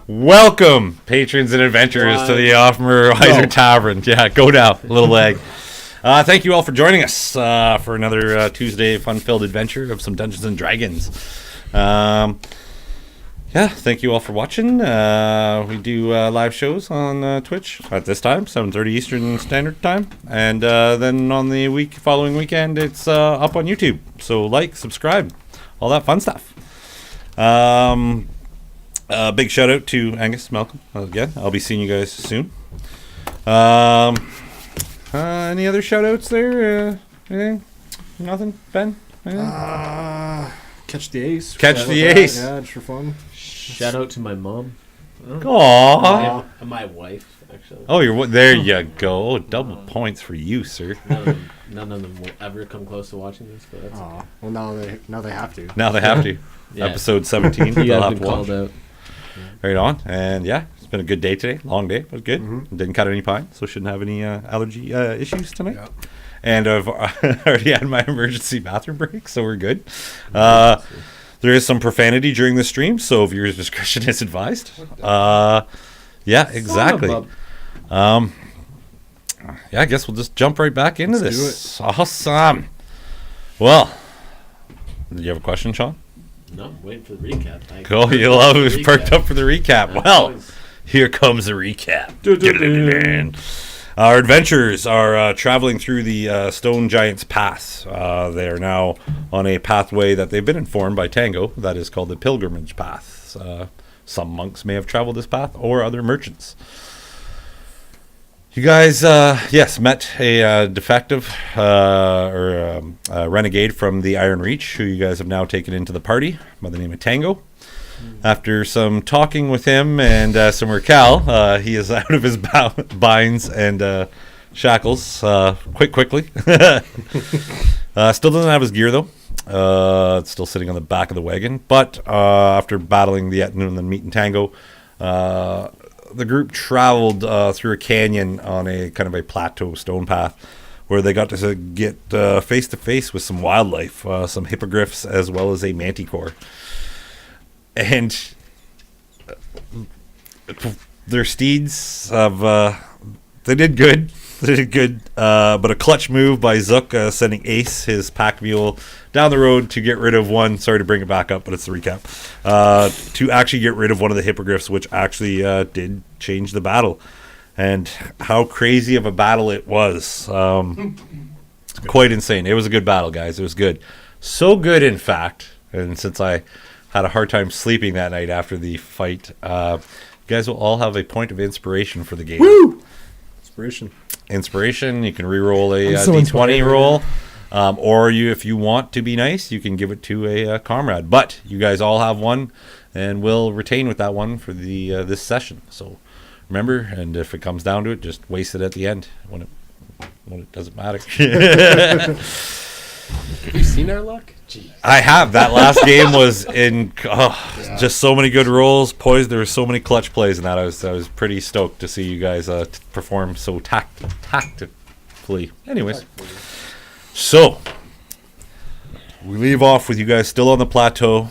Welcome, patrons and adventurers, to the Othmerweizen Tavern. Yeah, go down. A little leg. Thank you all for joining us for another Tuesday fun-filled adventure of some Dungeons and Dragons. Thank you all for watching. We do live shows on Twitch at this time, 7:30 Eastern Standard Time. And then on the following weekend, it's up on YouTube. So like, subscribe, all that fun stuff. Big shout out to Angus, Malcolm. Again, I'll be seeing you guys soon. Any other shout outs there? Anything? Nothing? Ben? Anything? Catch the ace. Catch the ace. Yeah, just for fun. Shout out to my mom. Aww. And my wife, actually. Oh, there you go. Double points for you, sir. None of them will ever come close to watching this, but that's okay. Well, now they have to. Now they have to. Yeah. Episode 17. They'll have to watch. Called out. Right on. And yeah, it's been a good day today. Long day, but good. Mm-hmm. Didn't cut any pine, so shouldn't have any allergy issues tonight. Yep. And I've already had my emergency bathroom break, so we're good. There is some profanity during the stream, so viewers' discretion is advised. Yeah, exactly. I guess we'll just jump right back into this. Awesome. Well, do you have a question, Sean? No, I'm waiting for the recap. Cool, you love who's perked up for the recap. Well, here comes the recap. Our adventurers are traveling through the Stone Giant's Path. They are now on a pathway that they've been informed by Tango that is called the Pilgrimage Path. Some monks may have traveled this path, or other merchants. You guys, met a defective or a renegade from the Iron Reach, who you guys have now taken into the party by the name of Tango. After some talking with him and some Rakell, he is out of his binds and shackles quickly. Still doesn't have his gear, though. It's still sitting on the back of the wagon. But after battling the Etnu and then meeting Tango, the group traveled through a canyon on a kind of a plateau stone path where they got to get face-to-face with some wildlife, some hippogriffs as well as a manticore. And their steeds they did good. But a clutch move by Zukk, sending Ace, his pack mule, down the road to get rid of one. Sorry to bring it back up, but it's the recap. To actually get rid of one of the hippogriffs, which actually did change the battle. And how crazy of a battle it was. Quite insane. It was a good battle, guys. It was good. So good, in fact, and since I had a hard time sleeping that night after the fight, you guys will all have a point of inspiration for the game. Woo! Inspiration. You can re-roll a D20 roll, or if you want to be nice, you can give it to a comrade. But you guys all have one, and we'll retain with that one for the this session. So remember, and if it comes down to it, just waste it at the end when it doesn't matter. Have you seen our luck? Jeez. I have. That last game was just so many good rolls, poised. There were so many clutch plays in that. I was pretty stoked to see you guys perform so tactfully. Anyways, so we leave off with you guys still on the plateau,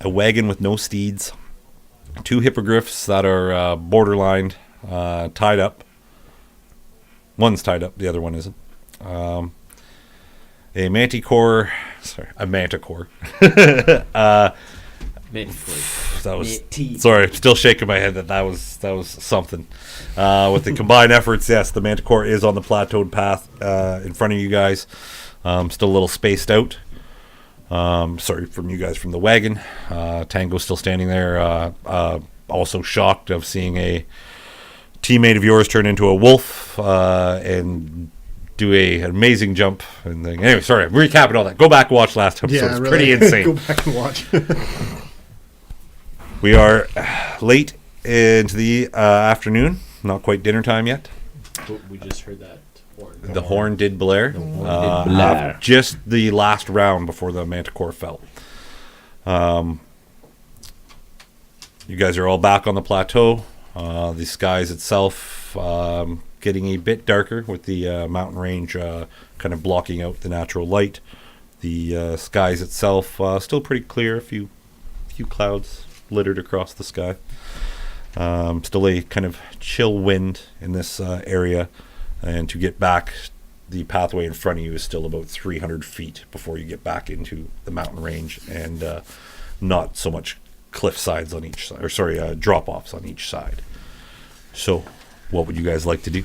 a wagon with no steeds, two hippogriffs that are borderline tied up. One's tied up, the other one isn't. A manticore. That was sorry. I'm still shaking my head that was something. With the combined efforts, yes, the manticore is on the plateaued path in front of you guys. Still a little spaced out. Sorry from you guys from the wagon. Tango's still standing there. Also shocked of seeing a teammate of yours turn into a wolf and do an amazing jump and thing. Anyway, sorry, I'm recapping all that. Go back and watch last episode. Yeah, it's really, pretty insane. Go back and watch. We are late into the afternoon. Not quite dinner time yet. We just heard that horn. The horn did blare. Just the last round before the manticore fell. You guys are all back on the plateau. The skies itself getting a bit darker with the mountain range kind of blocking out the natural light. The skies itself still pretty clear, a few clouds littered across the sky. Still a kind of chill wind in this area, and to get back, the pathway in front of you is still about 300 feet before you get back into the mountain range, and not so much cliff sides on each side, or sorry, drop-offs on each side. So, what would you guys like to do?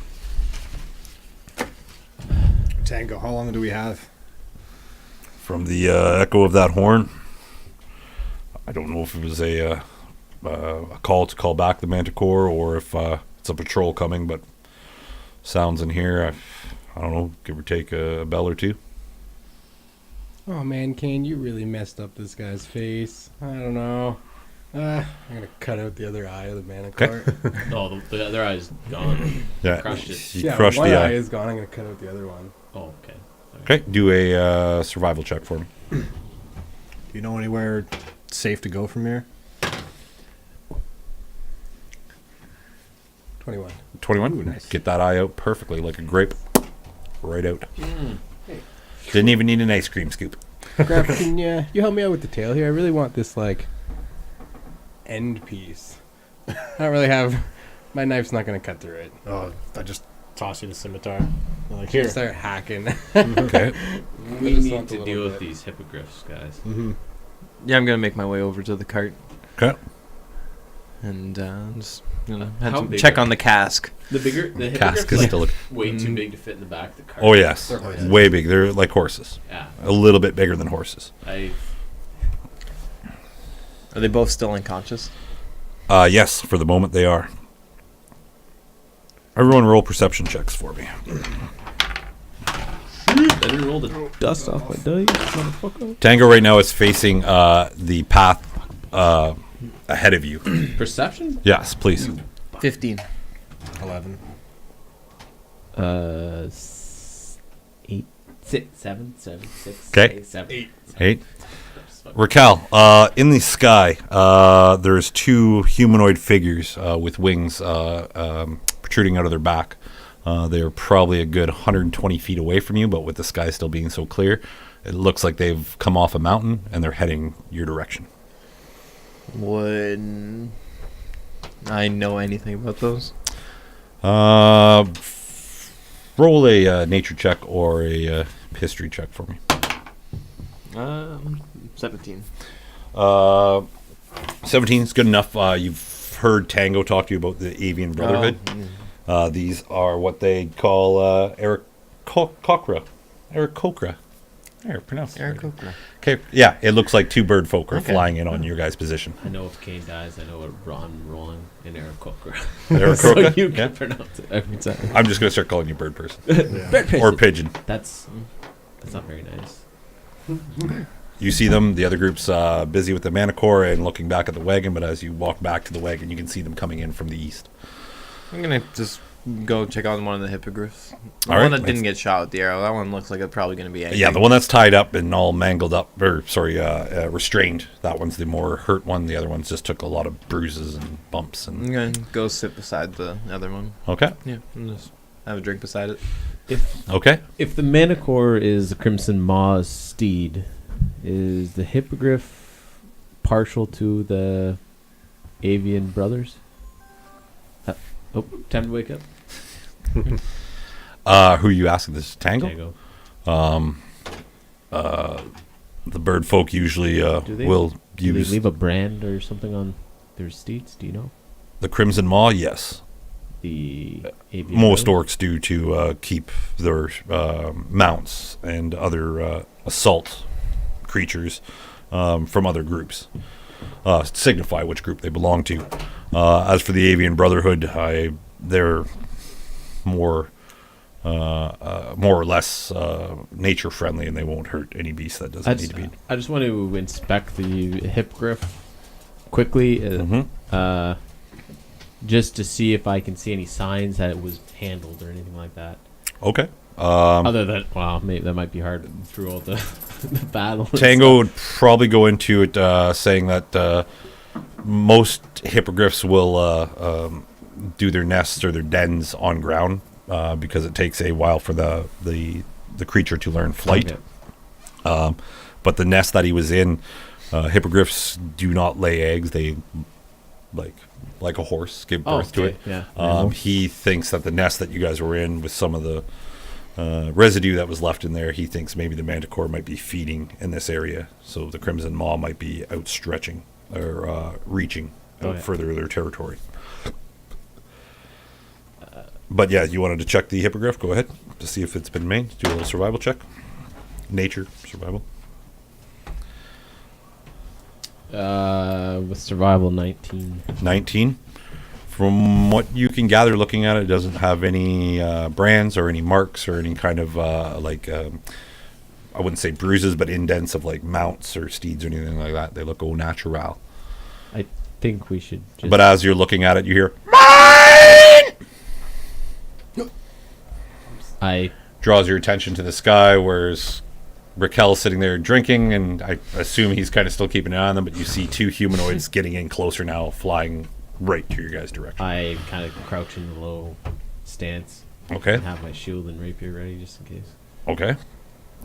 Tango, how long do we have? From the echo of that horn, I don't know if it was a call to call back the Manticore, or if it's a patrol coming, but sounds in here, I don't know, give or take a bell or two. Oh man, Kaine, you really messed up this guy's face. I don't know. I'm gonna cut out the other eye of the Manticore. No, the other eye's gone. Yeah, Crushed it. you crushed one the eye eye. is gone. I'm gonna cut out the other one. Oh, okay. Okay, do a survival check for me. Do you know anywhere safe to go from here? 21. 21? Ooh, nice. Get that eye out perfectly, like a grape. Right out. Didn't even need an ice cream scoop. Graff, can you help me out with the tail here? I really want this, like, end piece. I don't really have... My knife's not going to cut through it. Oh, I just toss you the scimitar. I'm like, here. Start hacking. Okay. We just need want a to little deal with bit. these hippogriffs, guys. Mm-hmm. Yeah, I'm gonna make my way over to the cart Okay. and just How have to big check are- on the cask. The Cask hippogriffs is like still... way too big to fit in the back of the car. Oh, yes. Oh, yeah. Way big. They're like horses. Yeah. A little bit bigger than horses. Are they both still unconscious? Yes, for the moment they are. Everyone roll perception checks for me. I didn't roll the dust off my dice, motherfucker. Tango right now is facing the path ahead of you. Perception? Yes, please. 15. 11. 8, 6, 7, 7, 6, 'Kay. 7. 8. Rakell, in the sky, there's two humanoid figures with wings protruding out of their back. They're probably a good 120 feet away from you, but with the sky still being so clear, it looks like they've come off a mountain and they're heading your direction. Would I know anything about those? Roll a nature check or a history check for me. 17. 17 is good enough. You've heard Tango talk to you about the Avian Brotherhood. These are what they call Aarakocra. Aarakocra. There, pronounce it. Aarakocra. Okay, yeah, it looks like two bird folk are flying in on your guys' position. I know if Kaine dies, I know what Ron rolling in Aarakocra. Aarakocra? So you Yeah. can pronounce it every time. I'm just going to start calling you bird person. Yeah. Or pigeon. That's not very nice. You see them, the other group's busy with the Manticore and looking back at the wagon, but as you walk back to the wagon, you can see them coming in from the east. I'm gonna just go check on one of the hippogriffs. The All one right, that didn't get shot with the arrow. That one looks like it's probably gonna be angry. Yeah, the one that's tied up and all mangled up, restrained. That one's the more hurt one. The other one's just took a lot of bruises and bumps. I'm And gonna go sit beside the other one. okay, Yeah, and just have a drink beside it. okay. If the Manticore is the Crimson Maw's steed, is the hippogriff partial to the Avian brothers? Time to wake up. Who are you asking this? Tango? Tango. The bird folk usually will Do they use leave a brand or something on their steeds? Do you know? the Crimson Maw. Yes, The Avian most brothers? orcs do to keep their mounts and other assault creatures from other groups. Signify which group they belong to. As for the Avian Brotherhood, they're more or less nature friendly, and they won't hurt any beast that doesn't need to be. I just want to inspect the hippogriff quickly, just to see if I can see any signs that it was handled or anything like that. Okay. Other than, maybe that might be hard through all the the battle. and Tango stuff. would probably go into it saying that most hippogriffs will do their nests or their dens on ground because it takes a while for the creature to learn flight. Okay. But the nest that he was in, hippogriffs do not lay eggs. They like a horse, give birth to it. Yeah. He thinks that the nest that you guys were in, with some of the residue that was left in there, he thinks maybe the manticore might be feeding in this area. So the Crimson Maw might be outstretching or reaching out further their territory. But yeah, you wanted to check the hippogriff. Go ahead to see if it's been made. Do a little survival check. Nature survival. With survival 19. 19. From what you can gather looking at it, doesn't have any brands or any marks or any kind of I wouldn't say bruises, but indents of like mounts or steeds or anything like that. They look au natural. I think we should just... But as you're looking at it, you hear mine. Draws your attention to the sky, whereas Rakell's sitting there drinking, and I assume he's kind of still keeping an eye on them, but you see two humanoids getting in closer now, flying right to your guys' direction. I kind of crouch in the low stance. Okay. And have my shield and rapier ready just in case. Okay.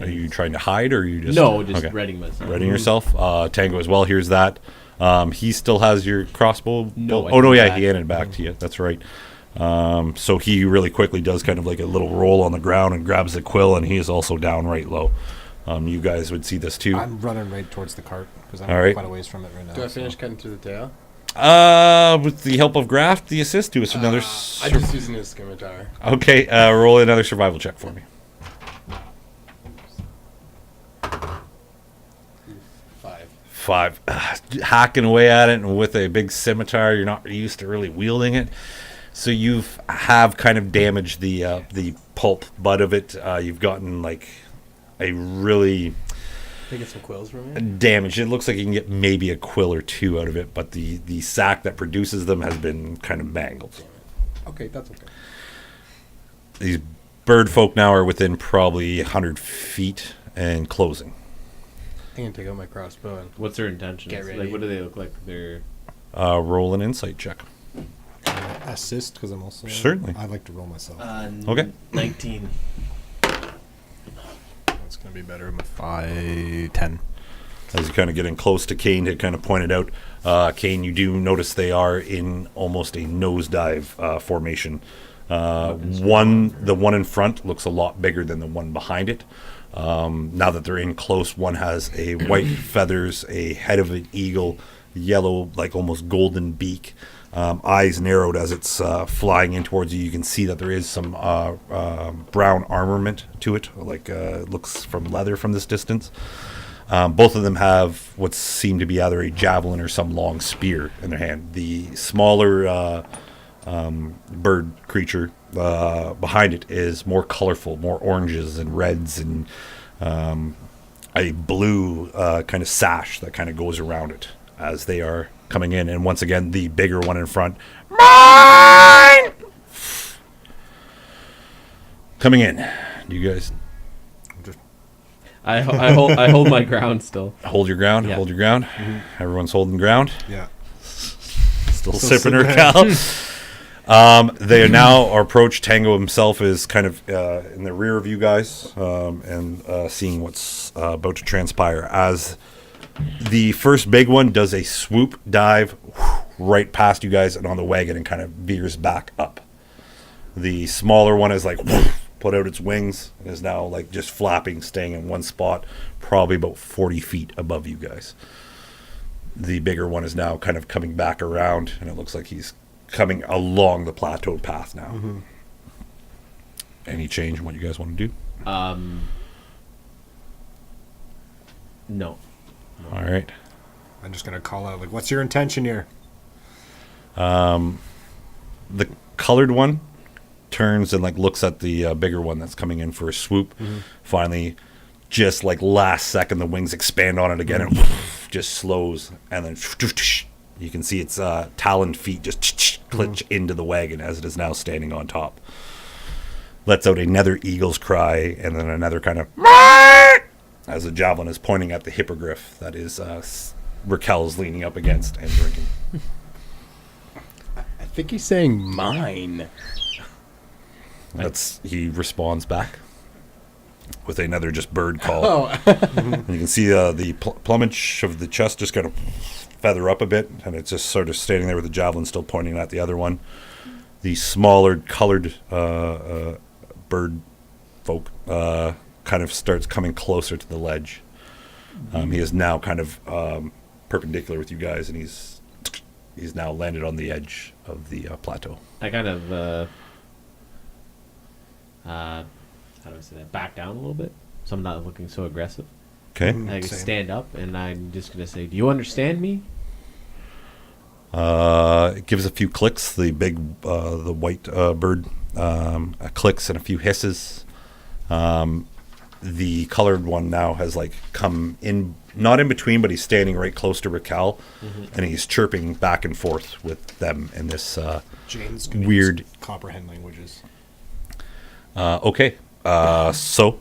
Are you trying to hide, or are you just... No, just readying myself. Readying yourself. Tango as well, here's that. He still has your crossbow. No. He handed it back to you. That's right. So he really quickly does kind of like a little roll on the ground and grabs the quill, and he is also down right low. You guys would see this too. I'm running right towards the cart because I'm quite a ways from it right now. Do I finish cutting through the tail? With the help of Graff, the assist to us another. I just using his scimitar. Okay, roll another survival check for me. 5. Hacking away at it, and with a big scimitar, you're not used to really wielding it. So you have kind of damaged the pulp butt of it. You've gotten like a really Can I get some quills from you? damage. It looks like you can get maybe a quill or two out of it, but the sac that produces them has been kind of mangled. Okay, that's okay. These bird folk now are within probably 100 feet and closing. I'm gonna take out my crossbow and What's their intentions? Get ready. Like, what do they look like? They're... Roll an insight check. Assist because I'm also... Certainly. I like to roll myself. Okay. 19. That's going to be better. 10. As you're kind of getting close to Kaine, to kind of point it out, Kaine, you do notice they are in almost a nosedive formation. The one in front looks a lot bigger than the one behind it. Now that they're in close, one has a white feathers, a head of an eagle, yellow, like almost golden beak, eyes narrowed as it's flying in towards you. You can see that there is some brown armament to it, like looks from leather from this distance. Both of them have what seem to be either a javelin or some long spear in their hand. The smaller bird creature behind it is more colorful, more oranges and reds, and a blue kind of sash that kind of goes around it as they are coming in. And once again, the bigger one in front, mine, coming in. You guys I hold my ground still. hold your ground. Yeah. Hold your ground. Everyone's holding ground. Yeah. Still sipping her cow. They now approach. Tango himself is kind of in the rear of you guys, and seeing what's about to transpire. As the first big one does a swoop dive right past you guys and on the wagon and kind of veers back up. The smaller one is like put out its wings and is now like just flapping, staying in one spot, probably about 40 feet above you guys. The bigger one is now kind of coming back around, and it looks like he's coming along the plateaued path now. Mm-hmm. Any change in what you guys want to do? No. All right. I'm just going to call out, like, what's your intention here? The colored one turns and like looks at the bigger one that's coming in for a swoop. Finally, just like last second, the wings expand on it again and just slows, and then you can see its taloned feet just clutch into the wagon as it is now standing on top. Lets out another eagle's cry, and then another kind of as the javelin is pointing at the hippogriff that is Rakell's leaning up against and drinking. I think he's saying mine. He responds back with another just bird call. Oh. And you can see the plumage of the chest just kind of feather up a bit, and it's just sort of standing there with the javelin still pointing at the other one. The smaller colored bird folk kind of starts coming closer to the ledge. He is now kind of perpendicular with you guys, and he's now landed on the edge of the plateau. I kind of how do I say that? Back down a little bit, so I'm not looking so aggressive. Okay. I Same. stand up, and I'm just gonna say, "Do you understand me?" It gives a few clicks. The big, the white bird clicks and a few hisses. The colored one now has like come in, not in between, but he's standing right close to Rakell, and he's chirping back and forth with them in this Jane's weird. comprehend languages. Okay, so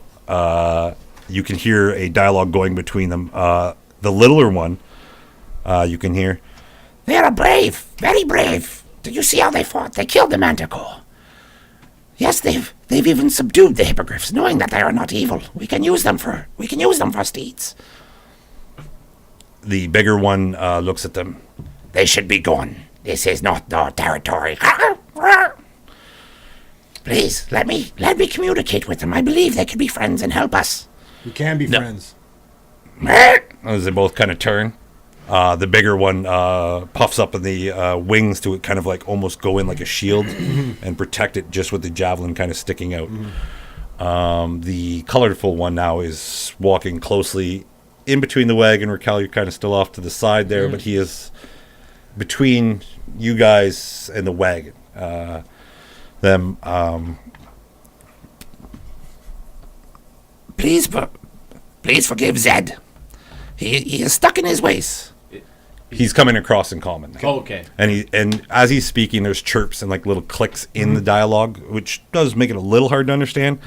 you can hear a dialogue going between them. The littler one, you can hear, They are brave, very brave. Did you see how they fought? They killed the Manticore. Yes, they've even subdued the hippogriffs, knowing that they are not evil. We can use them for steeds. the bigger one looks at them. They should be gone. This is not their territory. Please, let me communicate with them. I believe they could be friends and help us. We can be friends. As they both kind of turn. The bigger one puffs up in the wings to kind of like almost go in like a shield and protect it just with the javelin kind of sticking out. The colorful one now is walking closely in between the wagon. Rakell, you're kind of still off to the side there, but he is between you guys and the wagon. Please forgive Zed. He is stuck in his ways. He's coming across in common. Oh, okay. And as he's speaking, there's chirps and like little clicks in the dialogue, which does make it a little hard to understand.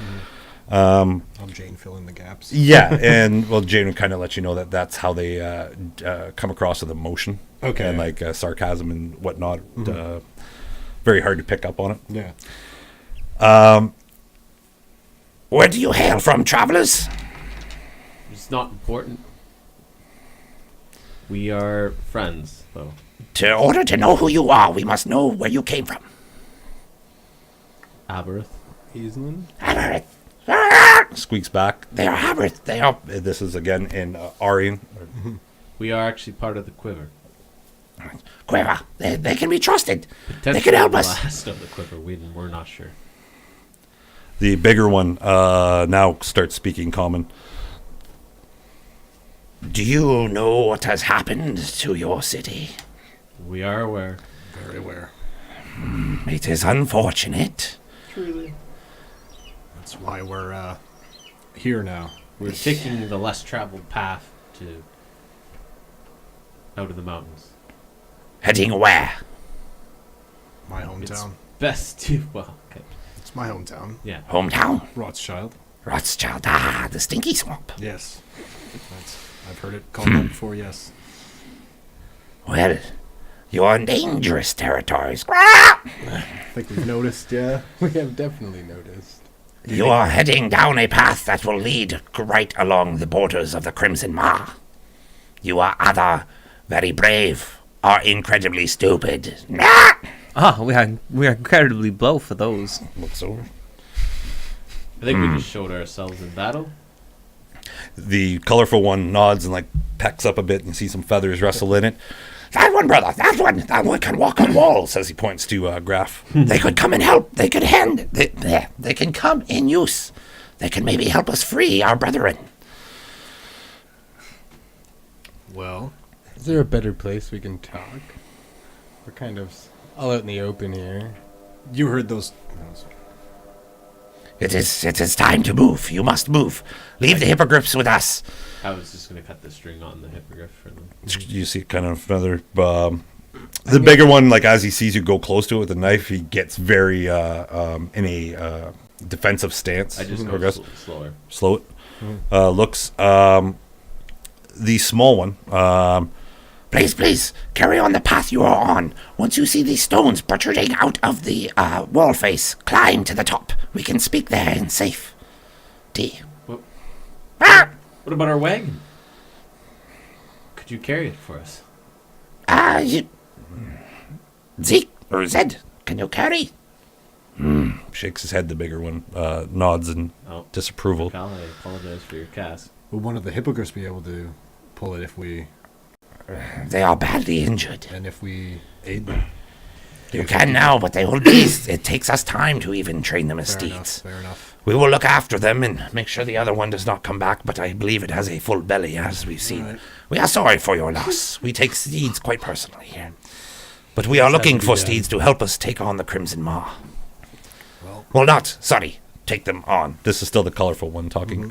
I'm Jane filling the gaps. Yeah, and well, Jane would kind of let you know that that's how they come across with emotion, Okay. and like sarcasm and whatnot. Very hard to pick up on it. Yeah. Where do you hail from, travelers? It's not important. We are friends, though. In order to know who you are, we must know where you came from. Aberth. Island? Aberth. Squeaks back. They are Aberth. They are. This is again in Aryan. We are actually part of the quiver. Quiver. They can be trusted. They Potentially can help the us. last of the quiver. We're not sure. The bigger one now starts speaking common. Do you know what has happened to your city? We are aware. Very aware. It is unfortunate. Truly. That's why we're here now. We're taking the less traveled path to out of the mountains. Heading where? My hometown. It's best to okay. It's my hometown. Yeah. Hometown. Rothschild. Rothschild. Ah, the stinky swamp. Yes. I've heard it called that before, yes. Well, you're in dangerous territories. I think we've noticed, yeah. We have definitely noticed. You are heading down a path that will lead right along the borders of the Crimson Ma. You are either very brave or incredibly stupid. We are incredibly low for those. Looks over. I think we just showed ourselves in battle. The colorful one nods and like pecks up a bit and see some feathers rustle in it. That one, brother, that one can walk on walls. As he points to Graff. They could come and help. They could they can come in use. They can maybe help us free our brethren. Well, Is there a better place we can talk? We're kind of all out in the open here. you heard those. It is time to move. You must move. Leave the hippogriffs with us. I was just going to cut the string on the hippogriff for them. You see kind of another the bigger one, like as he sees you go close to it with a knife, he gets very in a defensive stance. I just I go guess. slower. Slow it. Looks the small one. Please, carry on the path you are on. Once you see these stones protruding out of the wall face, climb to the top. We can speak there in safety. What? Ah! What about our wagon? Could you carry it for us? Zeke or Zed, can you carry? Shakes his head, the bigger one, nods in Oh, disapproval. Cal, I apologize for your cast. Would one of the hippogriffs be able to pull it if we They are badly injured. if we aid them? You can now, but they will be. It takes us time to even train them as steeds. Fair enough. We will look after them and make sure the other one does not come back, but I believe it has a full belly, as we've seen. Right. We are sorry for your loss. We take steeds quite personally here. But we are looking for steeds to help us take on the Crimson Maw. Take them on. This is still the colorful one talking.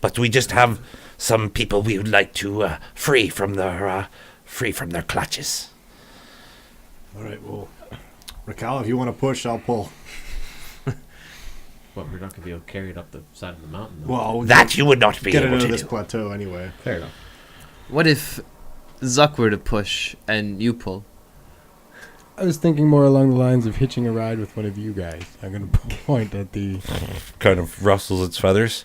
But we just have some people we would like to free from their clutches. All right, well, Rakell, if you want to push, I'll pull. What, we're not going to be able to carry it up the side of the mountain, though? Well, That you would not be get it able out to of this do. plateau anyway. Fair enough. What if Zukk were to push and you pull? I was thinking more along the lines of hitching a ride with one of you guys. I'm going to point at the... Kind of rustles its feathers.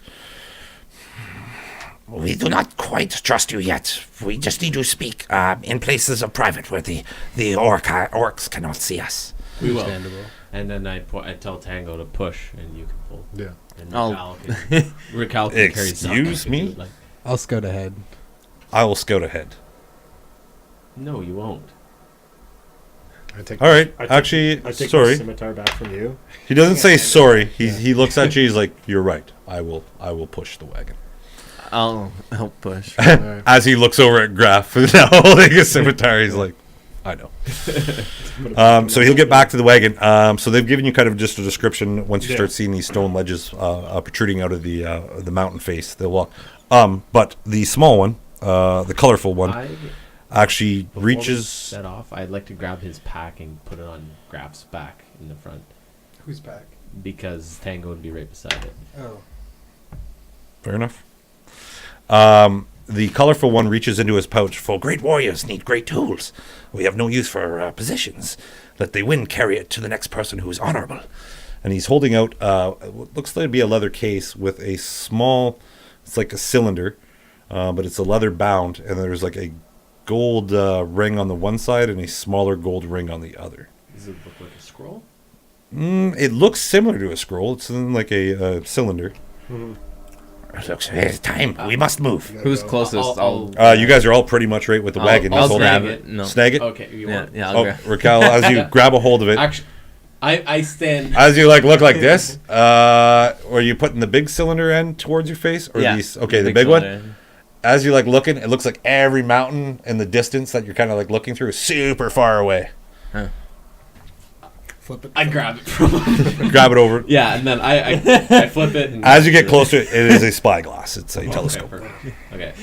We do not quite trust you yet. We just need to speak in places of private where the orcs cannot see us. We will. Understandable. And then I tell Tango to push, and you can pull. Yeah. And I'll- Rakell can carry Zukk Excuse if me? you would like. I'll scout ahead. I will scout ahead. No, you won't. I take All right. I take- Actually, I take sorry. the scimitar back from you. He doesn't say sorry. He looks at you. He's like, "You're right. I will push the wagon." I'll help push. Alright. As he looks over at Graff, now holding a scimitar, he's like, "I know." So he'll get back to the wagon. So they've given you kind of just a description. Once you Yeah. start seeing these stone ledges protruding out of the mountain face, they'll walk. But the small one, the colorful one, I actually before we reaches. set off. I'd like to grab his pack and put it on Graff's back in the front, Who's back? because Tango would be right beside it. Oh. Fair enough. The colorful one reaches into his pouch. For great warriors need great tools. We have no use for positions. Let the wind carry it to the next person who is honorable. And he's holding out what looks like to be a leather case with a small, it's like a cylinder, but it's a leather bound, and there's like a gold ring on the one side and a smaller gold ring on the other. Does it look like a scroll? It looks similar to a scroll. It's in like a cylinder. It looks, it's time. We must move. Who's closest? You guys are all pretty much right with the wagon. I'll He's holding grab it. it. No. Snag it. Okay. You Yeah, want? yeah. I'll Oh, grab. Raquel, as you grab a hold of it, Actually, I stand. as you like look like this, or you putting the big cylinder end towards your face, or Yeah. these? Okay, the big one. cylinder. As you like looking, it looks like every mountain in the distance that you're kind of like looking through is super far away. Flip it. I grab it from him. Grab it over. Yeah, and then I flip it. And As you get closer, it is a spyglass. It's a telescope. Okay.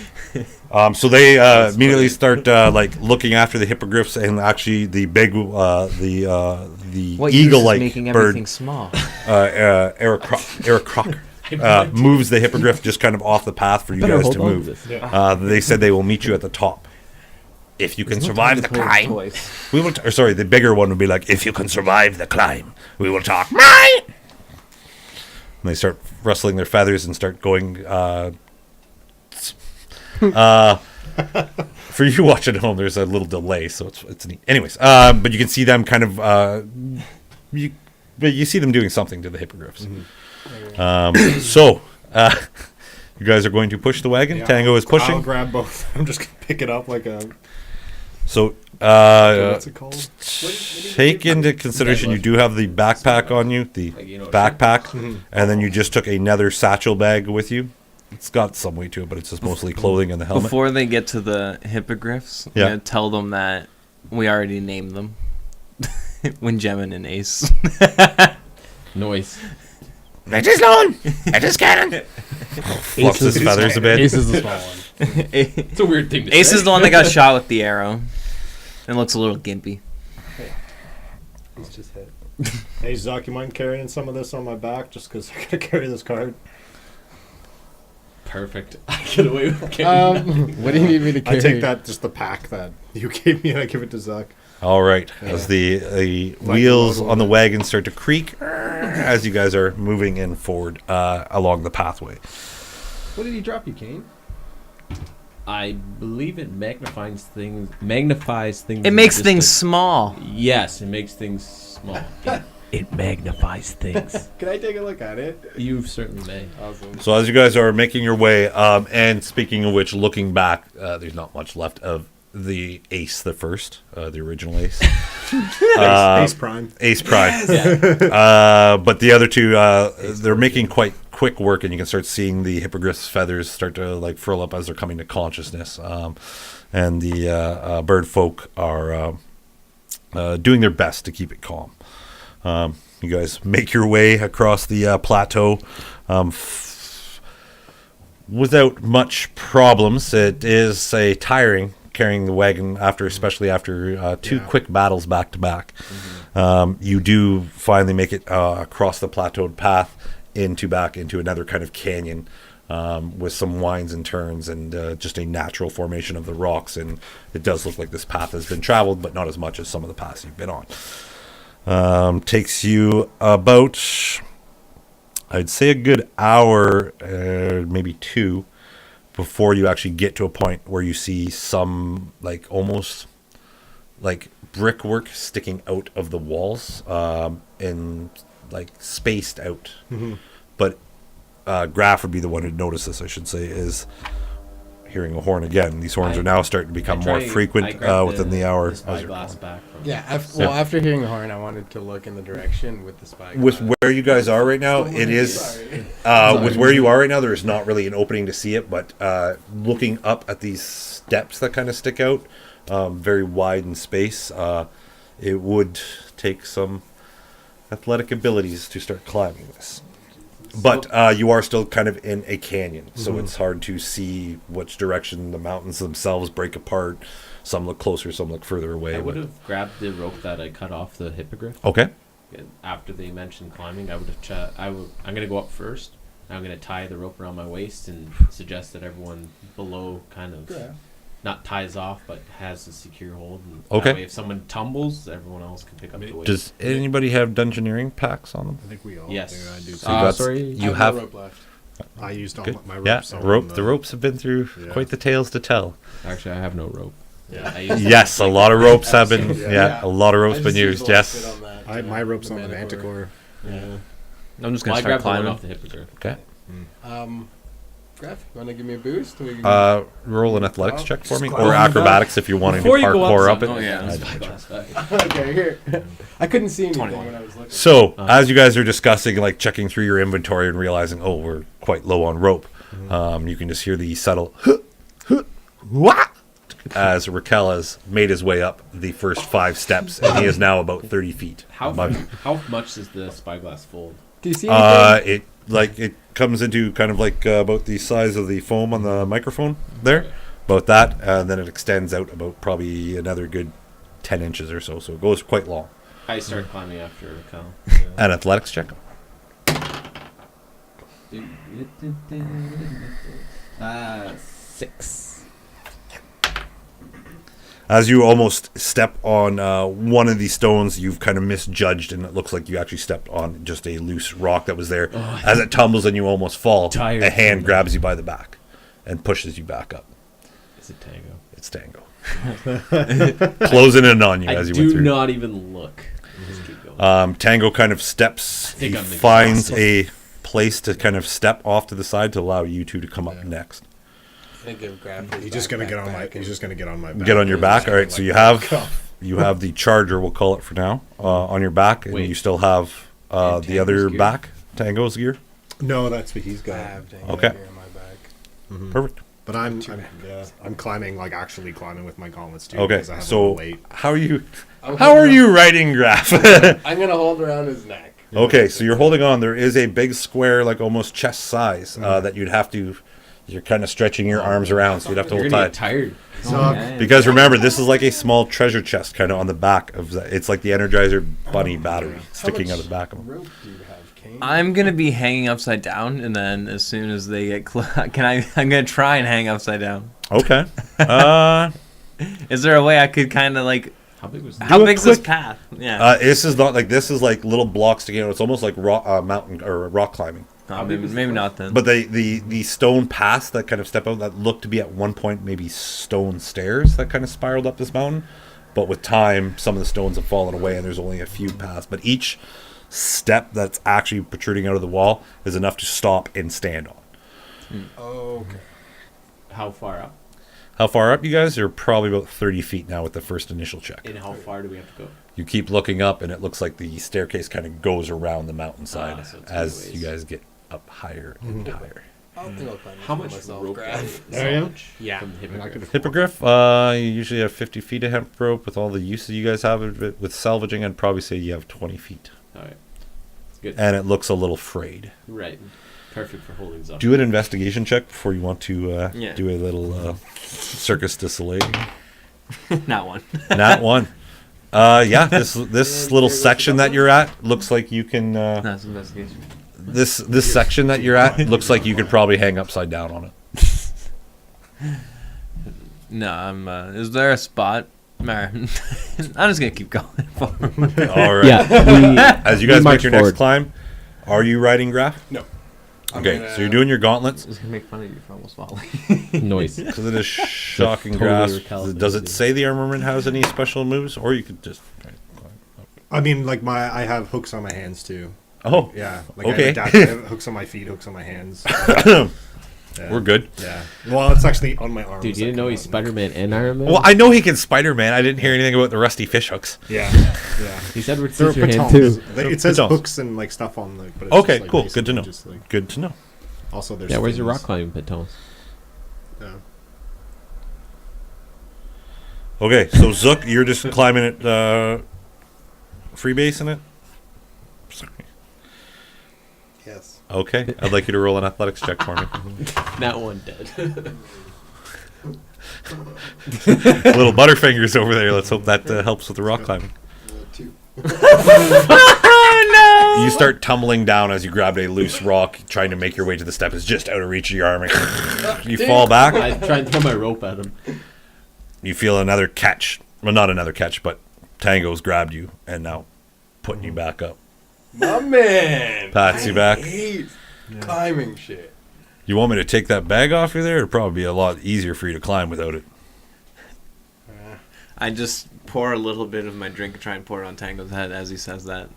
So they immediately start like looking after the hippogriffs, and actually the big What use is eagle-like making bird, everything small? Eric Crocker, moves the hippogriff just kind of off the path for you Better guys hold to on to move. this. They said they will meet you at the top. If you can survive the climb, We will. Or sorry, the bigger one would be like, if you can survive the climb, we will talk. Mine. and they start rustling their feathers and start going. For you watching at home, there's a little delay, so it's neat. Anyways, but you can see them kind of you see them doing something to the hippogriffs. So you guys are going to push the wagon. Yeah, Tango is I'll pushing. grab both. I'm just gonna pick it up like a. So What's it called? take into consideration you do have the backpack on you, the backpack, and then you just took another satchel bag with you. It's got some weight to it, but it's just mostly clothing and the helmet. Before they get to the hippogriffs, I'm Yeah. gonna tell them that we already named them. Windgemon and Ace. Noise. It is known. It is canon. Fluffs his feathers a bit. Ace is the small one. It's a weird thing to Ace say. is the one that got shot with the arrow. And looks a little gimpy. It's just hit. Hey Zukk, you mind carrying some of this on my back just because I gotta carry this card? Perfect. I get away with carrying What do you need me to carry? I take that, just the pack that you gave me, and I give it to Zukk. All right. As the wheels on the wagon start to creak, as you guys are moving in forward along the pathway. What did he drop you, Kaine? I believe it magnifies things. Magnifies things. It in makes the things distance. small. Yes, it makes things small. It magnifies things. Can I take a look at it? You certainly may. Awesome. So as you guys are making your way, and speaking of which, looking back, there's not much left of the ace, the original ace. Ace Prime. Ace Prime. Yeah. But the other two, they're making quite quick work, and you can start seeing the hippogriff's feathers start to like furl up as they're coming to consciousness. And the bird folk are doing their best to keep it calm. You guys make your way across the plateau without much problems. It is a tiring carrying the wagon especially after two quick battles back to back. You do finally make it across the plateaued path back into another kind of canyon with some winds and turns and just a natural formation of the rocks. And it does look like this path has been traveled, but not as much as some of the paths you've been on. Takes you about, I'd say, a good hour, maybe 2, before you actually get to a point where you see some like almost like brickwork sticking out of the walls, and like spaced out. But Graff would be the one who'd notice this, I should say, is hearing a horn again. These horns are now starting to become more frequent within the hour. Spyglass back from After hearing the horn, I wanted to look in the direction with the spyglass. With where you guys are right now, it is with where you are right now. There is not really an opening to see it, but looking up at these steps that kind of stick out, very wide in space, it would take some athletic abilities to start climbing this. But you are still kind of in a canyon, so it's hard to see which direction the mountains themselves break apart. Some look closer, some look further away. I would have grabbed the rope that I cut off the hippogriff. Okay. After they mentioned climbing, I would have. I'm gonna go up first. I'm gonna tie the rope around my waist and suggest that everyone below kind of not ties off, but has a secure hold. And Okay. That way if someone tumbles, everyone else can pick up the weight. Does anybody have dungeoneering packs on them? I think we all Yes. do. I do. So you got- sorry. You I have no rope left. I used all good. my Yeah, ropes. the ropes have been through quite the tales to tell. Actually, I have no rope. Yeah. I used Yes, a lot of ropes have been. Yeah. Yeah, a lot of ropes been used. Yes. My rope's on the manticore. Yeah. I'm just Well, gonna I start grabbed the one climbing. off the hippogriff. Okay. Graff, you want to give me a boost? Roll an athletics check for me, Just or climb acrobatics if you're wanting to Before you go parkour up up it. some- Oh, yeah. Spyglass back. Okay, here. I couldn't see anything 21. when I was looking. So, as you guys are discussing, like checking through your inventory and realizing, oh, we're quite low on rope, you can just hear the subtle wah, as Rakell has made his way up the first 5 steps, and he is now about 30 feet. How above you. how much is the spyglass fold? Do you see anything? It comes into kind of like about the size of the foam on the microphone there, about that, and then it extends out about probably another good 10 inches or so. So it goes quite long. I start climbing after Cal. An athletics check. 6. As you almost step on one of these stones, you've kind of misjudged, and it looks like you actually stepped on just a loose rock that was there. As it tumbles and you almost fall, Tired a hand from grabs you by the back and pushes you back up. Is it Tango? It's Tango. Closing in on you I as you went do through. not even look. Just keep going. Tango kind of steps. He think I'm finds exhausted. a place to kind of step off to the side to allow you two to come up next. I think of Graff. He's just gonna get on my. He's just gonna get on my back. Get on your back. All right. So you have Cuff. you have the charger. We'll call it for now on your back, and Wait. you still have And the other Tango's gear? back. Tango's gear. No, that's what he's got. Okay. Here on my back. Perfect. But I'm climbing, like actually climbing with my gauntlets too. Okay. because I have a So little weight. how are you? I'm How are holding you riding Graff? I'm gonna hold around his neck. Okay, so you're holding on. There is a big square, like almost chest size, that you'd have to. You're kind of stretching your arms around, so you'd have to You're hold gonna tight. get tired. Zukk. Because remember, this is like a small treasure chest, kind of on the back of the. It's like the Energizer Bunny battery sticking out of the back of them. Rope do you have, Kaine? I'm gonna be hanging upside down, and then as soon as they get I'm gonna try and hang upside down. Okay. Is there a way I could kind of like? How big was How Do a big's this quick- path? Yeah. This is not like this is like little blocks sticking out. It's almost like rock, mountain or rock climbing. Maybe not then. But the stone paths that kind of step out that look to be at one point maybe stone stairs that kind of spiraled up this mountain. But with time, some of the stones have fallen away and there's only a few paths. But each step that's actually protruding out of the wall is enough to stop and stand on. Okay. How far up? How far up, you guys? You're probably about 30 feet now with the first initial check. And how far do we have to go? You keep looking up, and it looks like the staircase kind of goes around the mountainside So it's as ways. you guys get up higher and higher. I don't think I'll climb How this much myself, rope Graff. Yeah. from the hippogriff? Hippogriff, you usually have 50 feet of hemp rope. With all the uses you guys have of it, with salvaging, I'd probably say you have 20 feet. All right. It's good. And it looks a little frayed. Right. Perfect for holding Zukk. Do an investigation check before you want to Yeah. do a little Circus du Soleil. Not one. Not one. Yeah, this little section that you're at looks like you can... That's investigation. This section that you're at looks like you could probably hang upside down on it. No, I'm. Is there a spot? I'm just gonna keep going. All right. Yeah. As you guys march make your forward. next climb, are you riding Graff? No. Okay, so you're doing your gauntlets. I was gonna make fun of you for almost falling. Noise. Because it is shocking Totally Graff. Rakell Does it thing. say the armament has any special moves, or you could just? I mean, like I have hooks on my hands too. Oh, Yeah. Like Okay. I have hooks on my feet, hooks on my hands. Yeah. we're good. Yeah. Well, it's actually on my arms. Dude, you that didn't know come he's out. Spider-Man and Iron Man? Well, I know he can Spider-Man. I didn't hear anything about the rusty fish hooks. Yeah. Yeah. He's Edward They're Scissorhand, batons. too. It says Batons. hooks and like stuff on the. But it's Okay, just, like, cool. Good to basically know. Just, like, Good to know. also, there's. Yeah, where's your rock fins. climbing batons? Yeah. Okay, so Zukk, you're just climbing it, freebasing it? Sorry. Yes. Okay, I'd like you to roll an athletics check for me. Not one dead. Little butterfingers over there. Let's hope that helps with the rock climbing. 2. You start tumbling down as you grab a loose rock, trying to make your way to the step. It's just out of reach of your arm. You fall back. I tried to throw my rope at him. You feel another catch. Well, not another catch, but Tango's grabbed you and now putting you back up. My man. Pats you back. Hate climbing shit. You want me to take that bag off you there? It'd probably be a lot easier for you to climb without it. I just pour a little bit of my drink and try and pour it on Tango's head as he says that.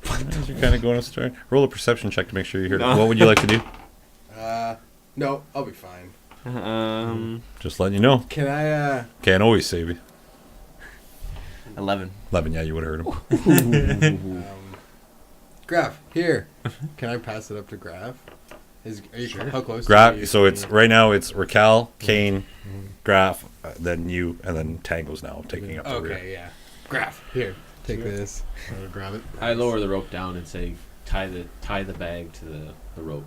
As you're kind of going to start. Roll a perception check to make sure you hear it. No. What would you like to do? No, I'll be fine. Just letting you know. Can I, Can't always save you. 11. 11, yeah, you would have heard him. Graff, here. Can I pass it up to Graff? Are you how close? are you Graff, so to it's me? right now it's Rakell, Kaine, Graff, then you, and then Tango's now taking up the rear. Okay, yeah. Graff, here. Take this. I'm gonna grab it. I lower the rope down and say, tie the bag to the rope.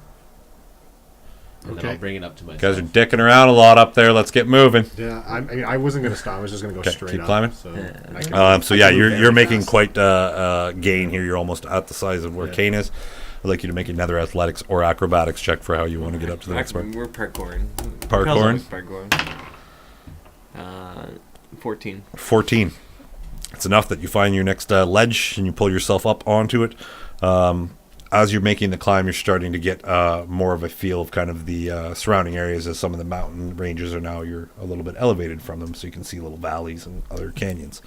And then Okay. I'll bring it up to You guys are myself. dicking around a lot up there. Let's get moving. Yeah. I mean, I wasn't gonna stop. I was just gonna go Okay, straight keep up. climbing. So, Yeah. and I can- So I yeah, can move you're very making fast. quite gain here. You're almost at the size of where Yeah. Kaine is. I'd like you to make another athletics or acrobatics check for how you want to get up to the next part. We're parkouring. Parkouring? Parkouring. 14. 14. It's enough that you find your next ledge and you pull yourself up onto it. As you're making the climb, you're starting to get more of a feel of kind of the surrounding areas, as some of the mountain ranges are now, you're a little bit elevated from them, so you can see little valleys and other canyons.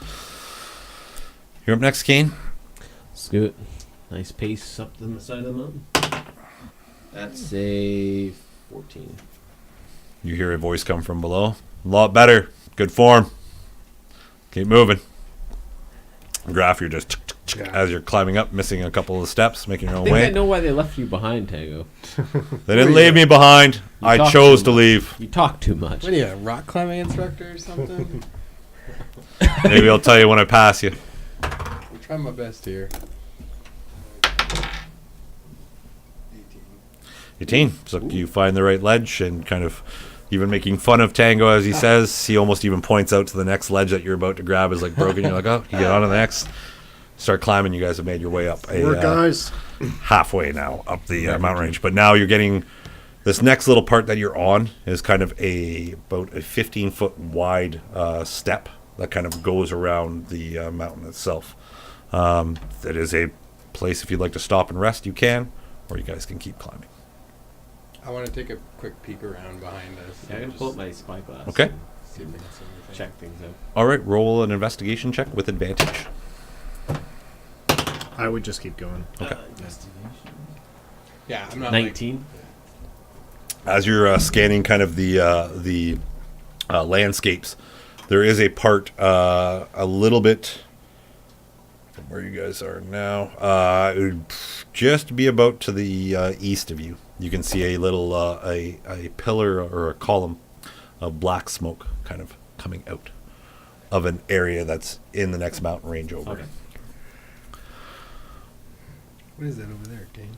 You're up next, Kaine. Scoot. Nice pace up to the side of the mountain. That's a 14. You hear a voice come from below. A lot better. Good form. Keep moving. Graff, you're just as you're climbing up, missing a couple of steps, making your I own think I way. know why they left you behind, Tango. They didn't leave me behind. You I talked chose too to much. leave. You talk too much. What are you, a rock climbing instructor or something? Maybe I'll tell you when I pass you. I'm trying my best here. 18. So you find the right ledge and kind of even making fun of Tango as he says. He almost even points out to the next ledge that you're about to grab is like broken. You're like, oh, you get on to the next. Start climbing. You guys have made your way up Work, guys. halfway now up the mountain range. But now you're getting this next little part that you're on is kind of about a 15-foot wide step that kind of goes around the mountain itself. That is a place, if you'd like to stop and rest, you can. or you guys can keep climbing. I want to take a quick peek around behind us. Yeah, I'm gonna pull up my spyglass. Okay. and See if we can see anything. check things out. All right, roll an investigation check with advantage. I would just keep going. Okay. Yeah, I'm not 19. As you're scanning kind of the landscapes, there is a part a little bit from where you guys are now. It would just be about to the east of you. You can see a little a pillar or a column of black smoke kind of coming out of an area that's in the next mountain range over. Okay. What is that over there, Kaine?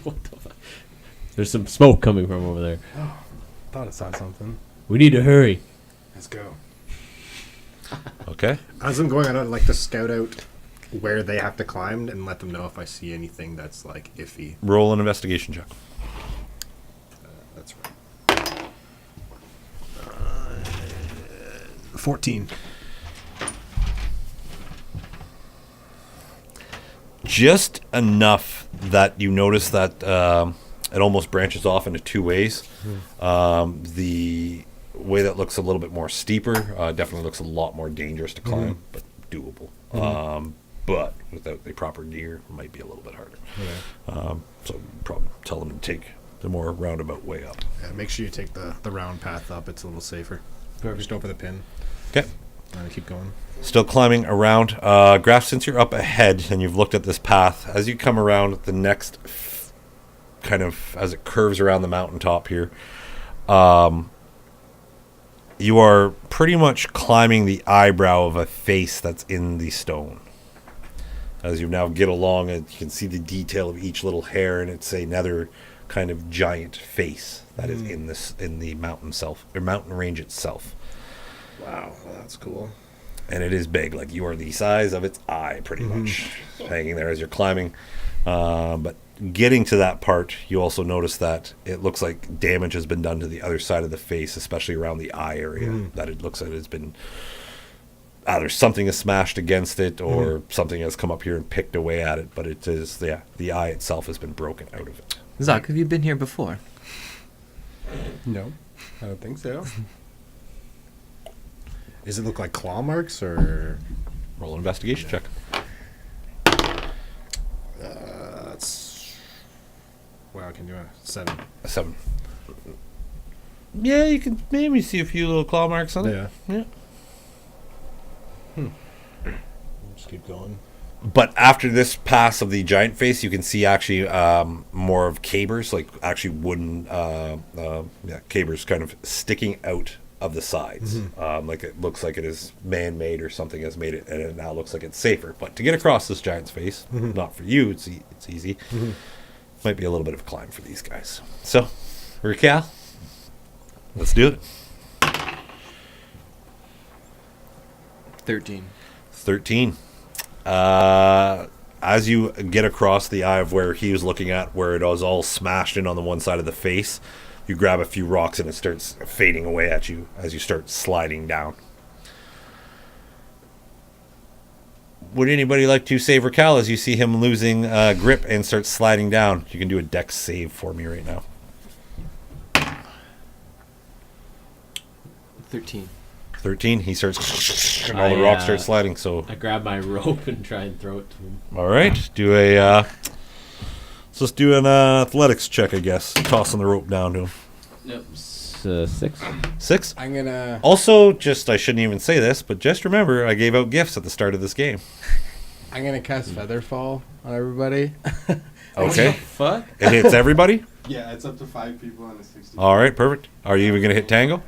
What the fuck? There's some smoke coming from over there. Thought I saw something. We need to hurry. Let's go. Okay. As I'm going, I'd like to scout out where they have to climb and let them know if I see anything that's like iffy. Roll an investigation check. That's right. 14. Just enough that you notice that it almost branches off into two ways. The way that looks a little bit more steeper definitely looks a lot more dangerous to climb, but doable. But without the proper gear, it might be a little bit harder. So probably tell them to take the more roundabout way up. Yeah, make sure you take the round path up. It's a little safer. Just over the pin. Okay. And keep going. Still climbing around. Graff, since you're up ahead and you've looked at this path, as you come around the next kind of, as it curves around the mountaintop here, you are pretty much climbing the eyebrow of a face that's in the stone. As you now get along, you can see the detail of each little hair, and it's another kind of giant face that is in the mountain mountain range itself. Wow, well, that's cool. And it is big, like you are the size of its eye, pretty much, hanging there as you're climbing. But getting to that part, you also notice that it looks like damage has been done to the other side of the face, especially around the eye area. That it looks like it's been either something has smashed against it or something has come up here and picked away at it. But it is, the eye itself has been broken out of it. Zukk, have you been here before? No, I don't think so. Does it look like claw marks or? Roll an investigation check. That's. Wow, I can do a 7. A 7. Yeah, you can maybe see a few little claw marks on it. Yeah. Yeah. Just keep going. But after this pass of the giant face, you can see actually more of cabers, like actually wooden cabers kind of sticking out of the sides. Like it looks like it is man-made or something has made it, and it now looks like it's safer. But to get across this giant's face, not for you, it's easy. Might be a little bit of a climb for these guys. So, Rakell, let's do it. 13. 13. As you get across the eye of where he was looking at, where it was all smashed in on the one side of the face, you grab a few rocks and it starts fading away at you as you start sliding down. Would anybody like to save Rakell as you see him losing grip and starts sliding down? You can do a dex save for me right now. 13. 13. He starts, and all the rocks start sliding. So I grab my rope and try and throw it to him. all right, do a. Let's do an athletics check, I guess. Tossing the rope down to him. Yep. 6. 6. I'm gonna. Also, I shouldn't even say this, but just remember, I gave out gifts at the start of this game. I'm gonna cast Featherfall on everybody. Okay. Fuck. It hits everybody? Yeah, it's up to 5 people on a 60. All right, perfect. Are you even going to hit Tango?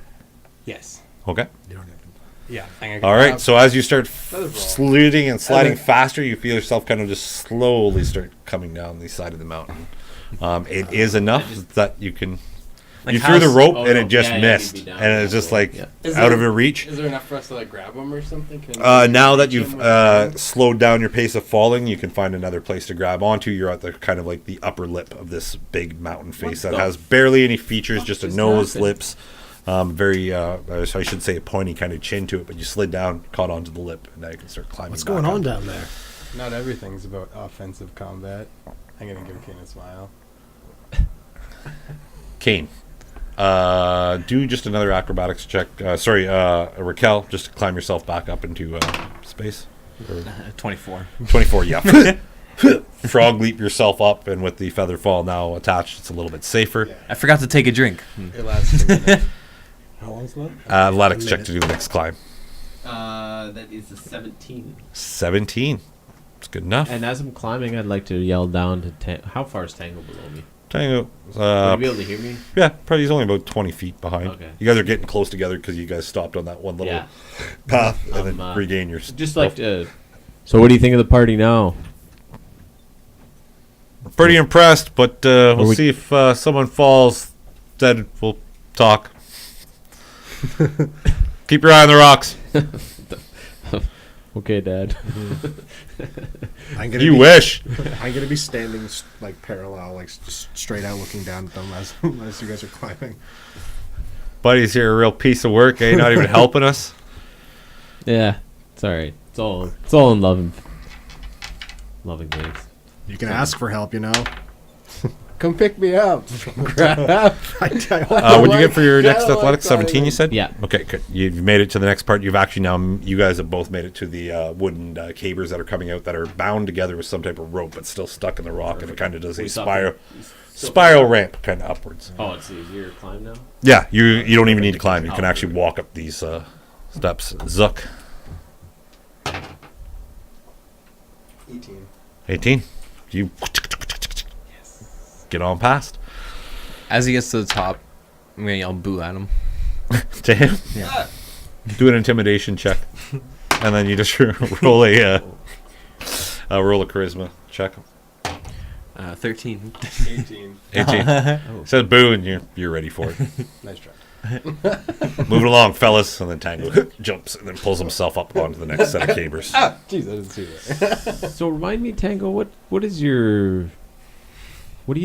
Yes. Okay. Yeah. All right, so as you start Featherfall. sliding and sliding faster, you feel yourself kind of just slowly start coming down the side of the mountain. It is enough that you can... Like you threw the how's- rope Oh, and no. it just Yeah, missed, you'd be down. and it's just like Yeah. Is out there- of your reach. Is there enough for us to like grab them or something? Can Now that reach you've them with slowed down your pace of falling, you can find another place to grab onto. You're at the kind of like the upper lip of this big mountain face that the has barely any features, just a just nose, happened? lips, very, I should say a pointy kind of chin to it, but you slid down, caught onto the lip, and now you can start climbing. What's back going up. on down there? Not everything's about offensive combat. I'm gonna give Kaine a smile. Kaine, do just another acrobatics check. Rakell, just to climb yourself back up into space. 24. 24, yeah. Frog leap yourself up, and with the feather fall now attached, it's a little bit safer. Yeah. I forgot to take a drink. It lasts a minute. How long's it? Athletics check to do the next climb. That is a 17. 17. It's good enough. And as I'm climbing, I'd like to yell down to how far is Tango below me? Tango, Would you be able to hear me? yeah, probably he's only about 20 feet behind. Okay. You guys are getting close together because you guys stopped on that one little Yeah. path and then I'm, regain your Just like to. So, what do you think of the party now? Pretty impressed, but we'll we- see if someone falls. Then we'll talk. Keep your eye on the rocks. Okay, Dad. I'm gonna You be, wish. I'm gonna be standing like parallel, like just straight out, looking down at them as you guys are climbing. Buddy's here, a real piece of work. Eh? Not even helping us. Yeah, it's all right. It's all in loving things. You can ask for help, you know. Come pick me up. Graff. What'd you get for your next athletics? 17, you said? Yeah. Okay, good. You've made it to the next part. You've actually now, you guys have both made it to the wooden cables that are coming out that are bound together with some type of rope, but still stuck in the rock, and it kind of does a spiral ramp kind of upwards. Oh, it's easier to climb now? Yeah, you don't even need to climb. You can actually walk up these steps. Zukk. 18. 18. You get on past. As he gets to the top, I'm gonna yell boo at him. To him? Yeah. Do an intimidation check. And then you just roll a charisma check. 13. 18. 18. Says boo, and you're ready for it. Nice try. Moving along, fellas. And then Tango jumps and then pulls himself up onto the next set of cables. Jeez, I didn't see that. So remind me, Tango, what are you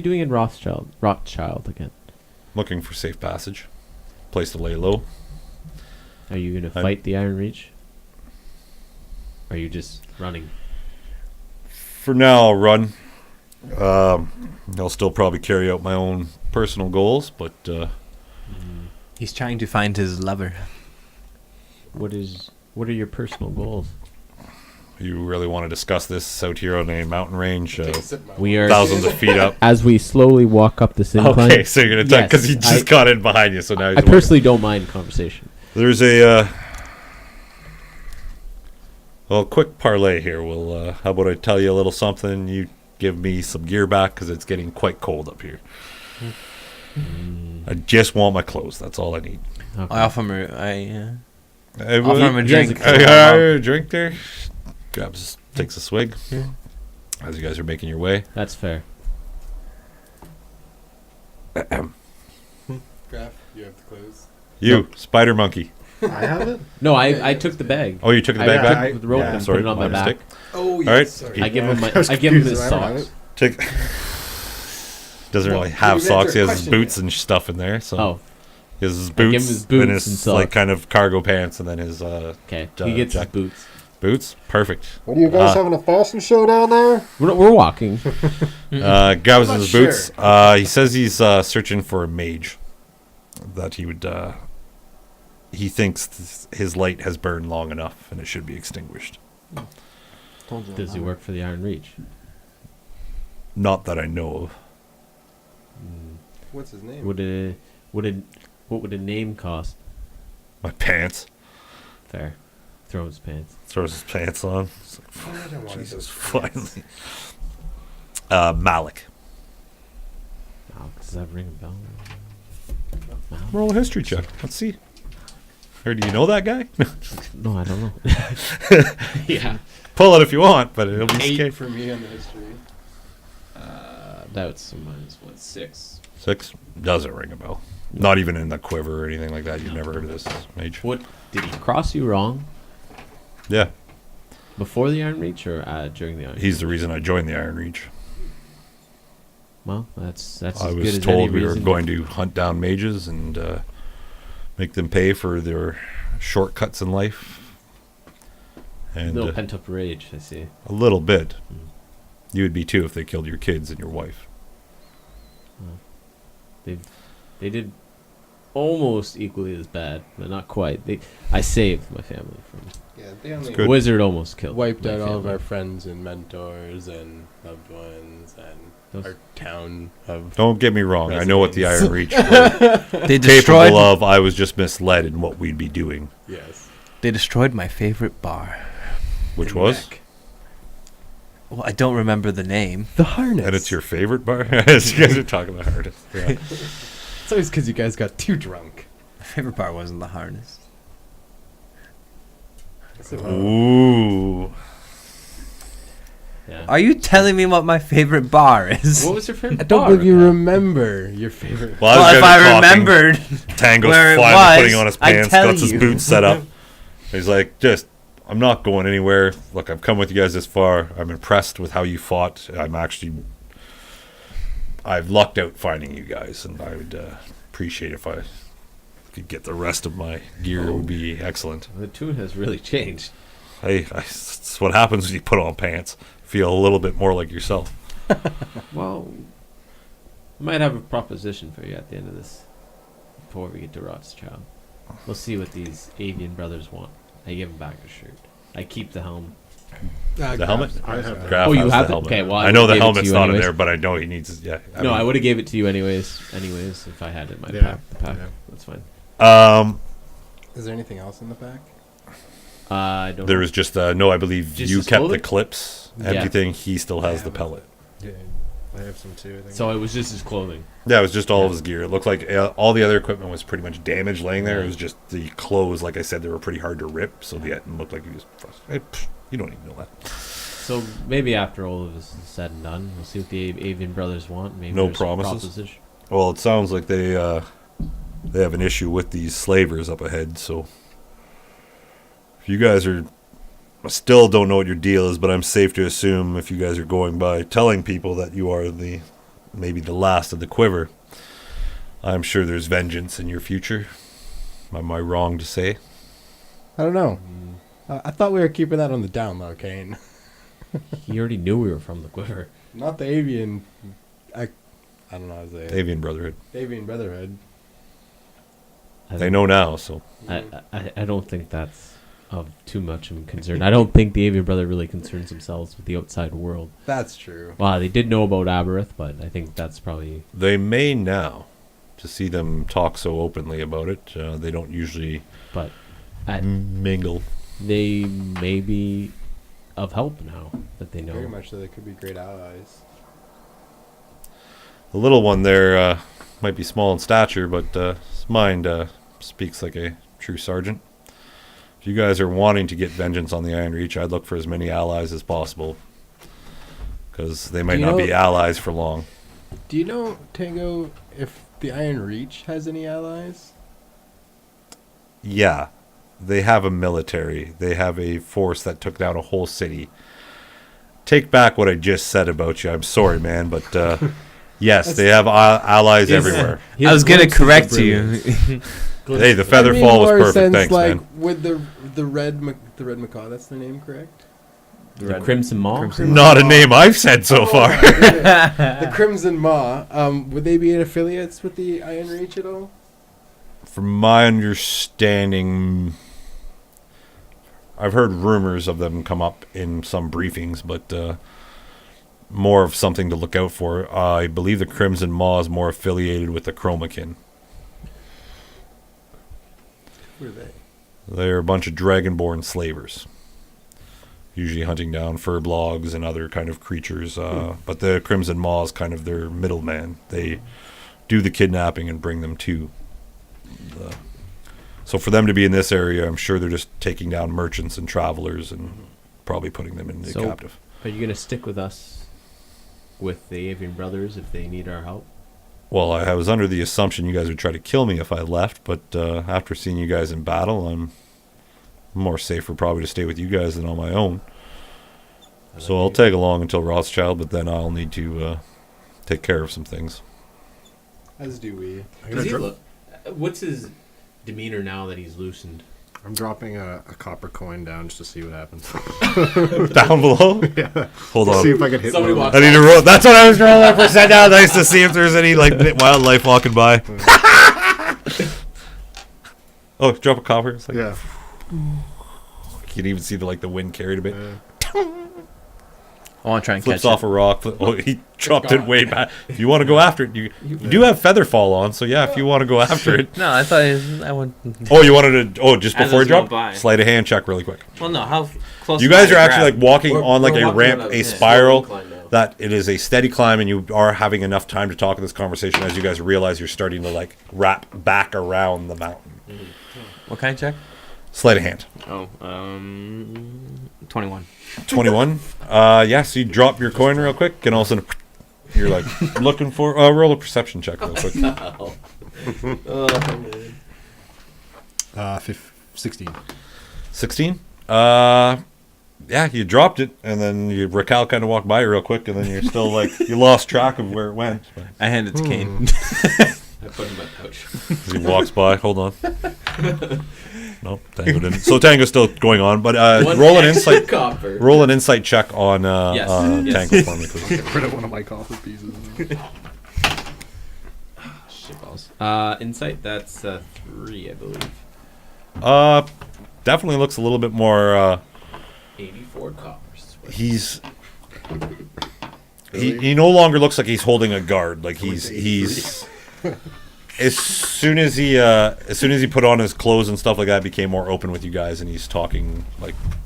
doing in Rothschild again? Looking for safe passage. Place to lay low. Are you gonna fight the Iron Reach? Or are you just running? For now, I'll run. I'll still probably carry out my own personal goals, but He's trying to find his lover. What are your personal goals? you really want to discuss this out here on a mountain range, We are thousands of feet up. as we slowly walk up this incline. Okay, so you're gonna talk because he Yes, just got in behind you, so now he's I personally don't mind conversation. There's a quick parlay here. We'll how about I tell you a little something? You give me some gear back because it's getting quite cold up here. I just want my clothes. That's all I need. Okay. I offer him Offer him a drink. Drink there. Takes a swig. As you guys are making your way. That's fair. Graff, you have the clothes. You, spider monkey. I have it. No, I took the bag. Oh, you took the bag back? With the rope and Sorry, put it on my back. mistake. Oh, yes, right. sorry. I give him I was I give him confused. his I don't have socks. Take. Doesn't Well, really have you socks. He answered has his question boots and stuff in there. So Oh, he has his I give him boots, his boots and his and socks. like kind of cargo pants, and then his okay. Uh, He gets his Jack. boots. boots. Perfect. What are you guys having a fashion show down there? We're walking. Grabs I'm his not boots. He says he's searching for a mage. That he would. He thinks his light has burned long enough, and it should be extinguished. Does he work for the Iron Reach? Not that I know of. What's his name? What would a name cost? My pants. Fair. Throw his pants. Throws his pants on. It's like, I don't want Jesus, those pants. finally. Malik. Oh, does that ring a bell? No. Roll a history check. Let's see. Or do you know that guy? No, I don't know. Yeah. Pull it if you want, but it'll be 8 scary. for me on the history. That's minus what, 6. 6 doesn't ring a bell. Not even in the quiver or anything like that. You've never heard of this mage. What did he cross you wrong Yeah, before the Iron Reach or during the Iron? he's the reason I joined the Iron Reach. Well, that's I as good was as told any we were reason. going to hunt down mages and make them pay for their shortcuts in life. And No pent up rage, I see. a little bit. You would be too if they killed your kids and your wife. They did almost equally as bad, but not quite. I saved my family from. Yeah, they only Good. Wizard almost killed. wiped my out all of family. our friends and mentors and loved ones and Those- our town of. Don't get me wrong. I know what the Residents. Iron Reach were They destroyed. capable of. I was just misled in what we'd be doing, Yes. They destroyed my favorite bar. which In was. Mac. Well, I don't remember the name. The harness. And it's your favorite bar? As you guys are talking about hardest. Yeah. It's always because you guys got too drunk. My favorite bar wasn't the harness. Ooh. Yeah. Are you telling me what my favorite bar is? What was your favorite? I don't bar, believe you Rakell? remember your favorite. Well, Well, as if you guys I are talking, remembered Tango's where it finally was, putting on his I'd pants, tell got his you. boots set up. He's like, I'm not going anywhere. Look, I've come with you guys this far. I'm impressed with how you fought. I've lucked out finding you guys, and I would appreciate if I could get the rest of my gear. It would be excellent. The tune has really changed. Hey, it's what happens when you put on pants. Feel a little bit more like yourself. Well, I might have a proposition for you at the end of this. Before we get to Rothschild, we'll see what these avian brothers want. I give them back a shirt. I keep the helm. The helmet? I have Graf Oh, you has have the it? helmet. Okay, well, I I know would've the gave it to helmet's you not in anyways. there, but I know he needs. Yeah. I would have gave it to you anyways if I had it in my Yeah. pack. Yeah. That's fine. Is there anything else in the pack? I don't. There know. was just no. I believe Just you his kept the clothing? clips. Yeah. Everything. He still has the pellet. Yeah, I have some too. I think. So it was just his clothing. Yeah, it was just all of his gear. It looked like all the other equipment was pretty much damaged laying there. It was just the clothes, like I said, they were pretty hard to rip, so it looked like he was frustrated. You don't even know that. So maybe after all of this is said and done, we'll see what the avian brothers want. Maybe No there's a promises? proposition. Well, it sounds like they have an issue with these slavers up ahead, so if you guys are... I still don't know what your deal is, but I'm safe to assume if you guys are going by telling people that you are maybe the last of the quiver, I'm sure there's vengeance in your future. Am I wrong to say? I don't know. I thought we were keeping that on the down low, Kaine. He already knew we were from the quiver. Not the avian. I don't know how to say it. Avian Brotherhood. Avian Brotherhood. They know now, so... I don't think that's of too much of a concern. I don't think the avian brother really concerns themselves with the outside world. That's true. Well, they did know about Aberith, but I think that's probably... They may now, to see them talk so openly about it. They don't usually But I, mingle. they may be of help now that they know. Very much so. They could be great allies. The little one there might be small in stature, but his mind speaks like a true sergeant. If you guys are wanting to get vengeance on the Iron Reach, I'd look for as many allies as possible, because they might Do you not know- be allies for long. Do you know, Tango, if the Iron Reach has any allies? Yeah, they have a military. They have a force that took down a whole city. Take back what I just said about you. I'm sorry, man, but yes, they have allies everywhere. I was gonna correct you. Hey, the I feather mean fall was more perfect. sense, Thanks, like, man. with the red macaw. That's their name, correct? The Crimson Maw? Not a name I've said so far. The Crimson Maw. Would they be affiliates with the Iron Reach at all? From my understanding, I've heard rumors of them come up in some briefings, but more of something to look out for. I believe the Crimson Maw is more affiliated with the Chromakin. Who are they? They're a bunch of dragonborn slavers, usually hunting down furblogs and other kind of creatures. But the Crimson Maw is kind of their middleman. They do the kidnapping and bring them to. So for them to be in this area, I'm sure they're just taking down merchants and travelers and probably putting them into So- captive. Are you going to stick with us with the avian brothers if they need our help? Well, I was under the assumption you guys would try to kill me if I left, but after seeing you guys in battle, I'm more safer probably to stay with you guys than on my own. So I'll tag along until Rothschild, but then I'll need to take care of some things. As do we. What's his demeanor now that he's loosened? I'm dropping a copper coin down just to see what happens. Down below? Yeah. Hold on. See if I can hit Somebody one. walks I need to roll. That's what I was rolling for. Set down. Nice to see if there's any like wildlife walking by. Oh, drop a copper. It's like, Yeah. you can even see the wind carried a bit. I want to try and Flips catch off a rock. Oh, he dropped it way back. If you want to go after it, you do have feather fall on. So yeah, if you want to go after it. it. No, I thought I would. Oh, you wanted to? Oh, just As before it's you drop, going by. slight a hand check really quick. Well, no. How close? You am I guys to are actually grab? walking We're- on we're a walking ramp, on a a spiral. slow incline now. That it is a steady climb, and you are having enough time to talk in this conversation as you guys realize you're starting to wrap back around the mountain. What kind of check? Sleight of hand. Oh, 21. 21. Yeah, so you drop your coin real quick, and all of a sudden, you're looking for. Roll a perception check real quick. 16. 16. Yeah, you dropped it, and then Rakell kind of walked by you real quick, and then you're still you lost track of where it went. I hand it to Kaine. I put it in my pouch. As he walks by, hold on. Nope, Tango didn't. So Tango's still going on, but roll an insight. Copper. Roll an insight check on Yes. Tango for me, please. Get rid of one of my copper pieces. Shitballs. Insight, that's 3, I believe. Definitely looks a little bit more. 84 coppers. He no longer looks like he's holding a guard. Like he's as soon as he put on his clothes and stuff like that, became more open with you guys, and he's talking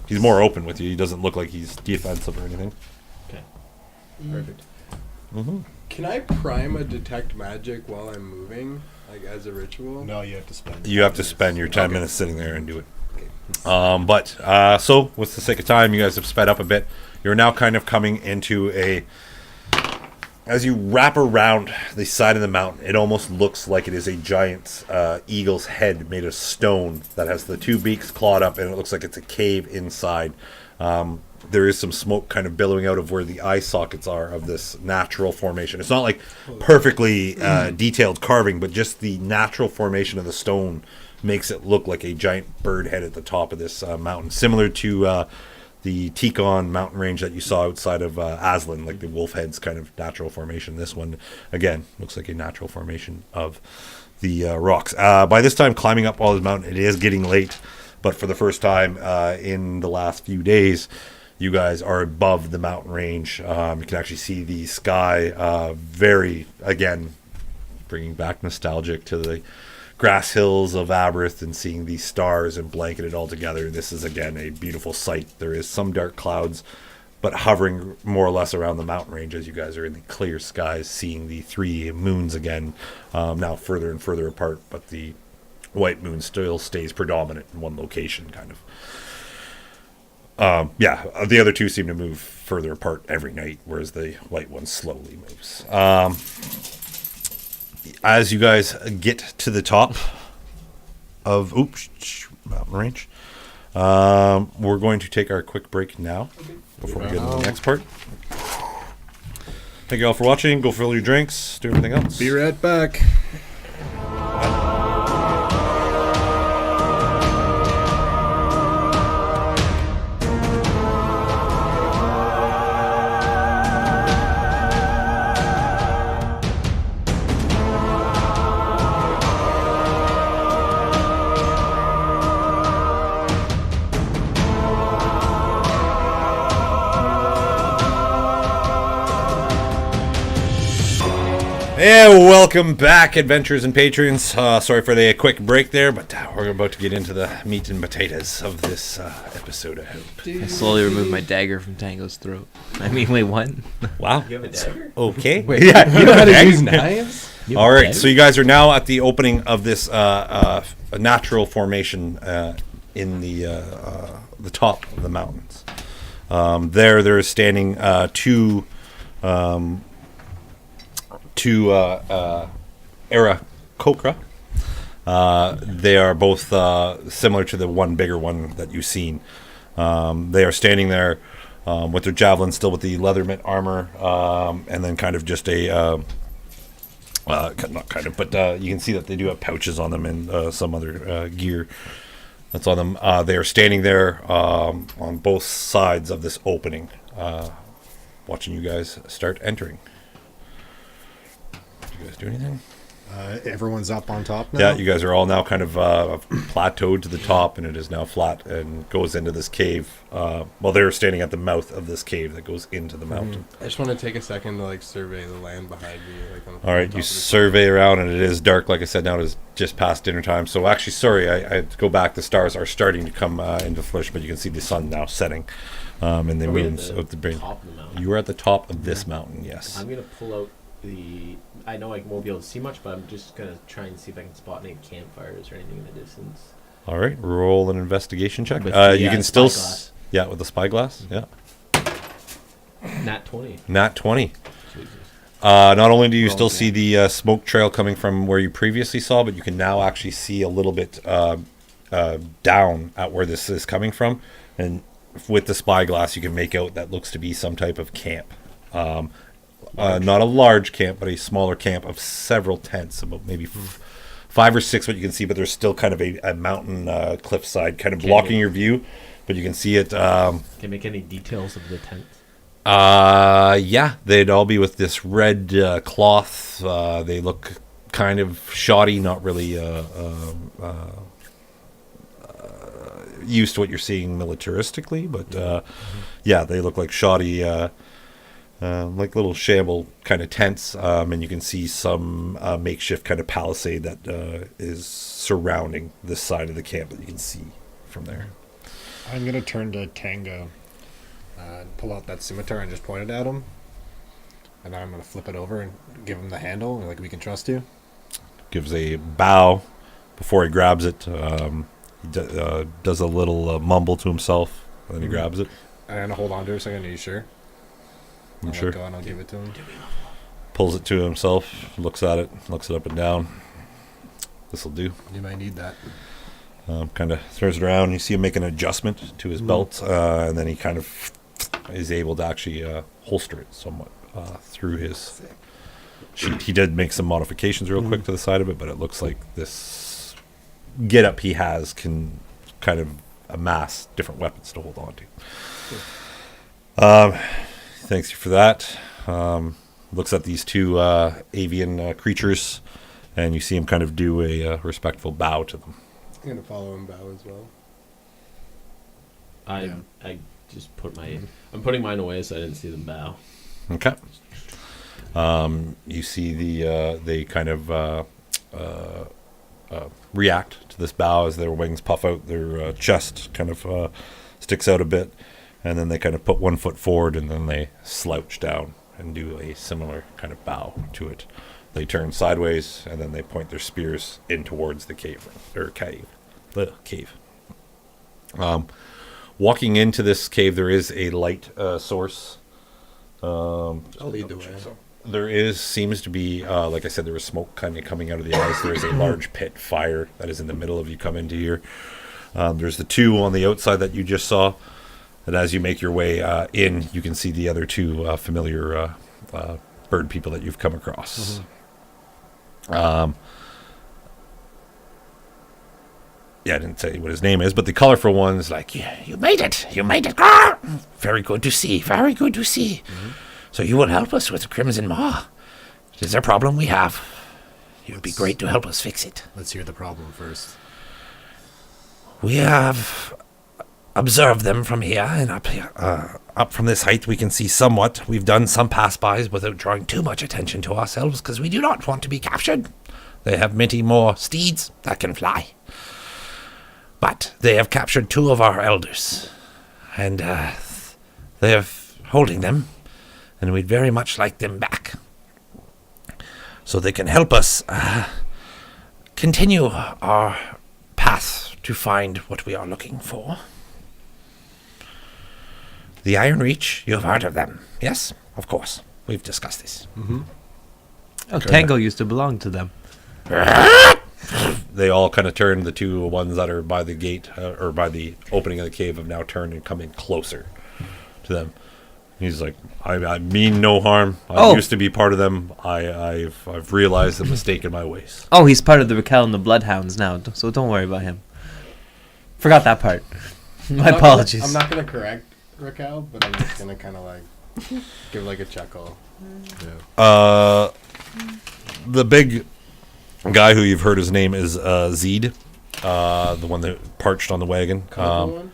he's more open with you. He doesn't look like he's defensive or anything. Okay. Perfect. Mm-hmm. Can I prime a detect magic while I'm moving, as a ritual? No, you have to spend. You have to spend your 10 minutes sitting there and do it. So with the sake of time, you guys have sped up a bit. You're now kind of coming into as you wrap around the side of the mountain, it almost looks like it is a giant eagle's head made of stone that has the two beaks clawed up, and it looks like it's a cave inside. There is some smoke kind of billowing out of where the eye sockets are of this natural formation. It's not perfectly detailed carving, but just the natural formation of the stone makes it look like a giant bird head at the top of this mountain, similar to the Tikon mountain range that you saw outside of Aslan, like the wolf head's kind of natural formation. This one, again, looks like a natural formation of the rocks. By this time, climbing up all this mountain, it is getting late, but for the first time in the last few days, you guys are above the mountain range. You can actually see the sky very, again, bringing back nostalgic to the grass hills of Aberth and seeing these stars and blanketed all together. This is, again, a beautiful sight. There is some dark clouds, but hovering more or less around the mountain range as you guys are in the clear skies, seeing the 3 moons again, now further and further apart, but the white moon still stays predominant in one location, kind of. The other 2 seem to move further apart every night, whereas the white one slowly moves. As you guys get to the top of mountain range, we're going to take our quick break now before we get into the next part. Thank you all for watching. Go fill your drinks, do everything else. Be right back. And welcome back, adventurers and patrons. Sorry for the quick break there, but we're about to get into the meat and potatoes of this episode, I hope. I slowly remove my dagger from Tango's throat. Wait, what? Wow. You have a dagger? Okay. Wait, yeah, you know how to use knives? All right, so you guys are now at the opening of this natural formation in the top of the mountains. There is standing two Era Kokra. They are both similar to the one bigger one that you've seen. They are standing there with their javelins, still with the leathermint armor, and then kind of just a not kind of, but you can see that they do have pouches on them and some other gear. That's on them. They are standing there on both sides of this opening, watching you guys start entering. Did you guys do anything? Everyone's up on top now? Yeah, you guys are all now kind of plateaued to the top, and it is now flat and goes into this cave. Well, they're standing at the mouth of this cave that goes into the mountain. I just want to take a second to like survey the land behind me. Like, on All right, you survey around, and it is dark. Like I said, now it is just past dinner time. So actually, sorry, I had to go back. The stars are starting to come into flesh, but you can see the sun now setting. And the moon's out the brain. Top of the mountain. You are at the top of this mountain, yes. I'm gonna pull out the. I know I won't be able to see much, but I'm just gonna try and see if I can spot any campfires or anything in the distance. All right, roll an investigation check. With the, you can still, spyglass. Yeah, with the spyglass. Yeah, Nat 20. Nat 20. Jesus. Not only do you still Okay. see the smoke trail coming from where you previously saw, but you can now actually see a little bit down at where this is coming from, and with the spyglass, you can make out that looks to be some type of camp. Not a large camp, but a smaller camp of several tents, about maybe 5 or 6, what you can see, but there's still kind of a mountain cliffside kind of blocking your view, but you can see it. Can you make any details of the tent? Yeah, they'd all be with this red cloth. They look kind of shoddy, not really used to what you're seeing militaristically, but yeah, they look like shoddy, like little shamble kind of tents, and you can see some makeshift kind of palisade that is surrounding this side of the camp that you can see from there. I'm going to turn to Tango and pull out that scimitar and just point it at him. And then I'm going to flip it over and give him the handle, like, we can trust you. Gives a bow before he grabs it. He does a little mumble to himself, and then he grabs it. I'm going to hold on to it a second. Are you sure? I'm sure. Let go and I'll give it to him. Pulls it to himself, looks at it, looks it up and down. This'll do. You might need that. Kind of throws it around. You see him make an adjustment to his belt, and then he kind of is able to actually holster it somewhat through his sheet. He did make some modifications real quick to the side of it, but it looks like this get-up he has can kind of amass different weapons to hold on to. Thanks for that. Looks at these two avian creatures, and you see him kind of do a respectful bow to them. I'm gonna follow him bow as well. I just put I'm putting mine away so I didn't see them bow. Okay. You see they kind of react to this bow as their wings puff out, their chest kind of sticks out a bit, and then they kind of put one foot forward and then they slouch down and do a similar kind of bow to it. They turn sideways and then they point their spears in towards the cave. Walking into this cave, there is a light source. I'll lead the way. There seems to be, like I said, there was smoke kind of coming out of the eyes. There is a large pit fire that is in the middle of you come into here. There's the two on the outside that you just saw. And as you make your way in, you can see the other two familiar bird people that you've come across. Yeah, I didn't say what his name is, but the colorful one is like, Yeah, you made it. You made it. Ah! Very good to see. Very good to see. So you will help us with the Crimson Maw. It is a problem we have. It would be great to help us fix it. Let's hear the problem first. We have observed them from here, and up from this height we can see somewhat. We've done some pass-bys without drawing too much attention to ourselves, because we do not want to be captured. They have many more steeds that can fly. But they have captured 2 of our elders, and they are holding them, and we'd very much like them back, so they can help us continue our path to find what we are looking for. The Iron Reach, you have heard of them. Yes, of course. We've discussed this. Oh, Tango used to belong to them. they all kind of turn. The two ones that are by the gate or by the opening of the cave have now turned and come in closer to them. He's like, I mean no harm. I used to be part of them. I've realized the mistake in my ways. Oh, he's part of the Rakell and the Bloodhounds now, so don't worry about him. Forgot that part. My I'm apologies. I'm not gonna correct Rakell, but I'm just gonna kind of like give like a chuckle. The big guy who you've heard his name is Zeed, the one that parched on the wagon. One?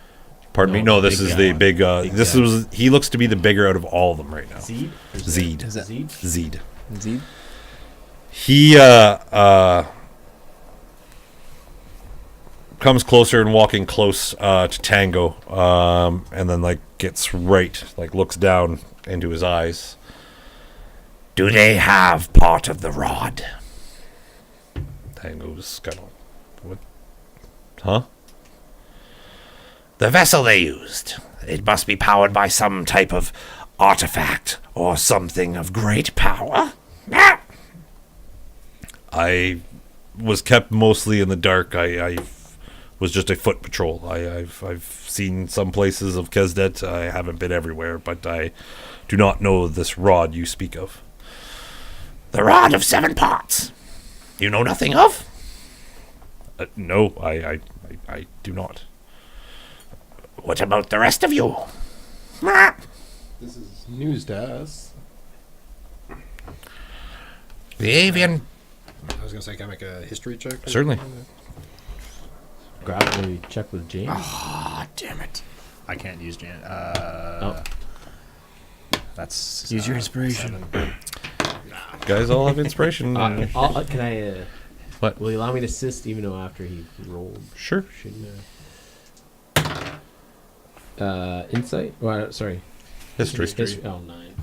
Pardon me. No, No, the this big is guy. the big. Big This guy. was. He looks to be the bigger out of all of them right now. Zeed? Zeed. Zeed? Zeed. Zed? He comes closer and walking close to Tango, and then like gets right, like looks down into his eyes. Do they have part of the rod? Tango's kind of, what? Huh? The vessel they used. It must be powered by some type of artifact or something of great power. Ah! I was kept mostly in the dark. I was just a foot patrol. I've seen some places of Kesdet. I haven't been everywhere, but I do not know this rod you speak of. The rod of 7 parts. You know nothing of? No, I do not. What about the rest of you? Ah! This is News to us. The avian. I was gonna say, can I make a history check? Certainly. Grab me, check with James. Ah, damn it! I can't use Jan. That's Use your inspiration. 7. Guys all have inspiration. Can I? What? Will you allow me to assist even though after he rolled? Sure. Shouldn't insight? Well, sorry. History. Oh, 9.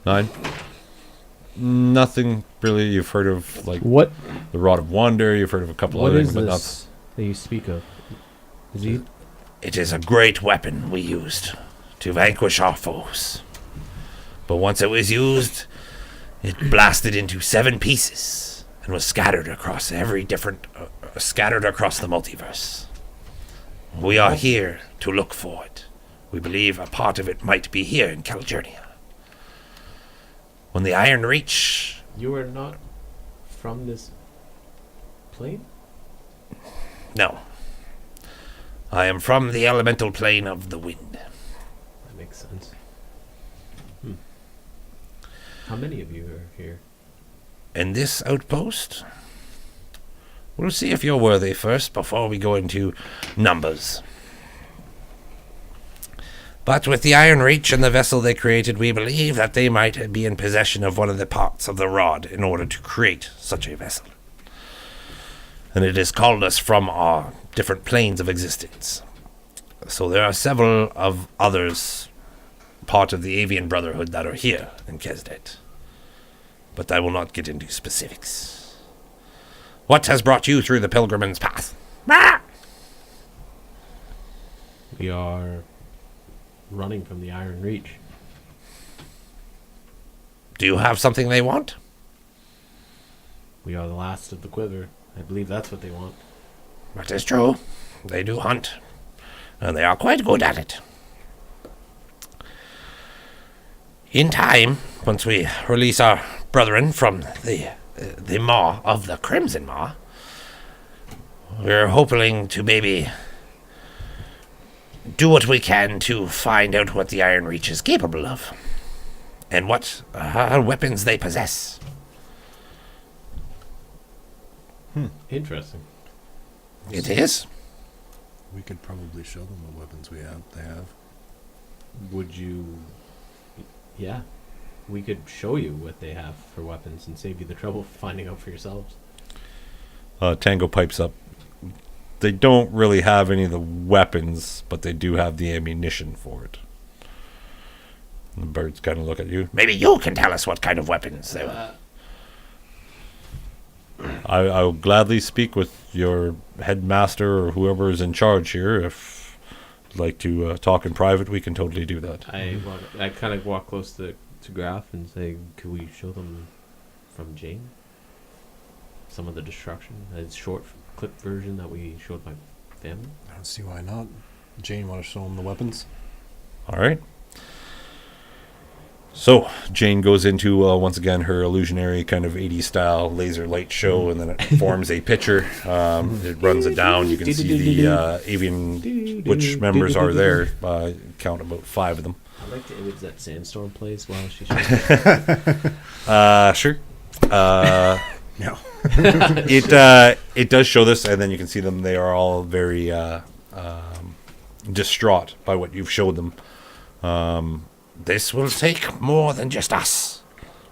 9. Nothing really. You've heard of like What? the Rod of Wonder. You've heard of a couple What other is things, but this that you speak of? Is he? It is a great weapon we used to vanquish our foes. But once it was used, it blasted into 7 pieces and was scattered across scattered across the multiverse. We are here to look for it. We believe a part of it might be here in Calgernia. When the Iron Reach... You are not from this plane? No. I am from the elemental plane of the wind. That makes sense. How many of you are here? In this outpost? We'll see if you're worthy first before we go into numbers. But with the Iron Reach and the vessel they created, we believe that they might be in possession of one of the parts of the rod in order to create such a vessel. And it has called us from our different planes of existence. So there are several of others, part of the Avian Brotherhood, that are here in Kesdet. But I will not get into specifics. What has brought you through the Pilgrim's Path? Ah! We are running from the Iron Reach. Do you have something they want? We are the last of the quiver. I believe that's what they want. That is true. They do hunt. And they are quite good at it. In time, once we release our brethren from the maw of the Crimson Maw, we're hoping to maybe do what we can to find out what the Iron Reach is capable of. And what weapons they possess. Interesting. It is. We could probably show them what weapons they have. Would you... Yeah. We could show you what they have for weapons and save you the trouble of finding out for yourselves. Tango pipes up. They don't really have any of the weapons, but they do have the ammunition for it. And the birds kind of look at you. Maybe you can tell us what kind of weapons they were. I will gladly speak with your headmaster or whoever is in charge here. If you'd like to talk in private, we can totally do that. I kind of walk close to Graff and say, could we show them from Jane some of the destruction? A short clip version that we showed my family? I don't see why not. Jane, want to show them the weapons? All right. So Jane goes into once again her illusionary kind of 80s style laser light show, and then it forms a picture. It runs it down. You can see the avian which members are there. Count about 5 of them. I'd like to image that sandstorm plays while she's Sure. No. It does show this, and then you can see them. They are all very distraught by what you've showed them. This will take more than just us.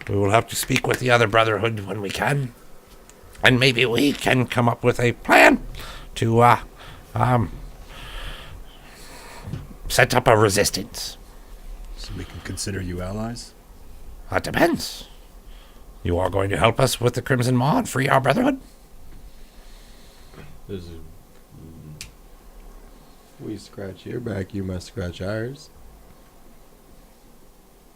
We will have to speak with the other Brotherhood when we can. And maybe we can come up with a plan to set up a resistance. So we can consider you allies? That depends. You are going to help us with the Crimson Maw and free our Brotherhood? We scratch your back, you must scratch ours.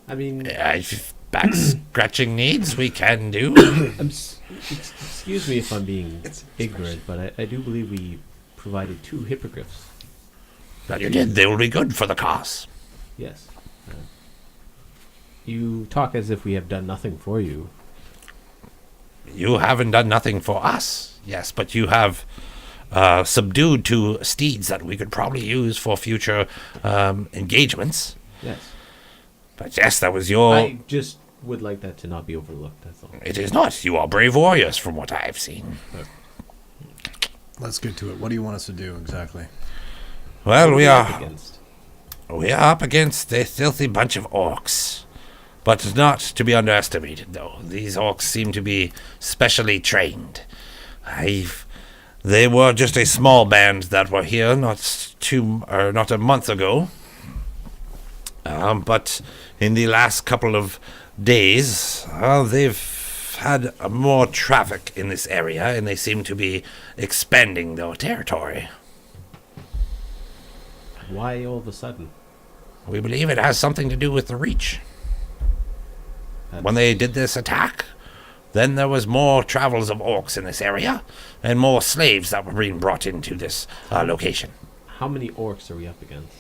I mean, If back scratching needs, we can do. excuse me if I'm being ignorant, but I do believe we provided 2 hippogriffs. That you did. They will be good for the cause. Yes. You talk as if we have done nothing for you. You haven't done nothing for us, yes, but you have subdued 2 steeds that we could probably use for future engagements. Yes. But yes, that was your... I just would like that to not be overlooked, that's all. It is not. You are brave warriors from what I've seen. Let's get to it. What do you want us to do exactly? Well, What we are are up against? up against a filthy bunch of orcs. But not to be underestimated, though. These orcs seem to be specially trained. They were just a small band that were here not a month ago. But in the last couple of days, they've had more traffic in this area, and they seem to be expanding their territory. Why all of a sudden? We believe it has something to do with the Reach. When they did this attack, then there was more travels of orcs in this area, and more slaves that were being brought into this location. How many orcs are we up against?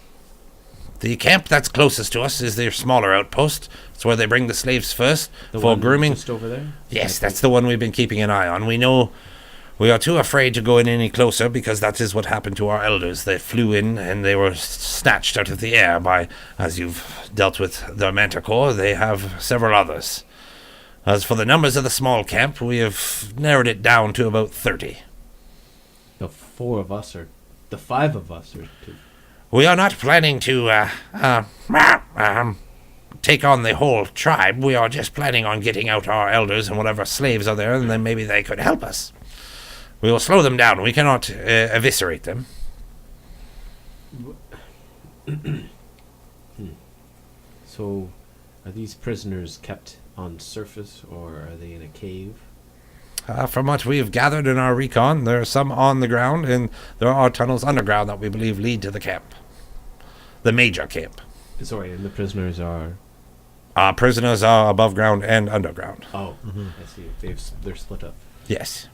The camp that's closest to us is their smaller outpost. It's where they bring the slaves first The for one grooming. just over there? Yes, that's the one we've been keeping an eye on. We know we are too afraid to go in any closer because that is what happened to our elders. They flew in and they were snatched out of the air by, as you've dealt with the Manticore, they have several others. As for the numbers of the small camp, we have narrowed it down to about 30. The 5 of us are 2. We are not planning to take on the whole tribe. We are just planning on getting out our elders and whatever slaves are there, and then maybe they could help us. We will slow them down. We cannot eviscerate them. So, are these prisoners kept on surface, or are they in a cave? From what we have gathered in our recon, there are some on the ground, and there are tunnels underground that we believe lead to the camp. The major camp. Sorry, and the prisoners are... Prisoners are above ground and underground. Oh, I see. They're split up. Yes.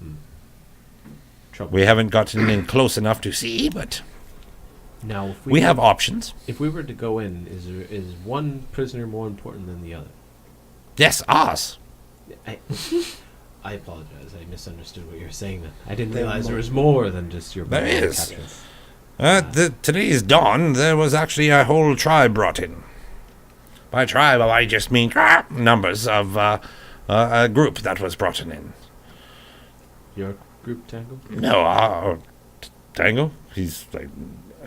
Trouble. We haven't gotten in close enough to see, but Now, if we have options. If we were to go in, is one prisoner more important than the other? Yes, ours. I apologize. I misunderstood what you were saying then. I didn't realize there was more than just your There brother, is. Captain. Today's dawn, there was actually a whole tribe brought in. By tribe, I just mean numbers of a group that was brought in. Your group, Tango? No, Tango? He's like,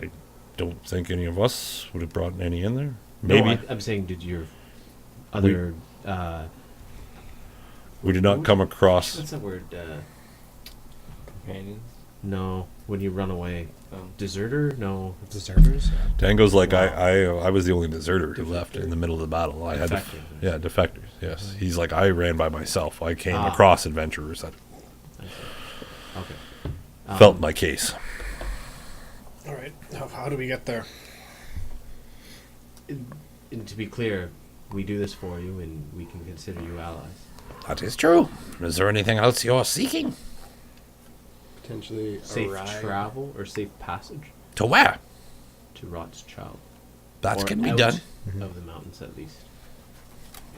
I don't think any of us would have brought any in there. Maybe. No, I'm saying, did your other... We did not come across. What's that word? Companions? No, when you run away. Deserter? No. Deserters? Tango's like I was the only deserter who left in the middle of the battle. I had to, Defectors. yeah, defectors. Yes, he's like I ran by myself. I came across adventurers that I see. Okay. felt my case. All right. How do we get there? And to be clear, we do this for you, and we can consider you allies. That is true. Is there anything else you're seeking? Potentially Safe a ride. travel or safe passage To where? to Rothschild. That Or can be out done. of the mountains, at least.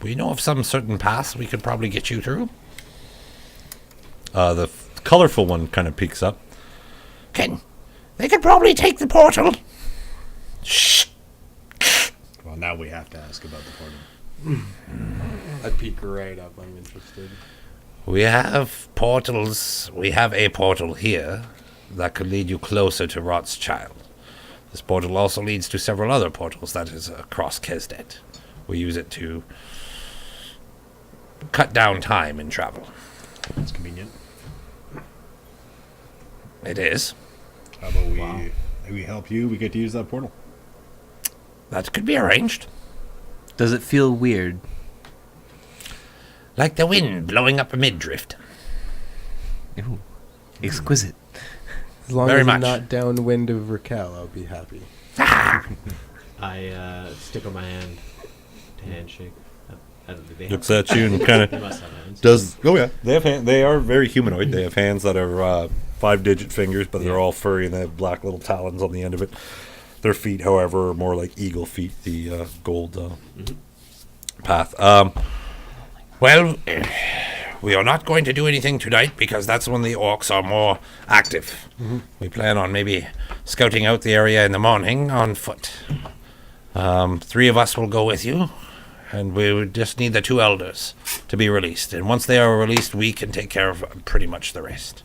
We know of some certain paths we could probably get you through. The colorful one kind of peeks up. They could probably take the portal. Shh. Well, now we have to ask about the portal. I peek right up. I'm interested. We have portals. We have a portal here that could lead you closer to Rothschild. This portal also leads to several other portals that is across Kesdet. We use it to cut down time in travel. That's convenient. It is. How about we help you? We get to use that portal. That could be arranged. Does it feel weird? Like the wind blowing up a mid-drift. Ooh, exquisite. As long Very as much. I'm not downwind of Rakell, I'll be happy. I stick on my hand to handshake. Looks at you and kind They of must have hands. does. Oh yeah, they have. They are very humanoid. They have hands that are 5-digit fingers, but they're all furry and they have black little talons on the end of it. Their feet, however, are more like eagle feet. The gold path. Well, we are not going to do anything tonight because that's when the orcs are more active. We plan on maybe scouting out the area in the morning on foot. 3 of us will go with you, and we would just need the 2 elders to be released. And once they are released, we can take care of pretty much the rest.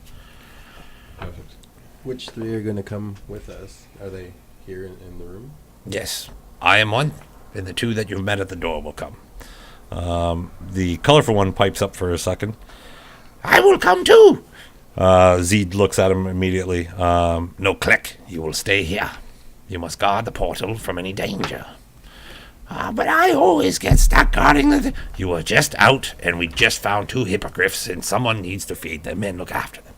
Perfect. Which 3 are going to come with us? Are they here in the room? Yes, I am one, and the 2 that you've met at the door will come. The colorful one pipes up for a second. I will come too. Zed looks at him immediately. No, Click, you will stay here. You must guard the portal from any danger. But I always get stuck guarding the... You were just out, and we just found 2 hippogriffs, and someone needs to feed them and look after them.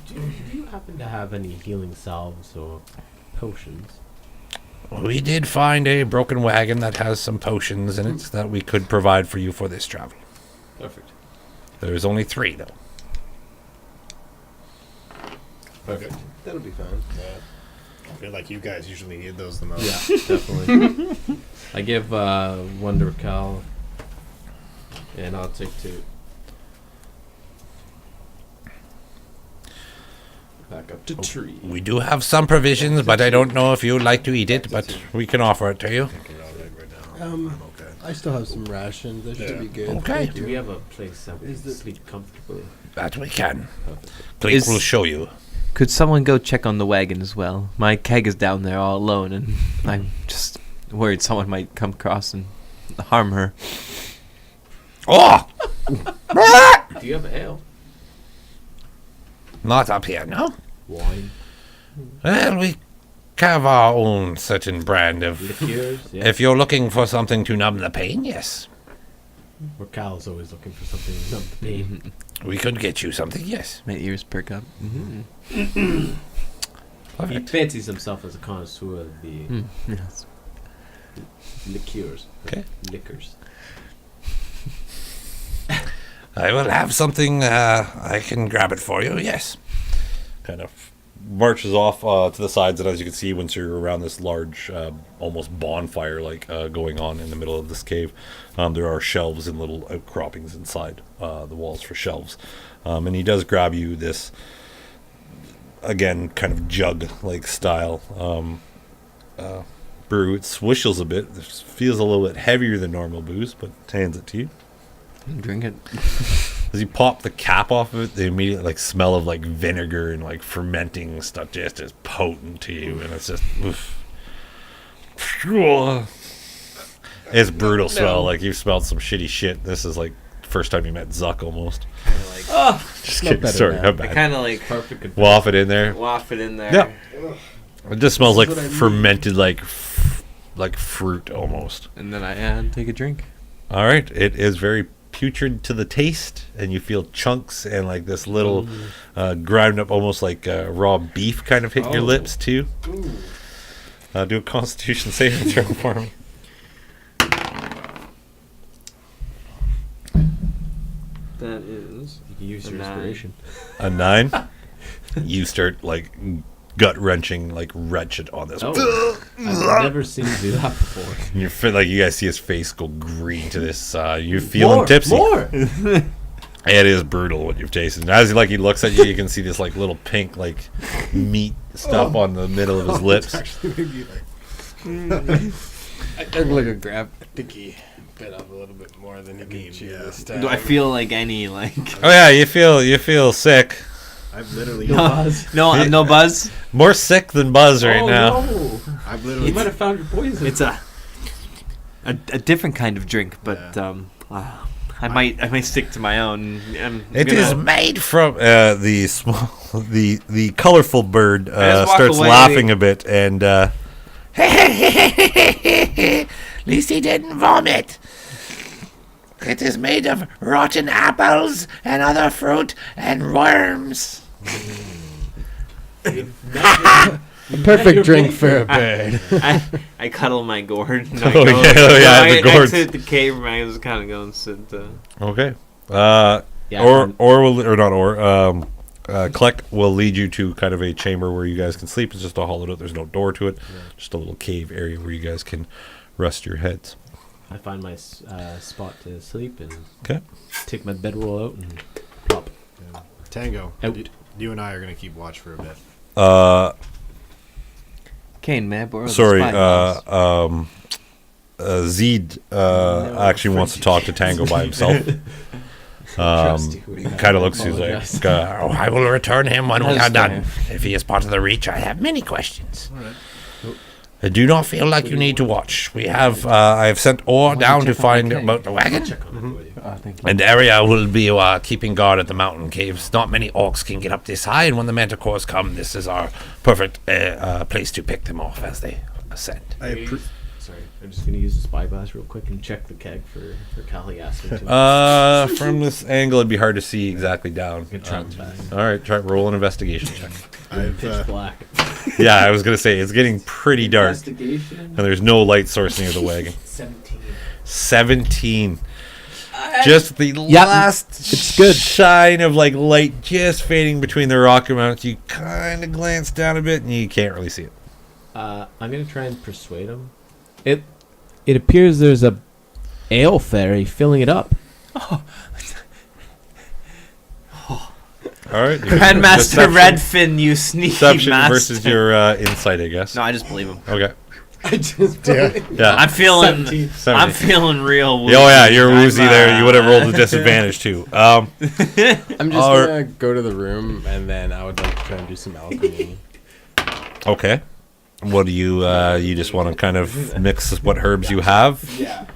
Do you happen to have any healing salves or potions? We did find a broken wagon that has some potions in it that we could provide for you for this travel. Perfect. There's only 3, though. Perfect. That'll be fine. I feel like you guys usually need those the most. Yeah, definitely. I give 1 to Rakell, and I'll take 2. Back up to tree. We do have some provisions, but I don't know if you would like to eat it, but we can offer it to you. Okay. I still have some rations. That should Yeah. be good. Okay. Do we have a place that we Is can the- sleep comfortably? That we can. Perfect. Blake will show you. Could someone go check on the wagon as well? My keg is down there all alone, and I'm just worried someone might come across and harm her. Oh! Do you have ale? Not up here, no? Wine? Well, we have our own certain brand of... Liqueurs? Yeah. If you're looking for something to numb the pain, yes. Rakell's always looking for something to numb the pain. We could get you something, yes. My ears perk up. He Perfect. fancies himself as a connoisseur of the Yes. liqueurs. Okay. Liquors. I will have something, I can grab it for you, yes. Kind of marches off to the sides, and as you can see, once you're around this large, almost bonfire going on in the middle of this cave, there are shelves and little outcroppings inside the walls for shelves. And he does grab you this, again, kind of jug-like style brew. It swishles a bit. It feels a little bit heavier than normal booze, but hands it to you. Drink it. As you pop the cap off of it, the immediate smell of vinegar and fermenting stuff just is potent to you, and it's just oof. It's brutal smell. Like you've smelled some shitty shit. This is first time you met Zukk almost. Just kidding. better Sorry, now. how I bad. kind of Perfect. Waft it in there. waft it in there. Yeah. It just smells like what I mean. fermented like fruit almost. And then I take a drink. All right, it is very putrid to the taste, and you feel chunks and this little ground up, almost like raw beef, kind of hit your lips too. Do a Constitution saving throw for me. That is You can use your A 9. inspiration. A 9. You start gut wrenching, like wretched on this. Oh, I've never seen him do that before. And you feel like you guys see his face go green to this. You feel him tipsy. More. It is brutal what you've tasted. And as he looks at you, you can see this like little pink like meat stuff on the middle of his lips. I look at Graff. I think he bit up a little bit more than he can chew this time. Do I feel like any like? Oh yeah, you feel sick. I've literally. No, I'm no buzz. More sick than buzz right now. No. I've You literally. might have found your poison. It's a different kind of drink, but I might stick to my own. It is made from the small, the colorful bird just walk starts away. laughing a bit, and At least he didn't vomit. It is made of rotten apples and other fruit and worms. A perfect drink for a bird. I cuddle my gourd. And Oh, yeah, the I gourds. sit at the cave and I was kind of going sit. okay. Yeah, Kleck will lead you to kind of a chamber where you guys can sleep. It's just a hollowed out. There's no door to it. Just a little cave area where you guys can rest your heads. I find my spot to sleep and Okay. take my bedroll out and plop. Tango, Out. you and I are going to keep watch for a bit. Kaine, may I borrow the Sorry. spy glass? Zed actually wants to talk to Tango by himself. Kind of looks, he's like, I will return him when we That's are done. fair. If he is part of the Reach, I have many questions. I do not feel like you need to watch. We have, I have sent Orr down to find about the wagon. Oh, thank you. And Arya will be keeping guard at the mountain caves. Not many orcs can get up this high, and when the manticores come, this is our perfect place to pick them off as they ascend. Sorry, I'm just gonna use the spyglass real quick and check the keg for Callie asked me to. From this angle, it'd be hard to see exactly down. Good try back. All right, try roll an investigation check. Pitch black. Yeah, I was gonna say it's getting pretty dark, and Investigation. there's no light source near the wagon. 17. 17. Just the last shine of like light just fading between the rocky mountains. You kind of glance down a bit, and you can't really see it. I'm gonna try and persuade him. It appears there's a ale fairy filling it up. All right, Grandmaster Redfin, you sneaky Deception master. versus your insight, I guess. No, I just believe him. Okay. Yeah. I'm feeling. 17. I'm feeling real. Oh yeah, you're I'm, woozy there. You would have rolled a disadvantage too. I'm just Or- gonna go to the room and then I would like to try and do some alchemy. Okay. What do you? You just want to kind of mix what herbs you have? Yeah.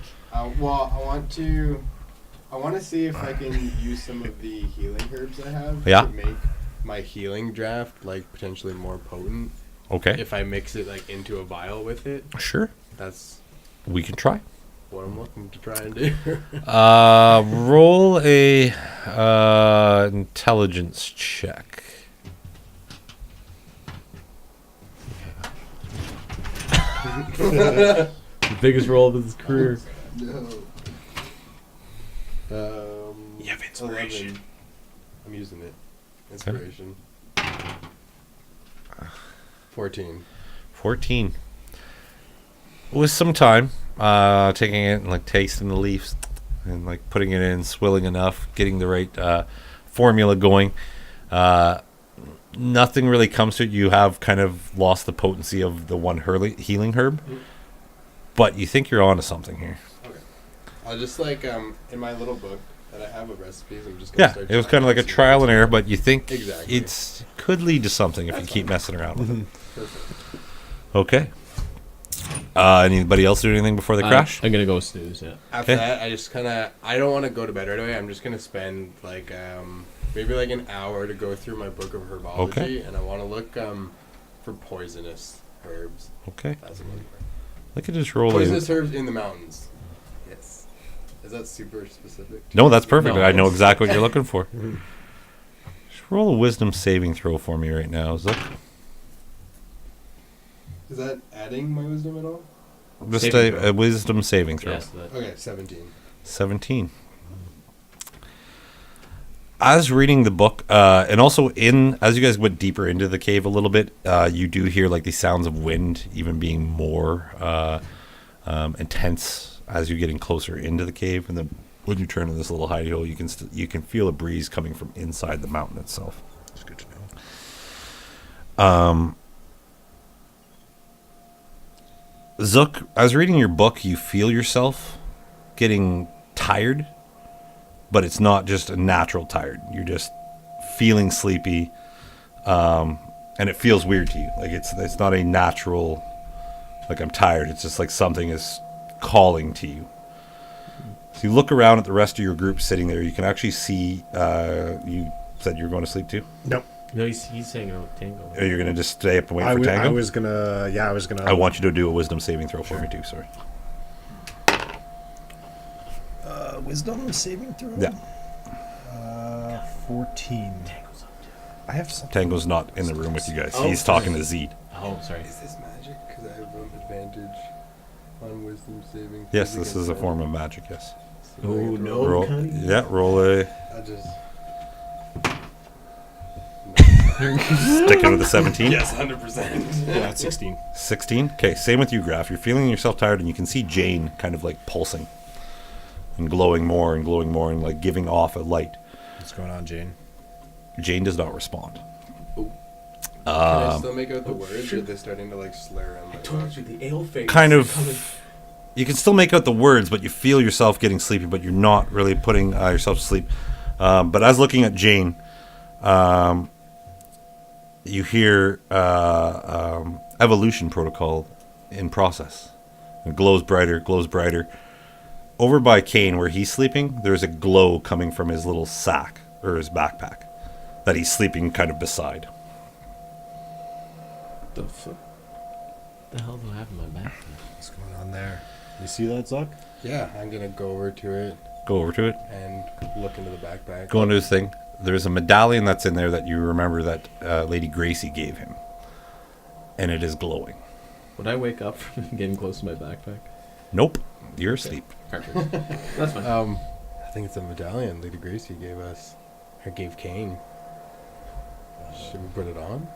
Well, I want to see if I can use some of the healing herbs I have Yeah. to make. My healing draft like potentially more potent Okay. if I mix it like into a vial with it. Sure. That's We can try. what I'm looking to try and do. Roll a intelligence check. The biggest roll of his career. No. You have inspiration. 11. I'm using it. Inspiration. 14. 14. With some time, taking it and like tasting the leaves and like putting it in, swilling enough, getting the right formula going. Nothing really comes to it. You have kind of lost the potency of the one healing herb, but you think you're onto something here. Okay. I'll just like in my little book that I have of recipes, I'm just gonna Yeah, start it was trying kind of like a to see trial what's and error, in but you think Exactly. it's could lead to something if you keep messing around with it. Perfect. Okay. Anybody else do anything before they crash? I'm gonna go snooze. Yeah. After Okay. that, I just kind of I don't want to go to bed right away. I'm just gonna spend like maybe like an hour to go through my book of herbology, Okay. and I want to look for poisonous herbs. Okay. That's what I'm looking Look at this for. roll. Poisonous herbs in the mountains. Yes. Is that super specific? No, that's perfect. No. I know exactly what you're looking for. Just roll a wisdom saving throw for me right now, Zukk. Is that adding my wisdom at all? Just Saving a throw. wisdom saving throw. Yes. That. Okay, 17. 17. as reading the book, and also as you guys went deeper into the cave a little bit, you do hear like the sounds of wind even being more intense as you're getting closer into the cave. And then when you turn in this little hidey hole, you can feel a breeze coming from inside the mountain itself. That's good to know. Zukk, as reading your book, you feel yourself getting tired, but it's not just a natural tired. You're just feeling sleepy, and it feels weird to you. Like it's not a natural, like I'm tired. It's just like something is calling to you. So you look around at the rest of your group sitting there. You can actually see. You said you were going to sleep too? Nope. No, he's hanging out with Tango. Or you're going to just stay up and wait for Tango? I was gonna. I want you to do a wisdom saving throw for me too. Sorry. Wisdom saving throw. Yeah. 14. I have something. Tango's not in the room with you guys. Oh, He's talking to Zed. Oh, sorry. Is this magic? Because I have advantage on wisdom saving. Yes, this is a form of magic. Yes. Oh no! Roll, yeah, roll a. I just. Sticking with the 17? Yes, 100%. Yeah, it's 16. 16? Okay, same with you, Graff. You're feeling yourself tired, and you can see Jane kind of like pulsing and glowing more and like giving off a light. What's going on, Jane? Jane does not respond. Can I still make out the words, or are they starting to like slur around my Told you the ale face. Kind of. You can still make out the words, but you feel yourself getting sleepy, but you're not really putting yourself to sleep. But as looking at Jane, you hear evolution protocol in process. It glows brighter, glows brighter. Over by Kaine, where he's sleeping, there's a glow coming from his little sack, or his backpack, that he's sleeping kind of beside. The fuck? The hell do I have in my back? What's going on there? You see that, Zukk? Yeah, I'm gonna go over to it Go over to it. and look into the backpack. Go into his thing. There's a medallion that's in there that you remember that Lady Gracie gave him. And it is glowing. Would I wake up from getting close to my backpack? Nope. You're asleep. Perfect. That's fine. I think it's a medallion Lady Gracie gave us, or gave Kaine. Should we put it on?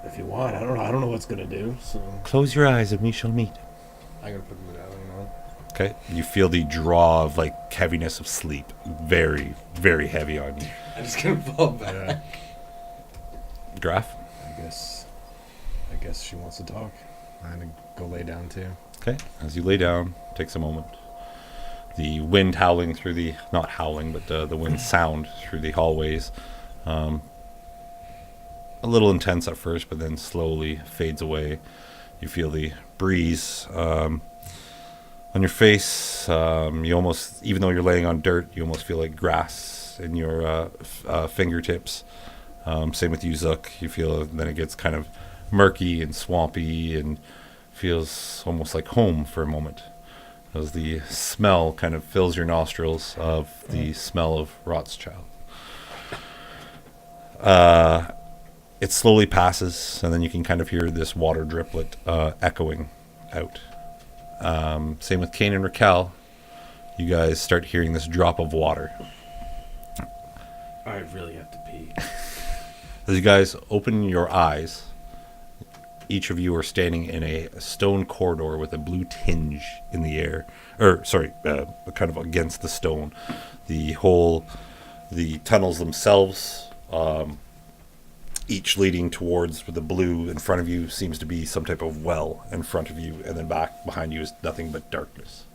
If you want, I don't know what's gonna do. So Close your eyes and we shall meet. I'm gonna put the medallion on. Okay. You feel the draw of like heaviness of sleep. Very, very heavy on you. I'm just gonna fall back. Graff? I guess she wants to talk. I'm gonna go lay down too. Okay. As you lay down, takes a moment. The wind howling through the, not howling, but the wind sound through the hallways. A little intense at first, but then slowly fades away. You feel the breeze on your face. You almost, even though you're laying on dirt, you almost feel like grass in your fingertips. Same with you, Zukk. You feel then it gets kind of murky and swampy and feels almost like home for a moment, as the smell kind of fills your nostrils of the smell of Rothschild. It slowly passes, and then you can kind of hear this water driplet echoing out. Same with Kaine and Rakell. You guys start hearing this drop of water. I really have to pee. As you guys open your eyes, each of you are standing in a stone corridor with a blue tinge in the air. Kind of against the stone. The tunnels themselves, each leading towards with the blue in front of you seems to be some type of well in front of you, and then back behind you is nothing but darkness.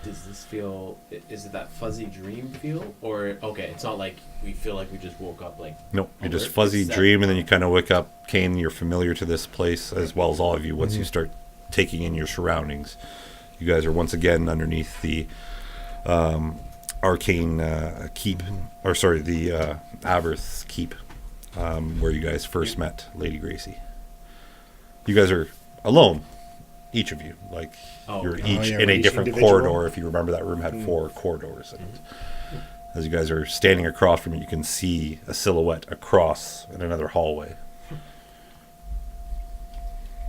Does this feel, is it that fuzzy dream feel? Or, okay, it's not like we feel like we just woke up like... Nope, you're just alert. fuzzy It's that- dream, and then you kind of wake up. Kaine, you're familiar to this place, as well as all of you, once you start taking in your surroundings. You guys are once again underneath the arcane keep, the Aberth keep, where you guys first met Lady Gracie. You guys are alone, each of you. Like, you're each in a different corridor. If you remember, that room had 4 corridors in it. As you guys are standing across from it, you can see a silhouette across in another hallway.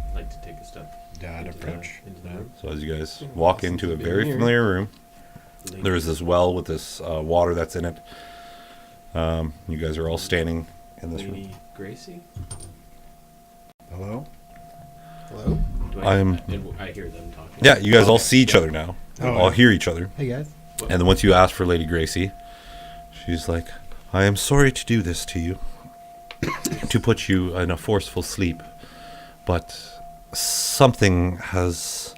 I'd like to take a step Yeah, I'd approach. into the room. So as you guys walk into a very familiar room, there is this well with this water that's in it. You guys are all standing in this room. Lady Gracie? Hello? Hello? I hear them talking. Yeah, you guys all see each other now. All hear each other. Hey guys. And then once you ask for Lady Gracie, she's like, I am sorry to do this to you, to put you in a forceful sleep, but something has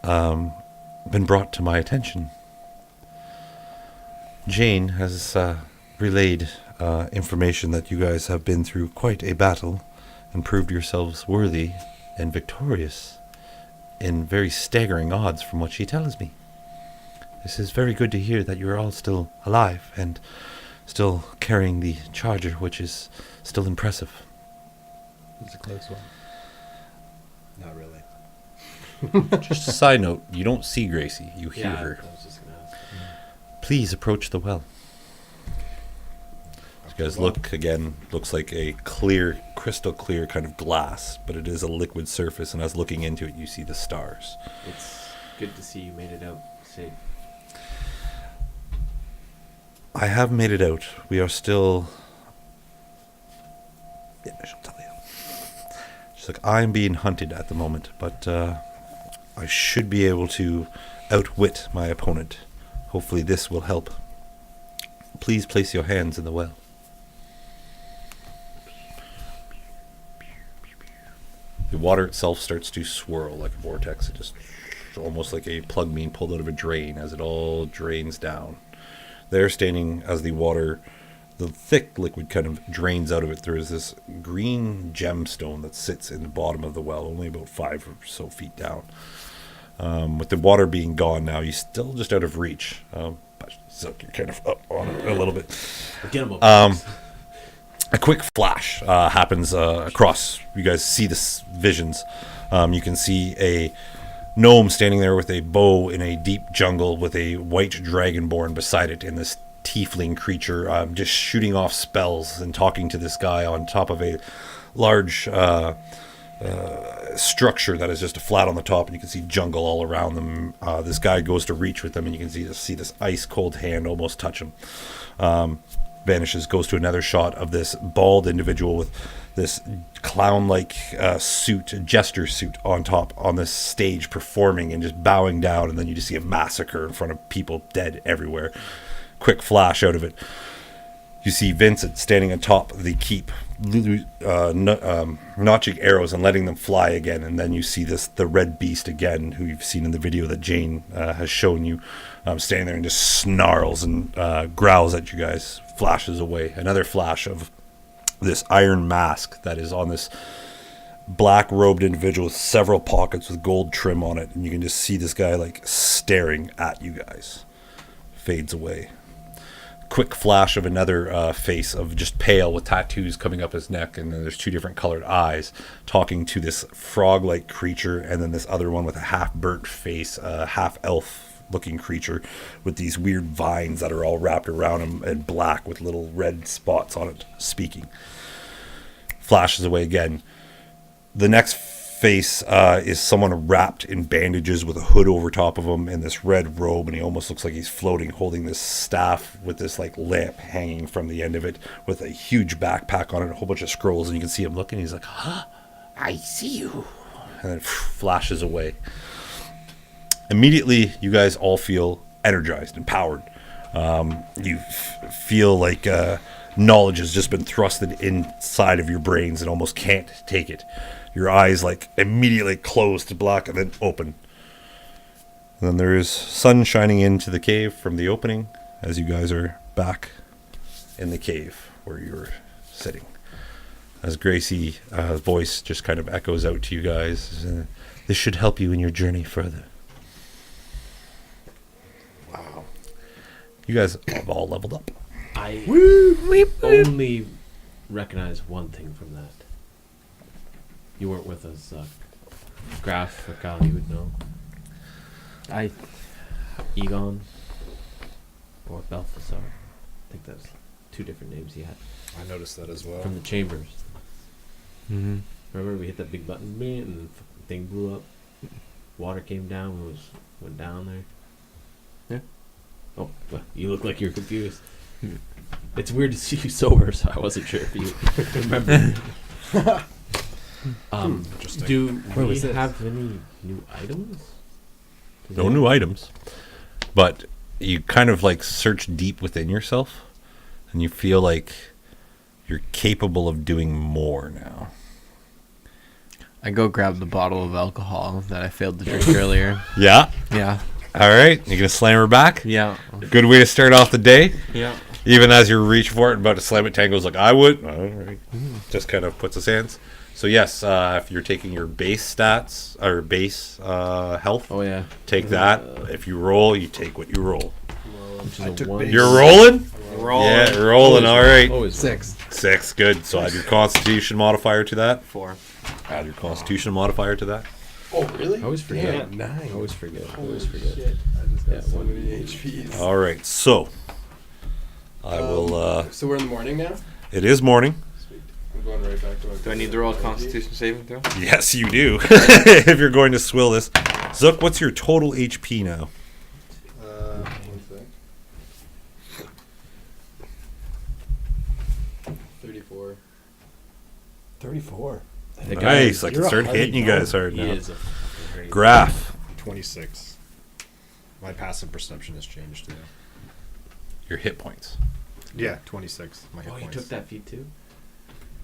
been brought to my attention. Jane has relayed information that you guys have been through quite a battle and proved yourselves worthy and victorious in very staggering odds from what she tells me. This is very good to hear that you're all still alive and still carrying the charger, which is still impressive. It's a close one. Not really. Just a side note, you don't see Gracie, you hear her. I was just gonna ask. Please approach the well. You guys look again, looks like a clear, crystal clear kind of glass, but it is a liquid surface, and as looking into it, you see the stars. It's good to see you made it out safe. I have made it out. We are still... Yeah, I shall tell you. She's like, I'm being hunted at the moment, but I should be able to outwit my opponent. Hopefully this will help. Please place your hands in the well. The water itself starts to swirl like a vortex. It just almost like a plug being pulled out of a drain as it all drains down. There, standing as the water, the thick liquid kind of drains out of it, there is this green gemstone that sits in the bottom of the well, only about 5 or so feet down. With the water being gone now, you're still just out of reach. But Zukk, you're kind of up on it a little bit. Get him up. A quick flash happens across. You guys see this visions. You can see a gnome standing there with a bow in a deep jungle with a white dragonborn beside it, and this tiefling creature just shooting off spells and talking to this guy on top of a large structure that is just flat on the top, and you can see jungle all around them. This guy goes to reach with them, and you can see this ice cold hand almost touch him. Vanishes, goes to another shot of this bald individual with this clown-like suit, jester suit on top on this stage performing and just bowing down, and then you just see a massacre in front of people dead everywhere. Quick flash out of it. You see Vincent standing atop the keep, notching arrows and letting them fly again, and then you see the red beast again, who you've seen in the video that Jane has shown you, standing there and just snarls and growls at you guys. Flashes away. Another flash of this iron mask that is on this black robed individual with several pockets with gold trim on it, and you can just see this guy like staring at you guys. Fades away. Quick flash of another face of just pale with tattoos coming up his neck, and then there's 2 different colored eyes talking to this frog-like creature, and then this other one with a half-burnt face, half-elf looking creature with these weird vines that are all wrapped around him and black with little red spots on it, speaking. Flashes away again. The next face is someone wrapped in bandages with a hood over top of him in this red robe, and he almost looks like he's floating, holding this staff with this like lamp hanging from the end of it with a huge backpack on it, a whole bunch of scrolls, and you can see him looking. He's like, I see you. And then flashes away. Immediately, you guys all feel energized, empowered. You feel like knowledge has just been thrusted inside of your brains and almost can't take it. Your eyes like immediately close to black and then open. And then there is sun shining into the cave from the opening as you guys are back in the cave where you're sitting. As Gracie's voice just kind of echoes out to you guys, this should help you in your journey further. Wow. You guys have all leveled up. I only recognize one thing from that. You weren't with us, Graff, Rakell, you would know. Egon, or Balthasar. I think that's 2 different names he had. I noticed that as well. From the chambers. Mm-hmm. Remember we hit that big button and the thing blew up? Water came down, went down there. Yeah. Oh, well, you look like you're confused. It's weird to see you sober, so I wasn't sure if you remember. Interesting. Do Where we was this? have any new items? No new items, but you kind of like search deep within yourself, and you feel like you're capable of doing more now. I go grab the bottle of alcohol that I failed to drink earlier. Yeah. Yeah. All right. You're gonna slam her back. Yeah. Good way to start off the day. Yeah. Even as you reach for it and about to slam it, Tango's like, I would. All right. Just kind of puts his hands. So yes, if you're taking your base stats or base health, Oh yeah. take that. If you roll, you take what you roll. Which is I a took one. base. You're rolling? Rolling. Yeah, rolling. All right. Always 6. 6, good. So add your constitution modifier to that. 4. Add your constitution modifier to that. Oh, really? I always forget. Damn, 9. I always forget. I Holy always forget. shit. I just got Yeah, so one. many HPs. All right. So I will. So we're in the morning now? It is morning. Sweet. I'm going right back to my... Do I need to roll a Constitution saving throw? Yes, you do. If you're going to swill this, Zukk, what's your total HP now? 1 sec. 34. 34. The guy Nice. is- I can you're a start hardy hitting you guys hard He now. is a fucking great- Graff, 26. My passive perception has changed too. your hit points. Yeah, 26. My hit Oh, you points. took that feat too?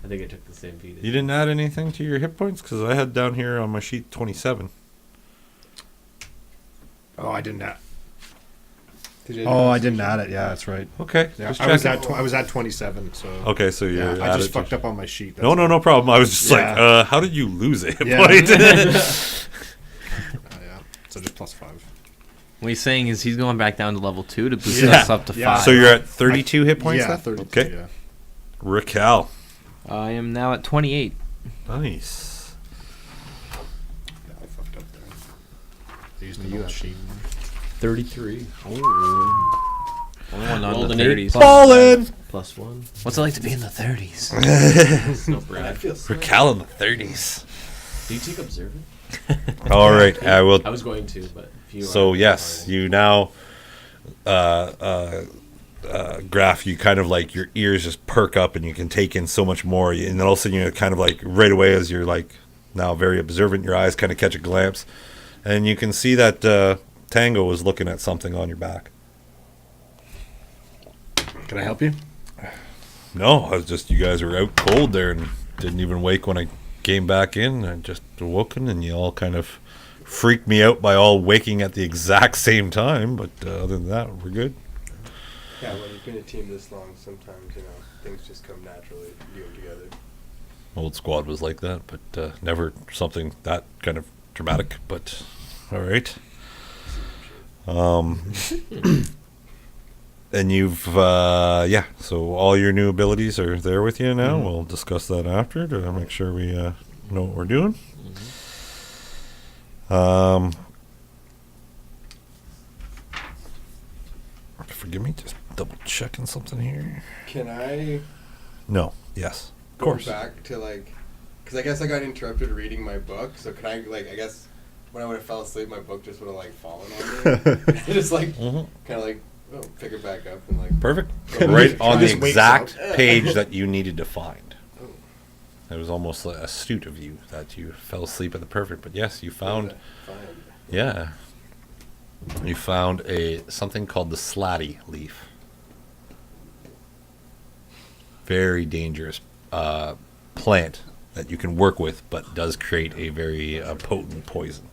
I think I took the same feat. as You didn't add anything to your hit points? Because I had down here on my sheet 27. Oh, I didn't add. Did you Oh, I didn't add it. Yeah, that's right. Okay. Yeah, just I was checking. at I was at 27. So Okay, so yeah, you're I added just to- fucked up on my sheet. No, no problem. I was just like, Yeah. how did you lose a hit Yeah. point? Yeah. So just +5. What he's saying is he's going back down to level 2 to boost Yeah. us up to Yeah. 5. So you're at 32 hit points Yeah, then? 32. Okay. Yeah. Rakell. I am now at 28. Nice. Yeah, I fucked up there. I used the old sheet. 33. Only one on Rolled the an 8 30s. plus- Ballin'! Plus 1. What's it like to be in the 30s? No I brag. feel so... Rakell in the 30s. Do you take observant? All right, I will. I was going to, but if you So are- yes, you now, Graff, you kind of like your ears just perk up and you can take in so much more. And then all of a sudden you're kind of like right away as you're like now very observant, your eyes kind of catch a glimpse, and you can see that Tango is looking at something on your back. Can I help you? No, I was just, you guys were out cold there and didn't even wake when I came back in. I just awoken and you all kind of freaked me out by all waking at the exact same time. But other than that, we're good. Yeah, when you've been a team this long, sometimes, you know, things just come naturally. You do them together. Old squad was like that, but never something that kind of dramatic. But all right. And you've yeah. So all your new abilities are there with you now. We'll discuss that after to make sure we know what we're doing. Forgive me, just double checking something here. Can I No. Yes. Of go course. back to, like... Because I guess I got interrupted reading my book, so can I, like, I guess when I would have fell asleep, my book just would have, like, fallen on me. Just, like, Mhm. kind of, like, oh, pick it back up and, like... Perfect. Go Right back. on the Just wakes exact up. page that you needed to find. Oh. It was almost astute of you that you fell asleep at the perfect. But yes, you found, Fine. yeah, you found something called the slatty leaf. Very dangerous plant that you can work with, but does create a very potent poison.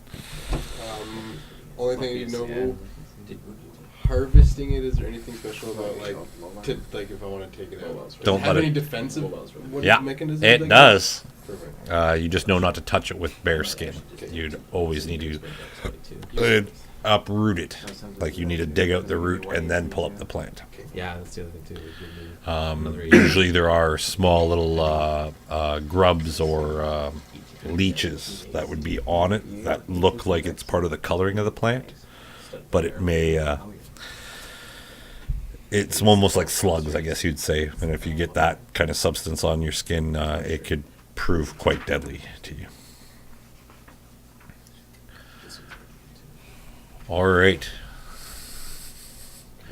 Only thing you know, harvesting it, is there anything special about, like, to, like, if I want to take it out? Does Don't it have let any it- defensive Yeah, mechanisms? it like does. that? Perfect. You just know not to touch it with bare skin. You'd always need to uproot it. Like you need to dig out the root and then pull up the plant. Yeah, that's the other thing too. Usually there are small little grubs or leeches that would be on it that look like it's part of the coloring of the plant, but it may it's almost like slugs, I guess you'd say. And if you get that kind of substance on your skin, it could prove quite deadly to you. All right.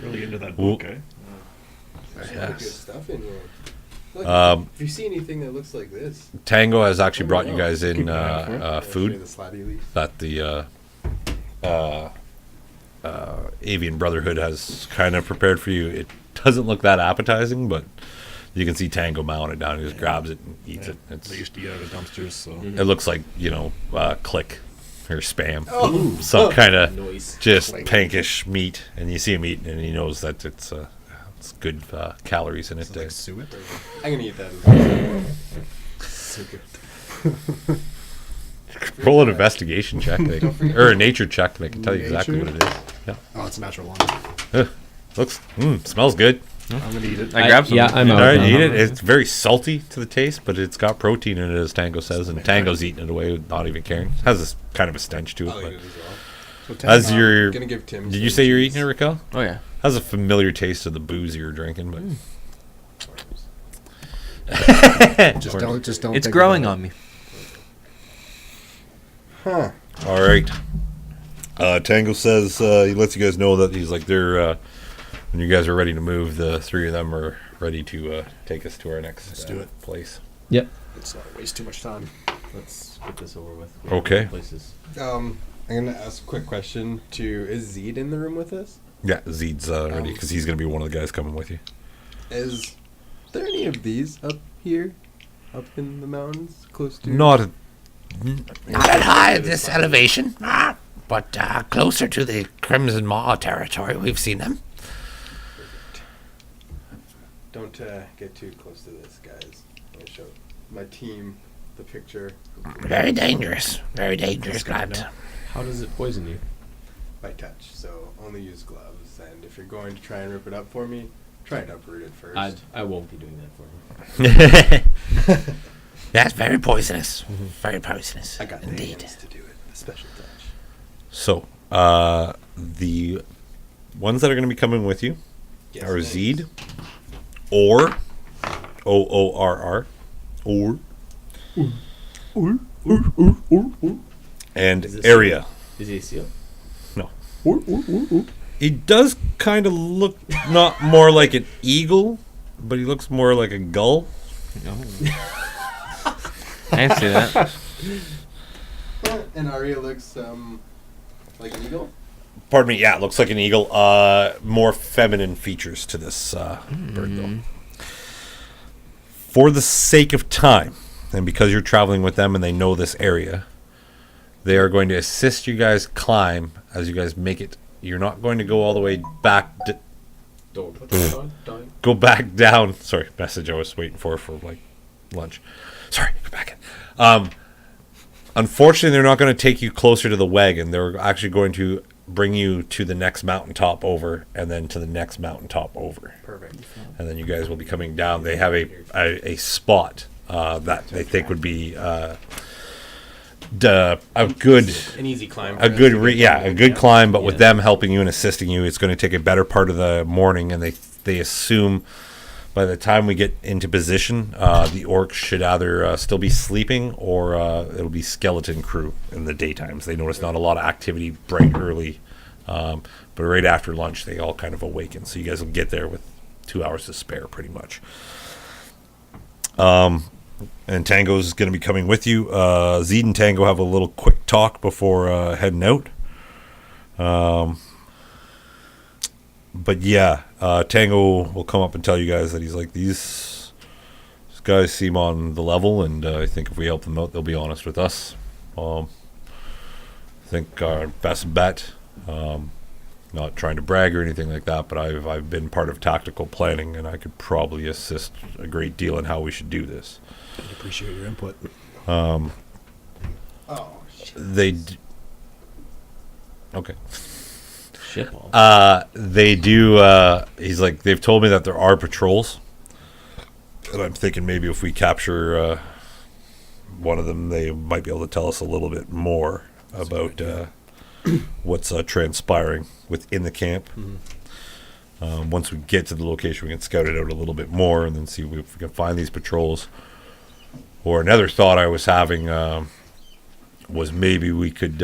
Really into that Well- book, eh? There's a lot of good Yes. stuff in here. Look, if you see anything that looks like this, Tango has actually Oh, brought you wow. guys in I'll show you food the slabby leaf. that the Avian Brotherhood has kind of prepared for you. It doesn't look that appetizing, but you can see Tango mowing it down. He just grabs it and eats it. It's, They used to eat out of dumpsters, so it looks like, click or spam. Some kind of Noise. just pinkish meat. And you see him eating and he knows that it's good calories in it. like suet. I'm gonna eat that as well. Roll an investigation check or a nature check and I can tell you exactly what it is. Yeah. Oh, it's a natural one. Smells good. I'm gonna eat it. I grabbed some. Yeah, I'm All out. right, eat it. It's very salty to the taste, but it's got protein in it, as Tango says, and Tango's eating it away, not even caring. It has this kind of a stench to it. I'll But eat it as well. So as Tango- you're, Gonna give Tim. did some you say you're cheese. eating it, Rakell? Oh yeah. Has a familiar taste of the booze you're drinking, but just don't. It's think growing about on me. Huh. all right. Tango says he lets you guys know that he's like they're when you guys are ready to move, the three of them are ready to take us to our next do it. place. Yep. Let's not waste too much time. Let's get this over with. Okay. Places. I'm gonna ask a quick question to. Is Zed in the room with us? Yeah, Zed's ready because he's going to be one of the guys coming with you. Is there any of these up here, up in the mountains, close to? Not a, Not at high this elevation, but closer to the Crimson Maw territory. We've seen them. Don't get too close to this, guys. I'm gonna show my team the picture Very dangerous. Very dangerous, Glad. How does it poison you? by touch. So only use gloves. And if you're going to try and rip it up for me, try and uproot it first. I won't be doing that for you. That's very poisonous. Very poisonous. I got the indeed. hands to do it. The special touch. So, the ones that are going to be coming with you are names. Zed, or OORR, or and Is this- area. Is he a seal? No. He does kind of look not more like an eagle, but he looks more like a gull. I can see that. And Arya looks like an eagle. Pardon me. Yeah, it looks like an eagle. More feminine features to this bird, though. For the sake of time, and because you're traveling with them and they know this area, they are going to assist you guys climb as you guys make it. You're not going to go all the way back. Go back down. Sorry, message I was waiting for like lunch. Sorry, go back in. Unfortunately, they're not going to take you closer to the wagon. They're actually going to bring you to the next mountaintop over, and then to the next mountaintop over. Perfect. And then you guys will be coming down. They have a spot that they think would be a good An easy climb. a good climb, but with them helping you and assisting you, it's going to take a better part of the morning, and they assume by the time we get into position, the orcs should either still be sleeping or it'll be skeleton crew in the daytimes. They notice not a lot of activity bright early, but right after lunch they all kind of awaken. So you guys will get there with 2 hours to spare, pretty much. And Tango's going to be coming with you. Zed and Tango have a little quick talk before heading out. But yeah, Tango will come up and tell you guys that he's like, these guys seem on the level, and I think if we help them out, they'll be honest with us. I think our best bet, not trying to brag or anything like that, but I've been part of tactical planning, and I could probably assist a great deal in how we should do this. I appreciate your input. Oh, shit. Okay. Shitball. They do. He's like, they've told me that there are patrols, and I'm thinking maybe if we capture one of them, they might be able to tell us a little bit more about what's transpiring within the camp. Once we get to the location, we can scout it out a little bit more, and then see if we can find these patrols. Or another thought I was having was maybe we could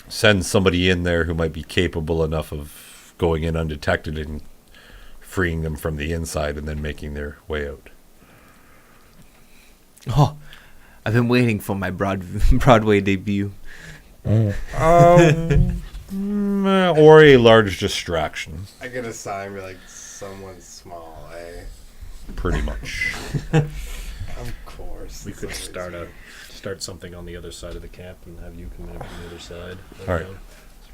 send somebody in there who might be capable enough of going in undetected and freeing them from the inside and then making their way out. Oh, I've been waiting for my Broadway debut. Or a large distraction, I get a sign be like, someone small, eh? pretty much. Of course. We could It's start always start something on the other side of the camp and have you come in from the other side. All right.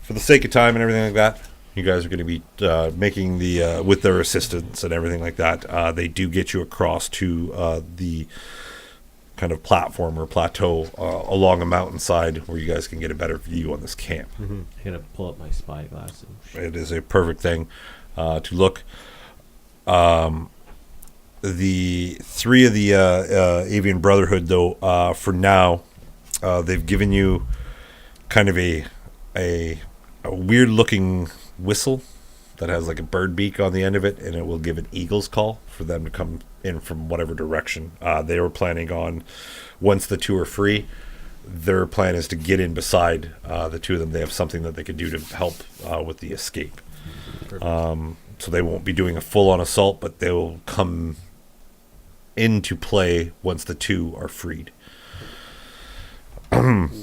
For the sake of time and everything like that, you guys are going to be making the with their assistance and everything like that. They do get you across to the kind of platform or plateau along a mountainside where you guys can get a better view on this camp. I'm gonna pull up my spyglass. It is a perfect thing to look. The three of the Avian Brotherhood, though, for now, they've given you kind of a weird-looking whistle that has like a bird beak on the end of it, and it will give an eagle's call for them to come in from whatever direction. They were planning on, once the two are free, their plan is to get in beside the two of them. They have something that they could do to help with the escape. So they won't be doing a full-on assault, but they will come into play once the two are freed.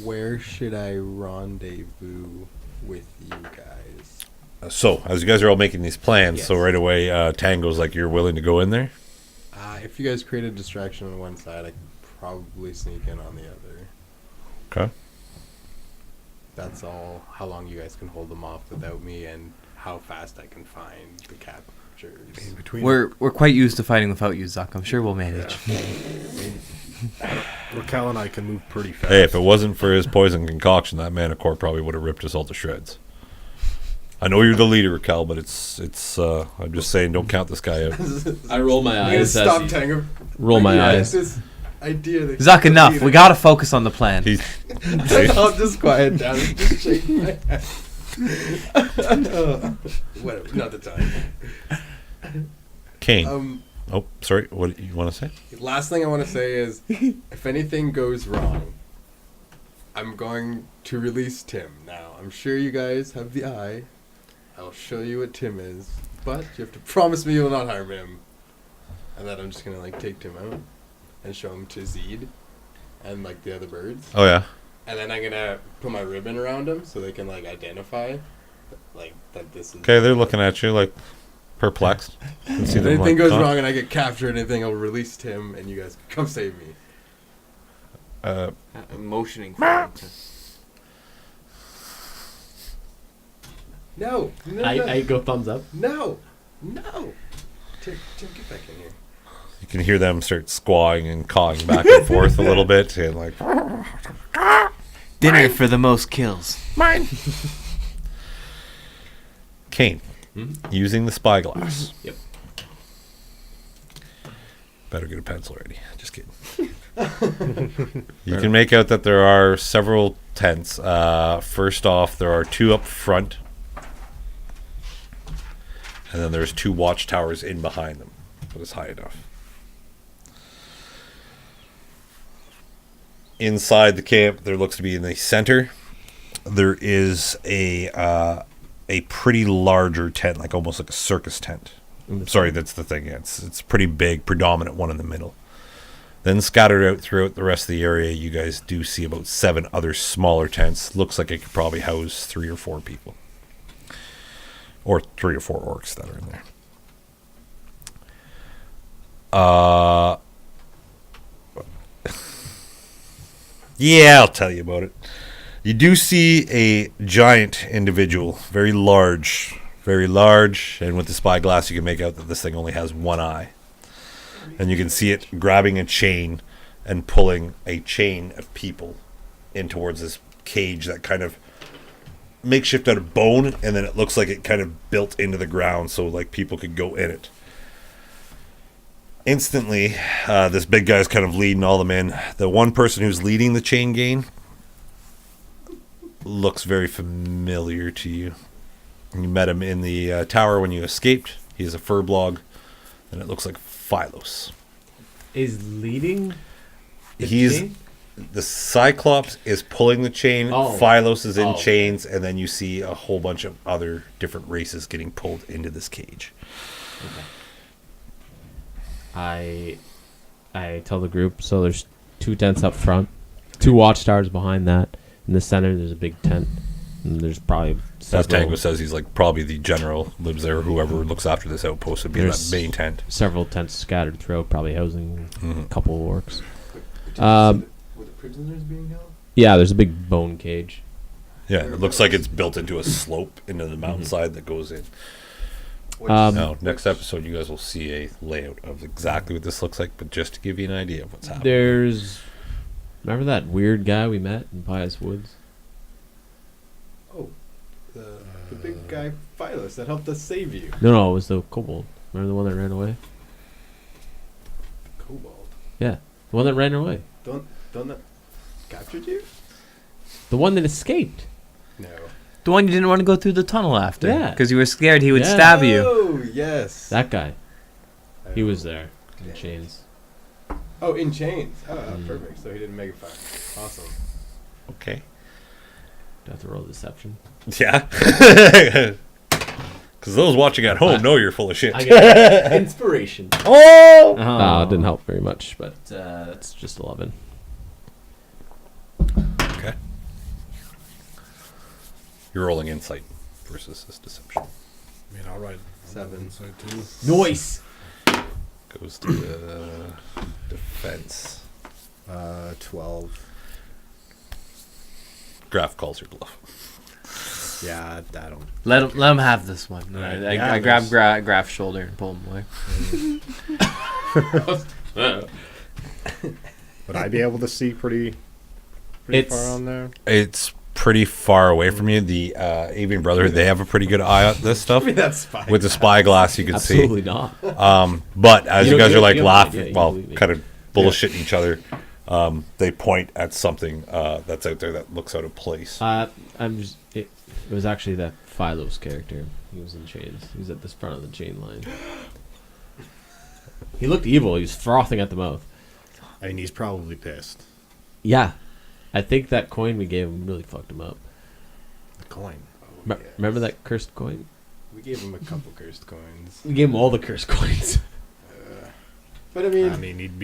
Where should I rendezvous with you guys? So, as you guys are all making these plans, Yes. so right away, Tango's like, you're willing to go in there? If you guys create a distraction on one side, I could probably sneak in on the other. Okay. That's all. How long you guys can hold them off without me, and how fast I can find the captures. In between We're quite used to fighting without you, Zukk. I'm sure we'll manage. Rakell and I can move pretty fast. Hey, if it wasn't for his poison concoction, that mana core probably would have ripped us all to shreds. I know you're the leader, Rakell, but it's. I'm just saying, don't count this guy out. I roll my I'm gonna eyes. stop As Tango. roll my Yeah, eyes. This idea that Zukk, enough. We gotta focus on the plan. He's, I'll just quiet down and just shake my head. Whatever, not the time. Kaine. Oh, sorry. What do you want to say? Last thing I want to say is, if anything goes wrong, I'm going to release Tim. Now, I'm sure you guys have the eye. I'll show you what Tim is, but you have to promise me you'll not harm him. And that I'm just gonna like take Tim out and show him to Zed and like the other birds. Oh, yeah. And then I'm gonna put my ribbon around him so they can like identify, like that this is. Okay, they're looking at you like perplexed. You can see If them, anything like, goes huh? wrong and I get captured, anything, I'll release Tim and you guys can come save me. I'm motioning for him to... No, no, I go thumbs up. no. Tim, get back in here. You can hear them start squawing and cawing back and forth a little bit, and like, Dinner for the most kills. Mine. Kaine, using the spyglass. Yep. Better get a pencil ready. Just kidding. You can make out that there are several tents. First off, there are two up front, and then there's two watchtowers in behind them, but it's high enough. Inside the camp, there looks to be in the center, there is a pretty larger tent, like almost like a circus tent. Sorry, that's the thing. Yeah, it's pretty big, predominant one in the middle. Then scattered out throughout the rest of the area, you guys do see about 7 other smaller tents. Looks like it could probably house 3 or 4 people. Or 3 or 4 orcs that are in there. Yeah, I'll tell you about it. You do see a giant individual, very large, and with the spyglass you can make out that this thing only has one eye. And you can see it grabbing a chain and pulling a chain of people in towards this cage that kind of makeshift out of bone, and then it looks like it kind of built into the ground so like people could go in it. Instantly, this big guy's kind of leading all them in. The one person who's leading the chain gang looks very familiar to you. You met him in the tower when you escaped. He is a furblog, and it looks like Phylos. Is leading? The Cyclops is pulling the chain. Oh. Phylos is in Oh. chains, and then you see a whole bunch of other different races getting pulled into this cage. I tell the group, so there's 2 tents up front, 2 watchtowers behind that. In the center, there's a big tent. And there's probably As several, Tango says, he's like probably the general lives there. Whoever looks after this outpost would be in that There's main tent. several tents scattered throughout, probably housing Mhm. a couple of orcs. Were the prisoners being held? Yeah, there's a big bone cage. Yeah, it looks like it's built into a slope into the mountainside that goes in. Which- Now, next episode, you guys will see a layout of exactly what this looks like, but just to give you an idea of what's happening. There's, remember that weird guy we met in Pious Woods? Oh, the big guy Phyllis that helped us save you. No, it was the kobold. Remember the one that ran away? Cobalt. Yeah, the one that ran away. Don't that captured you? The one that escaped. No. The one you didn't want to go through the tunnel after. Yeah. Because you were scared he would Yeah. stab you. Oh yes. That guy. He was there in Yeah. chains. Oh, in chains. Oh, Mm. perfect. So he didn't make a fire. Awesome. Okay. Do I have to roll deception? Yeah. Because those watching at home know you're full of shit. I get inspiration. Oh! It didn't help very much, but it's just 11. Okay. You're rolling insight versus this deception. I mean, all right. 7. So too. Noise. Goes to defense. 12. Graff calls your bluff. Yeah, I don't. Let him have this one. Right. I Yeah, grab Graff's shoulder and pull him away. Would I be able to see pretty It's- far on there? It's pretty far away from you. The Avian Brotherhood, they have a pretty good eye on this stuff. That's fine. With the spyglass, you can Absolutely not. see. But as You you don't- guys you are like don't- laughing, yeah, you well, believe me. kind of bullshitting each other, they point at something that's out there that looks out of place. It was actually that Philo's character. He was in chains. He was at this front of the chain line. He looked evil. He was frothing at the mouth. I mean, he's probably pissed. Yeah. I think that coin we gave him really fucked him up. The coin. Remember that cursed coin? We gave him a couple cursed coins. We gave him all the cursed coins. But I mean,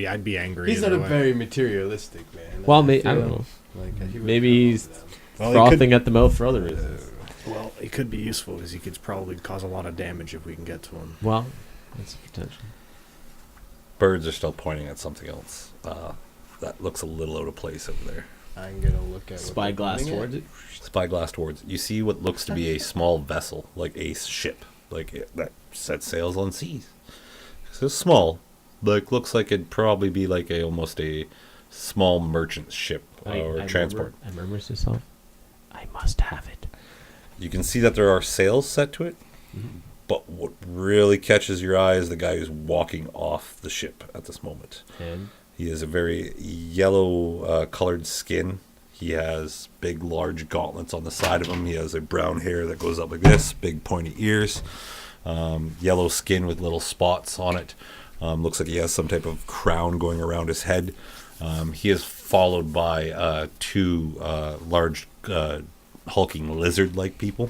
I'd be angry. he's either not a way. very materialistic man. Well, I I don't feel know. Like he would Maybe come he's up with them. Well, it frothing at the mouth for other reasons. Well, it could be useful because he could probably cause a lot of damage if we can get to him. Well, that's a potential. Birds are still pointing at something else that looks a little out of place over there. I'm gonna look at Spyglass towards it. Spyglass towards it. You see what looks to be a small vessel, like a ship, that sets sails on seas. So it's small, like looks like it'd probably be like almost a small merchant ship or transport. I remember to myself. I must have it. You can see that there are sails set to it, but what really catches your eye is the guy who's walking off the ship at this moment. And He has a very yellow colored skin. He has big, large gauntlets on the side of him. He has a brown hair that goes up like this, big pointy ears, yellow skin with little spots on it. Looks like he has some type of crown going around his head. He is followed by 2 large hulking lizard-like people.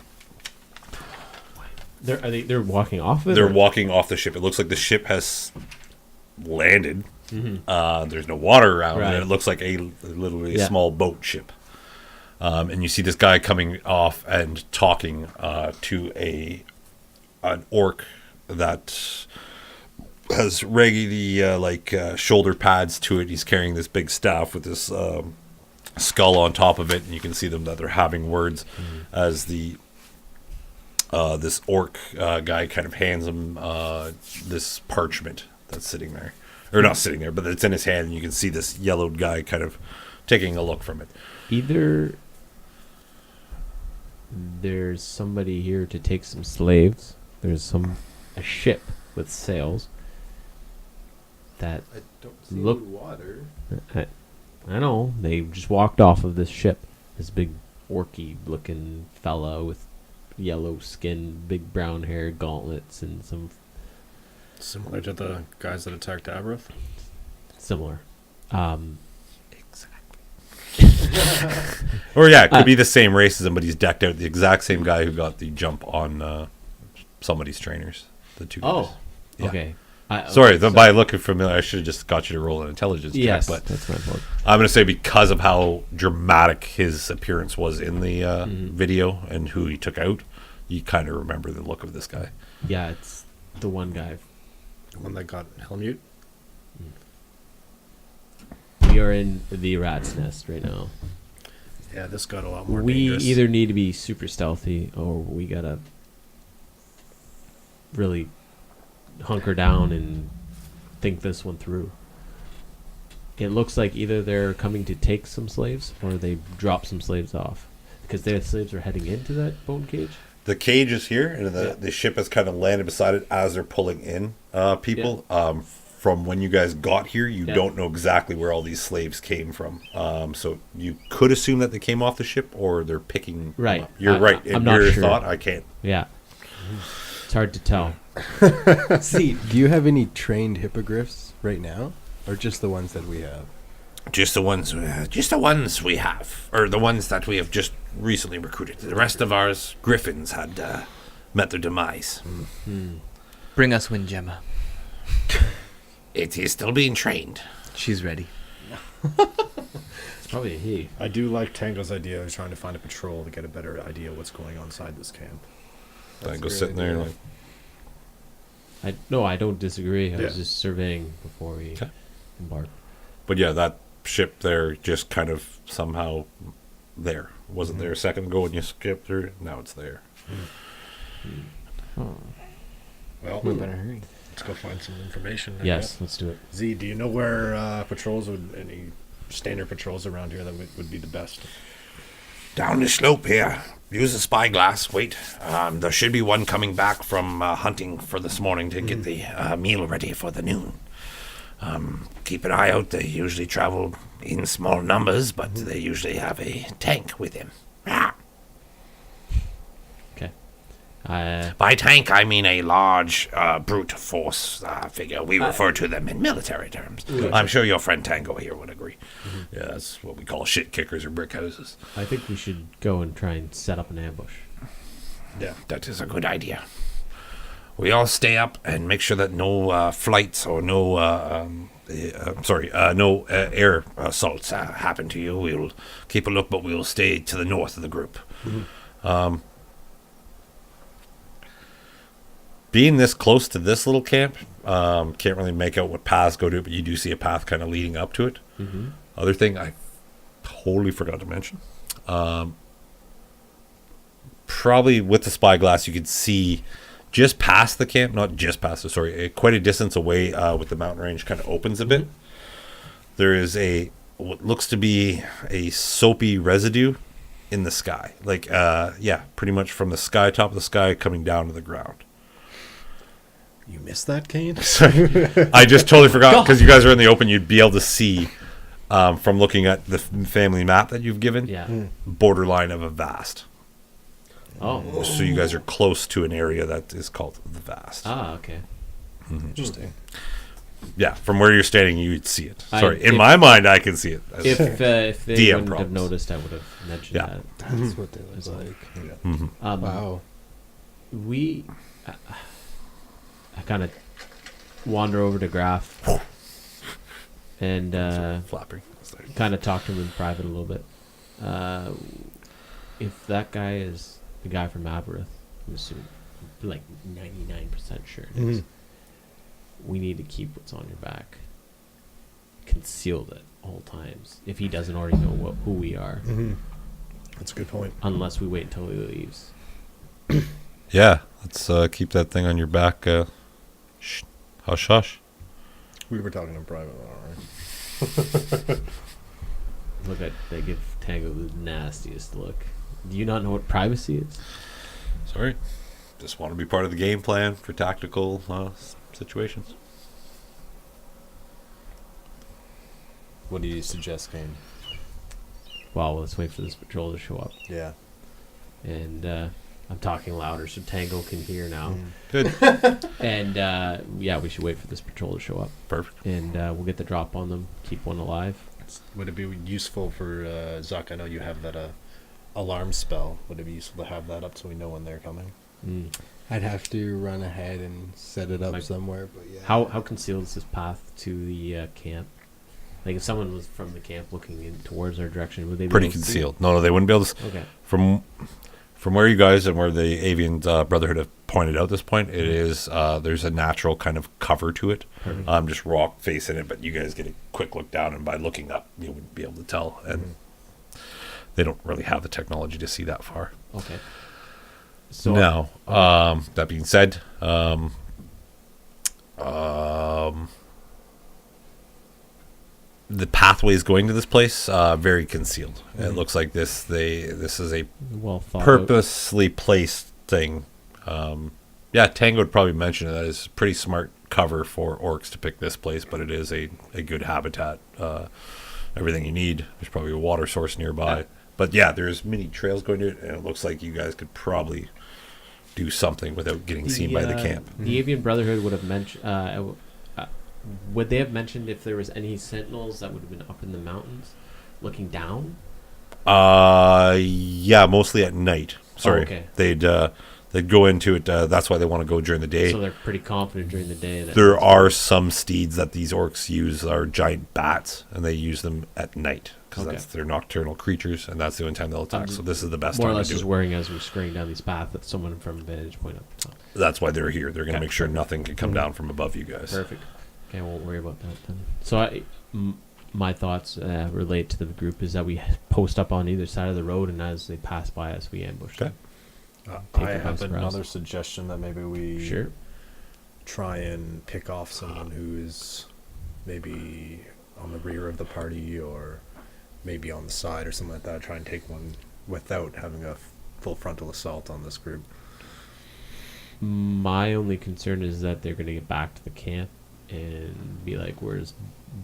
they're walking off of it? They're or- walking off the ship. It looks like the ship has landed. There's no water around, Right. and it looks like literally a Yeah. small boat ship. And you see this guy coming off and talking to an orc that has raggedy shoulder pads to it. He's carrying this big staff with this skull on top of it, and you can see them that they're having words as the this orc guy kind of hands him this parchment that's sitting there. Or not sitting there, but it's in his hand, and you can see this yellowed guy kind of taking a look from it. Either there's somebody here to take some slaves. There's a ship with sails that I don't see Look- any water. I know they just walked off of this ship. This big orky looking fella with yellow skin, big brown hair, gauntlets, and some Similar to the guys that attacked Abrath. similar. Or yeah, it could be the same race as him, but he's decked out the exact same guy who got the jump on somebody's trainers. The 2 guys. Oh, Yeah. Okay. Sorry, so- by looking familiar, I should have just got you to roll an intelligence Yes, check. But that's my fault. I'm going to say because of how dramatic his appearance was in the video and who he took out, you kind of remember the look of this guy. Yeah, it's the one guy. The one that got Helmute. We are in the rat's nest right now. Yeah, this got a lot more We dangerous. either need to be super stealthy or we gotta really hunker down and think this one through. It looks like either they're coming to take some slaves or they drop some slaves off. Because the slaves are heading into that bone cage. The cage is here, and the ship has kind of landed beside it as they're pulling in people. From when you guys got here, you don't know exactly where all these slaves came from. So you could assume that they came off the ship, or they're picking them up. You're right. In I'm not your sure. thought, I can't. Yeah. It's hard to tell. See, do you have any trained hippogriffs right now, or just the ones that we have? Just the ones we have, or the ones that we have just recently recruited. The rest of ours griffins had met their demise. Bring us Windjammer. It is still being trained. She's ready. It's probably a he. I do like Tango's idea of trying to find a patrol to get a better idea of what's going on inside this camp. I go sitting there like, I don't disagree. I Yeah. was just surveying before we embarked. but yeah, that ship there just kind of somehow there. Wasn't there a second ago when you skipped through? Now it's there. Well, We better hurry. let's go find some information. I Yes, guess. let's do it. Z, do you know where any standard patrols around here that would be the best? Down the slope here. Use a spyglass. Wait. There should be one coming back from hunting for this morning to get the meal ready for the noon. Keep an eye out. They usually travel in small numbers, but they usually have a tank with them. Ah. Okay. By tank, I mean a large brute force figure. We refer to them in military terms. I'm sure your friend Tango here would agree. Yeah, that's what we call shit kickers or brick houses. I think we should go and try and set up an ambush. Yeah. That is a good idea. We all stay up and make sure that no flights or no air assaults happen to you. We'll keep a look, but we'll stay to the north of the group. Being this close to this little camp, can't really make out what paths go to it, but you do see a path kind of leading up to it. Other thing I totally forgot to mention. Probably with the spyglass, you could see just past the camp, not just past, quite a distance away with the mountain range kind of opens a bit. There is what looks to be a soapy residue in the sky. Like, pretty much from the sky, top of the sky, coming down to the ground. You missed that, Kaine? Sorry. I just totally forgot because you guys are in the open. You'd be able to see from looking at the family map that you've given. Yeah. Borderline of a vast. Oh. So you guys are close to an area that is called the vast. Ah, okay. Interesting. Yeah, from where you're standing, you'd see it. Sorry, in if- my mind, I can see it. If they DM wouldn't have problems. noticed, I would have mentioned Yeah. that. That's what they look As well. like. Wow. We, I kind of wander over to Graff and Flapping. kind of talk to him in private a little bit. If that guy is the guy from Aberth, I'm assuming, like 99% sure it is. We need to keep what's on your back concealed at all times. If he doesn't already know who we are, That's a good point. unless we wait until he leaves. Yeah, let's keep that thing on your back. Shh. Hush, hush. We were talking in private, all right. Look at they give Tango the nastiest look. Do you not know what privacy is? Sorry. Just want to be part of the game plan for tactical situations. What do you suggest, Kaine? Well, let's wait for this patrol to show up. Yeah. And I'm talking louder so Tango can hear now. Good. And yeah, we should wait for this patrol to show up. Perfect. And we'll get the drop on them, keep one alive. Would it be useful for Zukk? I know you have that alarm spell. Would it be useful to have that up so we know when they're coming? I'd have to run ahead and set it up Like, somewhere, but yeah. How concealed is this path to the camp? Like, if someone was from the camp looking in towards our direction, would they be Pretty able to see? concealed. No, they wouldn't be able to. Okay. From where you guys and where the Avian Brotherhood have pointed out this point, it is there's a natural kind of cover to it. Perfect. Just rock facing it, but you guys get a quick look down, and by looking up, you wouldn't be able to tell. And they don't really have the technology to see that far. Okay. So Now, that being said, the pathways going to this place very concealed. It looks like this is a well thought out. purposely placed thing. Yeah, Tango would probably mention that it's pretty smart cover for orcs to pick this place, but it is a good habitat. Everything you need. There's probably a water source nearby. Yeah. But yeah, there's many trails going to it, and it looks like you guys could probably do something without getting seen by the camp. The Avian Brotherhood would have mentioned. Would they have mentioned if there was any sentinels that would have been up in the mountains, looking down? Yeah, mostly at night. Sorry, okay. They'd go into it. That's why they want to go during the day. So they're pretty confident during the day. That There are some steeds that these orcs use are giant bats, and they use them at night because Okay. that's their nocturnal creatures, and that's the only time they'll attack. So this is the best more or time less to just do it. worrying as we're scurrying down these paths that someone from a vantage point up. So. That's why they're here. They're going to Okay. make sure nothing can come down from above you guys. Perfect. Okay, I won't worry about that then. So my thoughts relate to the group is that we post up on either side of the road, and as they pass by us, we ambush them. Take I them by have surprise. another suggestion that maybe we Sure. try and pick off someone who's maybe on the rear of the party or maybe on the side or something like that. Try and take one without having a full frontal assault on this group. My only concern is that they're going to get back to the camp and be like, "Where's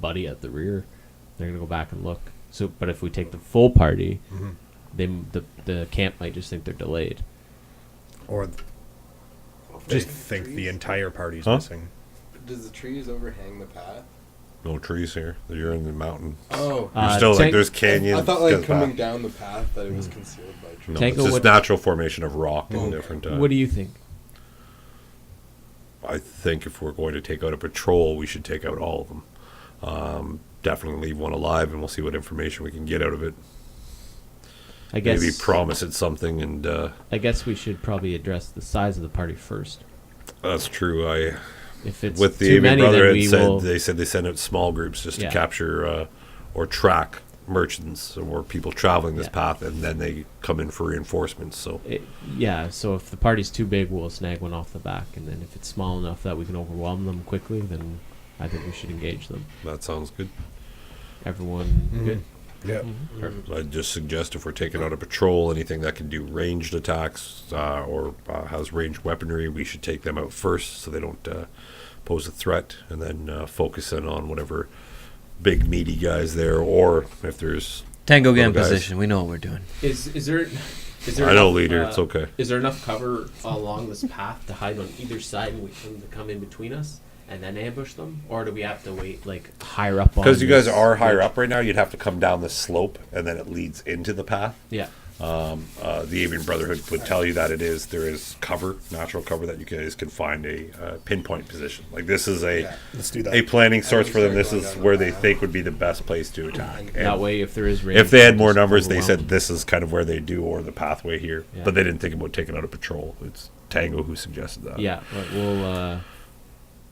Buddy at the rear?" They're going to go back and look. So, but if we take the full party, the camp might just think they're delayed. Or just think the entire party's Huh? missing. Does the trees overhang the path? No trees here. You're in the mountain. Oh, You're still like Tank- there's canyons. I thought like goes coming back. down the path that it was concealed by trees. No, Tango, it's just what- natural formation of rock and Okay. different. What do you think? I think if we're going to take out a patrol, we should take out all of them. Definitely leave one alive, and we'll see what information we can get out of it. I guess Maybe promise it something, and I guess we should probably address the size of the party first. that's true. If it's With the too Avian many, then Brotherhood we said will. they send out small groups just Yeah. to capture or track merchants or people traveling this Yeah. path, and then they come in for reinforcements. So Yeah, so if the party's too big, we'll snag one off the back, and then if it's small enough that we can overwhelm them quickly, then I think we should engage them. that sounds good. Everyone good? Yeah. I'd just suggest if we're taking out a patrol, anything that can do ranged attacks or has ranged weaponry, we should take them out first so they don't pose a threat, and then focus in on whatever big meaty guys there, or if there's Tango, get in Little guys. position. We know what we're doing. Is there? I know, leader, it's okay. Is there enough cover along this path to hide on either side and wait for them to come in between us and then ambush them, or do we have to wait like higher up? Because you guys this are higher ridge? up right now, you'd have to come down the slope, and then it leads into the path. Yeah. The Avian Brotherhood would tell you that there is cover, natural cover, that you guys can find a pinpoint position. Like this is Let's do that. a planning source would for them. start This going is down where the they path. think would be the best place to attack. That And way, if there is range, if they had we'll more just numbers, they overwhelm said this is kind of where they do, or the pathway here. Yeah. But they didn't think about taking out a patrol. It's Tango who suggested that. Yeah, but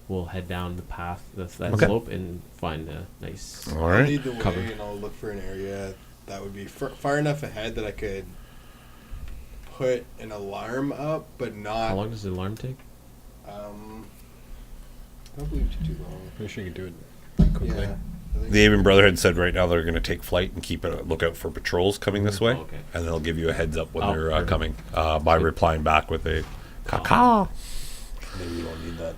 we'll head down the path, that Okay. slope, and find a nice. All I'll right. lead the way, Cover. and I'll look for an area that would be far enough ahead that I could put an alarm up, but How not. long does the alarm take? I don't believe it's too long. Pretty sure you can do it quickly. Yeah. I think The Avian Brotherhood said right now they're going to take flight and keep a lookout for patrols coming this way, Oh, okay. and they'll give you a heads up when Oh, they're perfect. coming by replying back with a caca. Maybe we won't need that.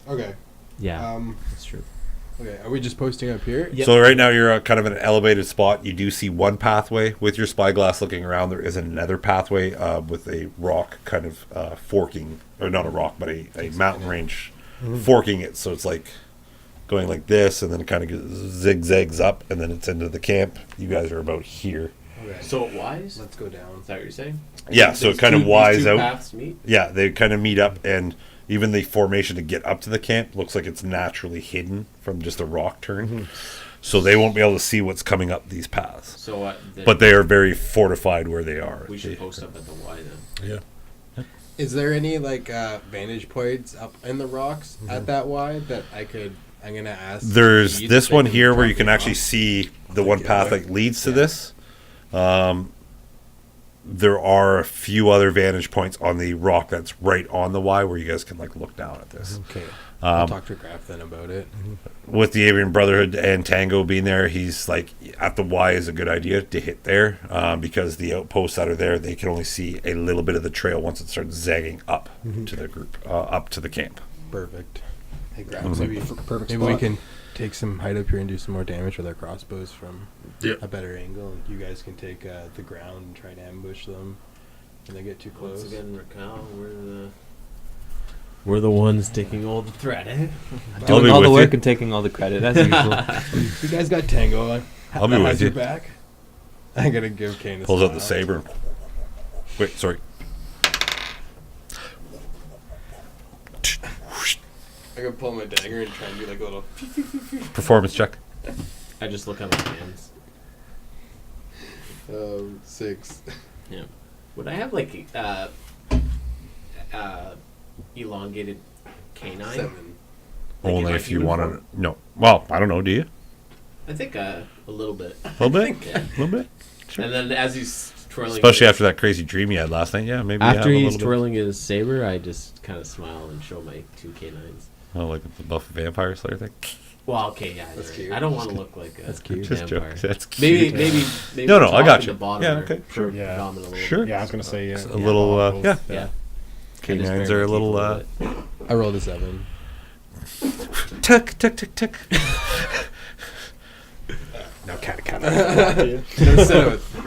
Okay. Yeah, that's true. Okay. Are we just posting up here? Yep. So right now you're kind of in an elevated spot. You do see one pathway with your spyglass looking around. There is another pathway with a rock kind of forking, or not a rock, but a mountain range forking it. So it's like going like this, and then it kind of zigzags up, and then it's into the camp. You guys are about here. Okay. So wise? Let's go down. Is that what you're saying? Yeah, so it kind of wise out. Paths meet? Yeah, they kind of meet up, and even the formation to get up to the camp looks like it's naturally hidden from just a rock turn. So they won't be able to see what's coming up these paths. So But they are very fortified where they are. we should post up at the Y then. Yeah. Is there any like vantage points up in the rocks at that Y that I'm gonna ask? There's Keith this if they one can here where drop you can me actually off? see the one path that leads to this. There are a few other vantage points on the rock that's right on the Y where you guys can like look down at this. Okay. I'll talk to Graff then about it. With the Avian Brotherhood and Tango being there, he's like, at the Y is a good idea to hit there because the outposts that are there, they can only see a little bit of the trail once it starts zagging up to the group, up to the camp. Perfect. Hey Graff, Perfect maybe spot. we can take some height up here and do some more damage with our crossbows from Yep. a better angle, and you guys can take the ground and try to ambush them when they get too close. Once again, Rakell, we're the ones taking all the threat, eh? I'll Doing be all the with work you. and taking all the credit, as usual. You guys got Tango on. I'll be that with has you. your back. I'm gonna give Kaine a Pulls out the smile. saber. Wait, sorry. I could pull my dagger and try and do like a little. Performance check. I just look at my hands. 6. Yeah. Would I have like elongated canine? 7. Like in Only my if you uniform? want to. No. Well, I don't know. Do you? I think a little bit. A little bit? Yeah. A little bit? Sure. And then as he's twirling, Especially his- after that crazy dream you had last night. Yeah, maybe. you after have a he's little bit. twirling his saber, I just kind of smile and show my 2 canines. Oh, like the Buff Vampire Slayer thing? Well, okay, yeah, That's you're cute. right. I don't want to look like a That's cute. Just vampire. joke. That's cute. Maybe No, the I top got and you. The bottom Yeah, are okay, sure. Yeah. predominant a little Sure. bit. Yeah, I was gonna say A little, yeah. Yeah. Canines are a little, I rolled a 7. tuck, tuck, tuck, tuck. Now cat.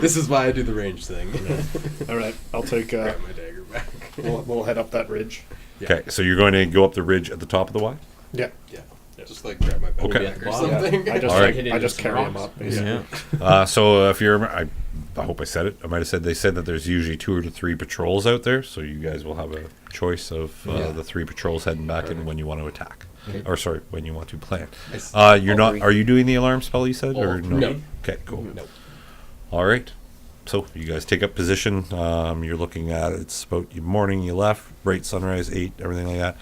This is why I do the range thing. All right, I'll take. Grab my dagger back. We'll head up that ridge. Okay, so you're going to go up the ridge at the top of the Y? Yeah. Just like grab my Okay. back or Yeah. something. I just All right. I just Some carry him rocks. up. Basically. Yeah. So if you're, I hope I said it. I might have said they said that there's usually 2 to 3 patrols out there, so you guys will have a choice of the 3 patrols heading back and when you want to attack, or sorry, when you want to plan. You're not. Are you doing the alarm spell? You said, or no? no. Okay, cool. No. All right. So you guys take up position. You're looking at it's about morning. You left, bright sunrise, 8, everything like that.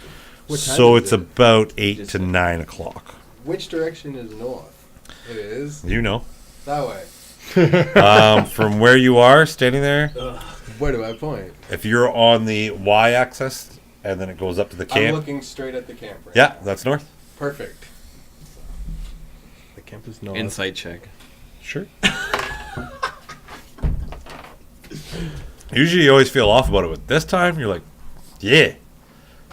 What time So is it's it? about 8 to 9 o'clock. Which direction is north? It is You know. that way. From where you are standing there, Where do I point? if you're on the y-axis and then it goes up to the I'm camp, looking straight at the camp right yeah, that's north. Perfect. The camp is north. Insight check. Sure. Usually you always feel off about it, but this time you're like, yeah.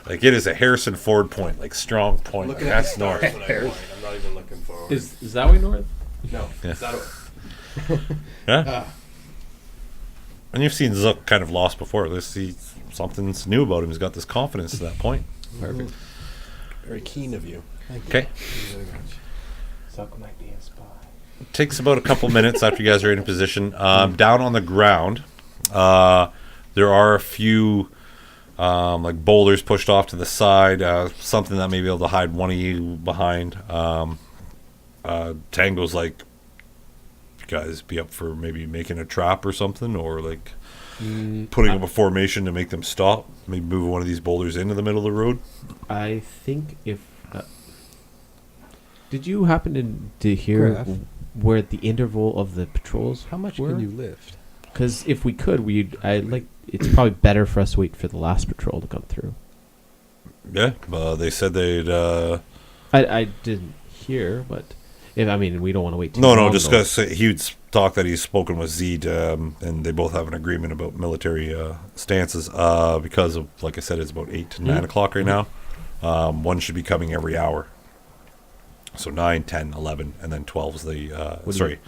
Like it is a Harrison Ford point, like strong point. Like, Looking at the that's stars north. when I point. I'm not even looking forward. Is that way north? no, Yeah. it's that way. Yeah. And you've seen Zukk kind of lost before. Let's see something's new about him. He's got this confidence to that point. Perfect. Very keen of you. Okay. Zukk might be a spy. It takes about a couple minutes after you guys are in position. Down on the ground, there are a few like boulders pushed off to the side, something that may be able to hide one of you behind. Tango's like, you guys be up for maybe making a trap or something, or like putting up a formation to make them stop. Maybe move one of these boulders into the middle of the road. I think if. Did you happen to hear Graff. where the interval of the patrols? How much were? can you lift? Because if we could, it's probably better for us to wait for the last patrol to come through. Yeah, they said they'd. I didn't hear, but we don't want to wait too No, long. just though. because he'd talk that he's spoken with Zed, and they both have an agreement about military stances. Because of, like I said, it's about 8 to 9 o'clock right now. One should be coming every hour. So 9, 10, 11, and then 12 is the.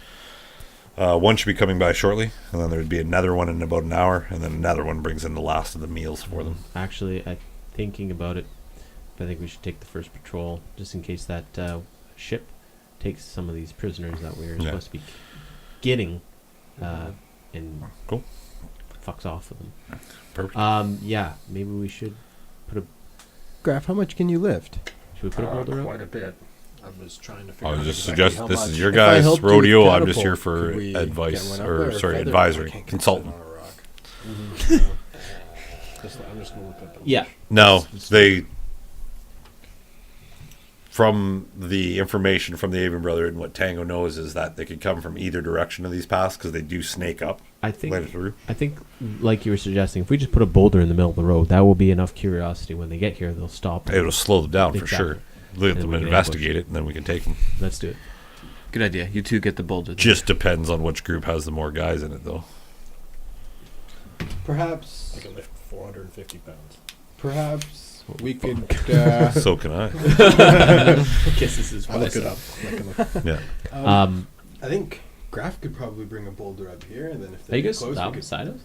One should be coming by shortly, and then there'd be another one in about an hour, and then another one brings in the last of the meals for them. Actually, thinking about it, I think we should take the first patrol just in case that ship takes some of these prisoners that we're supposed to be getting and Cool. fucks off with them. Perfect. Yeah, maybe we should put a. Graff, how much can you lift? Should we put a boulder Quite up? a bit. I was trying to figure I out was just exactly suggest how this much. is your If I guys' helped you with rodeo. I'm just here catapult, for could we advice, get one up or there, sorry, feather? advisory, I can't get consultant. it on a rock. I'm just gonna look at them. Yeah. No, they. From the information from the Avon Brother and what Tango knows is that they could come from either direction of these paths because they do snake up I think. later through. I think, like you were suggesting, if we just put a boulder in the middle of the road, that will be enough curiosity. When they get here, they'll stop. It'll slow them down for Exactly. sure. Let And them we can investigate it, and then we can take them. Let's do it. Good idea. You two get the boulder. Just depends on which group has the more guys in it, though. Perhaps. I can lift 450 pounds. Perhaps we could. So can I. Guess this is I'll look it up. Yeah. I think Graff could probably bring a boulder up here, and then if Are they you get guys close, we down could. beside us?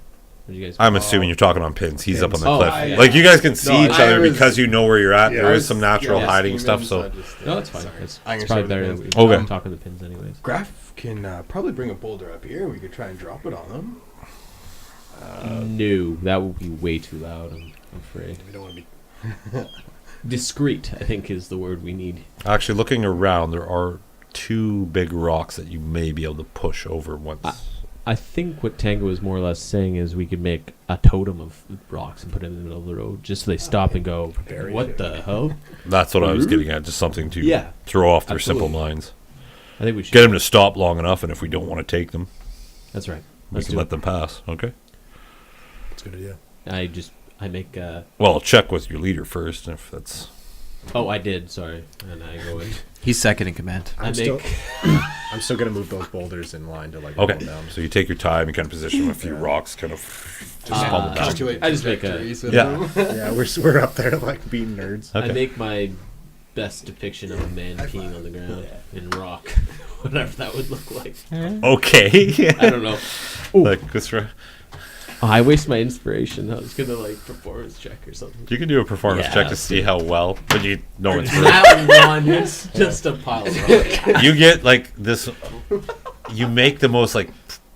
Or you guys? I'm assuming you're talking on pins. He's up on the Oh, cliff. yeah. Like, you guys can see No, each I other was- because you know where you're at. Yeah, There I is was- some natural yeah, hiding scheming, stuff, so. I just, No, that's fine. sorry. It's I'm gonna probably show better the that we pins. Okay. talking to the pins anyways. Graff can probably bring a boulder up here. We could try and drop it on them. No, that would be way too loud. I'm afraid. We don't want to be. Discreet, I think, is the word we need. Actually, looking around, there are 2 big rocks that you may be able to push over once. I think what Tango is more or less saying is we could make a totem of rocks and put it in the middle of the road, just so they stop and go, Bury "What it. the hell?" That's what I was getting at. Just something to Yeah, throw off their simple absolutely. minds. I think we should. Get them to stop long enough, and if we don't want to take them, That's right. we Let's can do let it. them pass. Okay. It's a good idea. I make. Well, check with your leader first. If that's Oh, I did. Sorry, and I go in. He's second in command. I I'm still, make. I'm still gonna move those boulders in line to like okay. roll down. So you take your time, you kind of position a few rocks, kind of just pummel down. Calculate I just make a- trajectories with Yeah. them. Yeah, we're up there like being nerds. Okay. I make my best depiction of a man peeing on the ground in rock, whatever that would look like. Okay. I don't know. Like this. Oh, I waste my inspiration. I was gonna like performance check or something. You can do a performance Yeah, check to let's see do it. how well, but you know it's That one is just a pile of rock. you get like this. You make the most like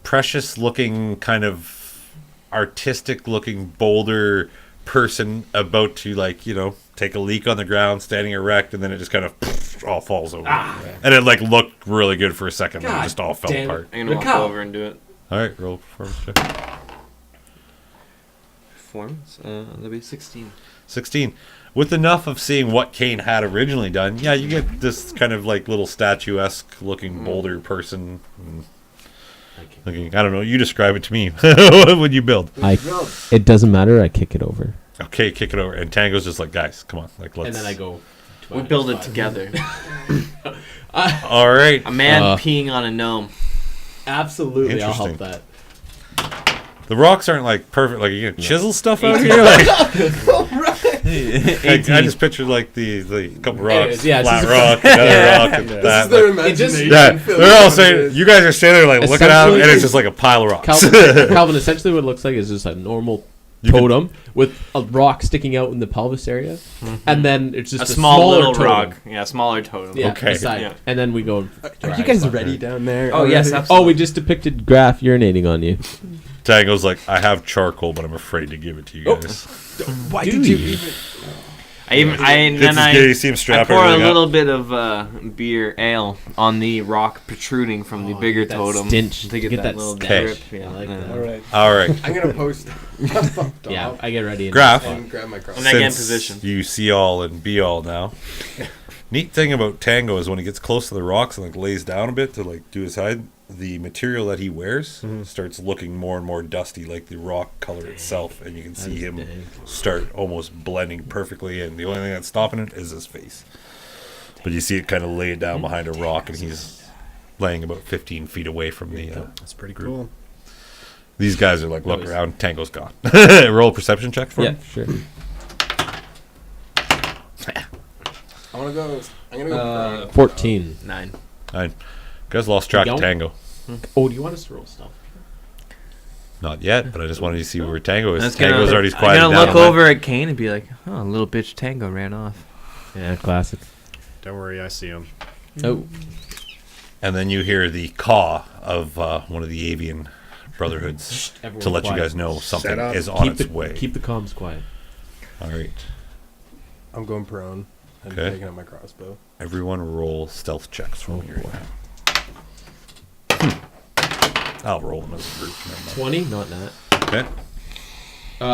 precious looking, kind of artistic looking boulder person about to take a leak on the ground, standing erect, and then it just kind of all falls over. And it like looked really good for a second, and it God just all fell damn it. apart. I'm gonna walk Rakell. over and do it. All right, roll performance check. Performance. That'll be 16. 16. With enough of seeing what Kaine had originally done, yeah, you get this kind of like little statuesque looking boulder person. Looking, I don't know. You describe it to me. What would you build? It doesn't matter. I kick it over, Okay, kick it over. And Tango's just like, guys, come on, like let's. and then I go. to We my build next it spot. together. All right. A man Uh, peeing on a gnome. Absolutely, I'll help Interesting. that. The rocks aren't like perfect. Like you gonna chisel stuff out here. Like, I just pictured like the couple rocks, Anyways, yeah, it's flat just- rock, another rock, and This that. is their like- imagination. yeah, filling they're all what it saying. is. You guys are standing there like looking at them, and Essentially- it's just like a pile of rocks. Calvin, essentially, what it looks like is just a normal You could- totem with a rock sticking out in the pelvis area, and then it's just A a small smaller little totem. rock. Yeah, smaller totem. Yeah, Okay. beside Yeah. it. And then we go. Are you guys ready down there? Oh, yes, already? absolutely. Oh, we just depicted Graff urinating on you. Tango's like, I have charcoal, but I'm afraid to give it to you guys. Why did you even? You see him I strap pour a everything up. little bit of beer ale on the rock protruding from the bigger that totem stench. to get, Get that that little stench. drip. Yeah, I like that. All right. All right, I'm gonna post up Yeah, top I get ready. Graff. and grab my cross. And I get in Since position. you see all and be all now. Neat thing about Tango is when he gets close to the rocks and like lays down a bit to like do his hide, the material that he wears starts looking more and more dusty, like the rock color itself, and you can see him start almost blending perfectly in. The only thing that's stopping it is his face. But you see it kind of laid down behind a rock, and he's laying about 15 feet away from the. That's pretty cool. These guys are like, look Nice. around, Tango's gone. Roll a perception check for Yeah, him. sure. I'm gonna go. I'm gonna go. prone. 14. 9. You guys lost track of Don't. Tango. Oh, do you want us to roll stuff? Not yet, but I just wanted to see where Tango is. That's Tango's already I'm quieted gonna down. look over at Kaine and be like, "Oh, little bitch Tango ran off." Yeah, classic. Don't worry, I see him. Oh, And then you hear the caw of one of the avian brotherhoods Everyone to let quiet. you guys know something Set up. is on its way. Keep the comms quiet. All right. I'm going prone and Okay. taking out my crossbow. Everyone roll stealth checks for me. I'll roll them as a group. Never mind. 20, not that. Okay.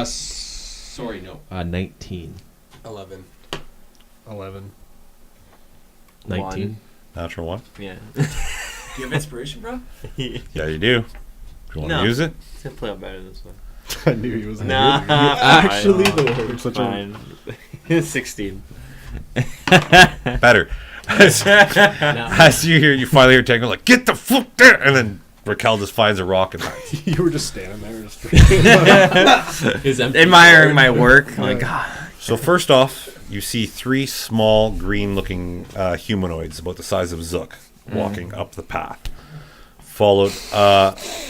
Sorry, no. 19. 11. 11. 19. Natural 1. Yeah. Do you have inspiration, bro? Yeah, you do. Do you want to No. use it? It's gonna play out better this one. I knew he was Nah. Actually, fine. the worst. Such Fine. 16. Better. As you finally hear Tango like, get the fuck there! And then Rakell just finds a rock and you were just standing there. Is empty. Admiring my work. Like, God. So first off, you see 3 small green-looking humanoids about the size of Zukk walking up the path, followed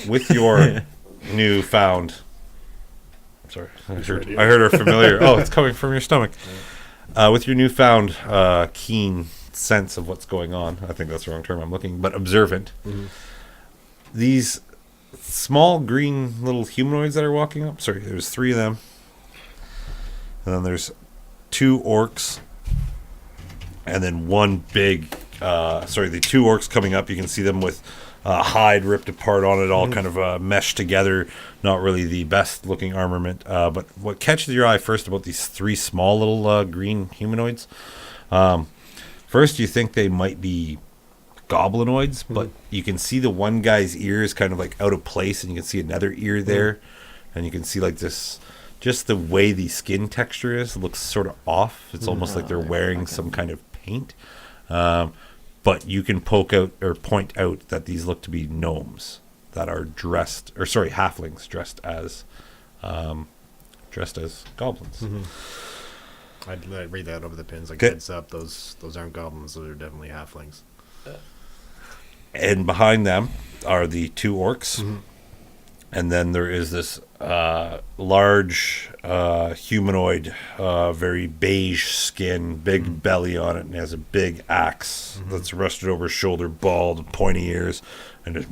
with your newfound. Sorry, I heard her familiar. Oh, it's coming from your stomach. With your newfound keen sense of what's going on. I think that's the wrong term I'm looking, but observant. Mm-hmm. These small green little humanoids that are walking up. Sorry, there's 3 of them. And then there's 2 orcs. And then one big, the 2 orcs coming up. You can see them with hide ripped apart on it, all kind of meshed together. Not really the best looking armament. But what catches your eye first about these 3 small little green humanoids, first you think they might be goblinoids, but you can see the one guy's ear is kind of like out of place, and you can see another ear there, and you can see like this, just the way the skin texture is, it looks sort of off. It's almost like they're wearing some kind of paint. But you can poke out or point out that these look to be gnomes that are halflings dressed as goblins. Mm-hmm. I'd read that over the pins. Like, Okay. heads up, those aren't goblins. Those are definitely halflings. And behind them are the 2 orcs. And then there is this large humanoid, very beige skin, big belly on it, and has a big axe that's rested over his shoulder, bald, pointy ears, and just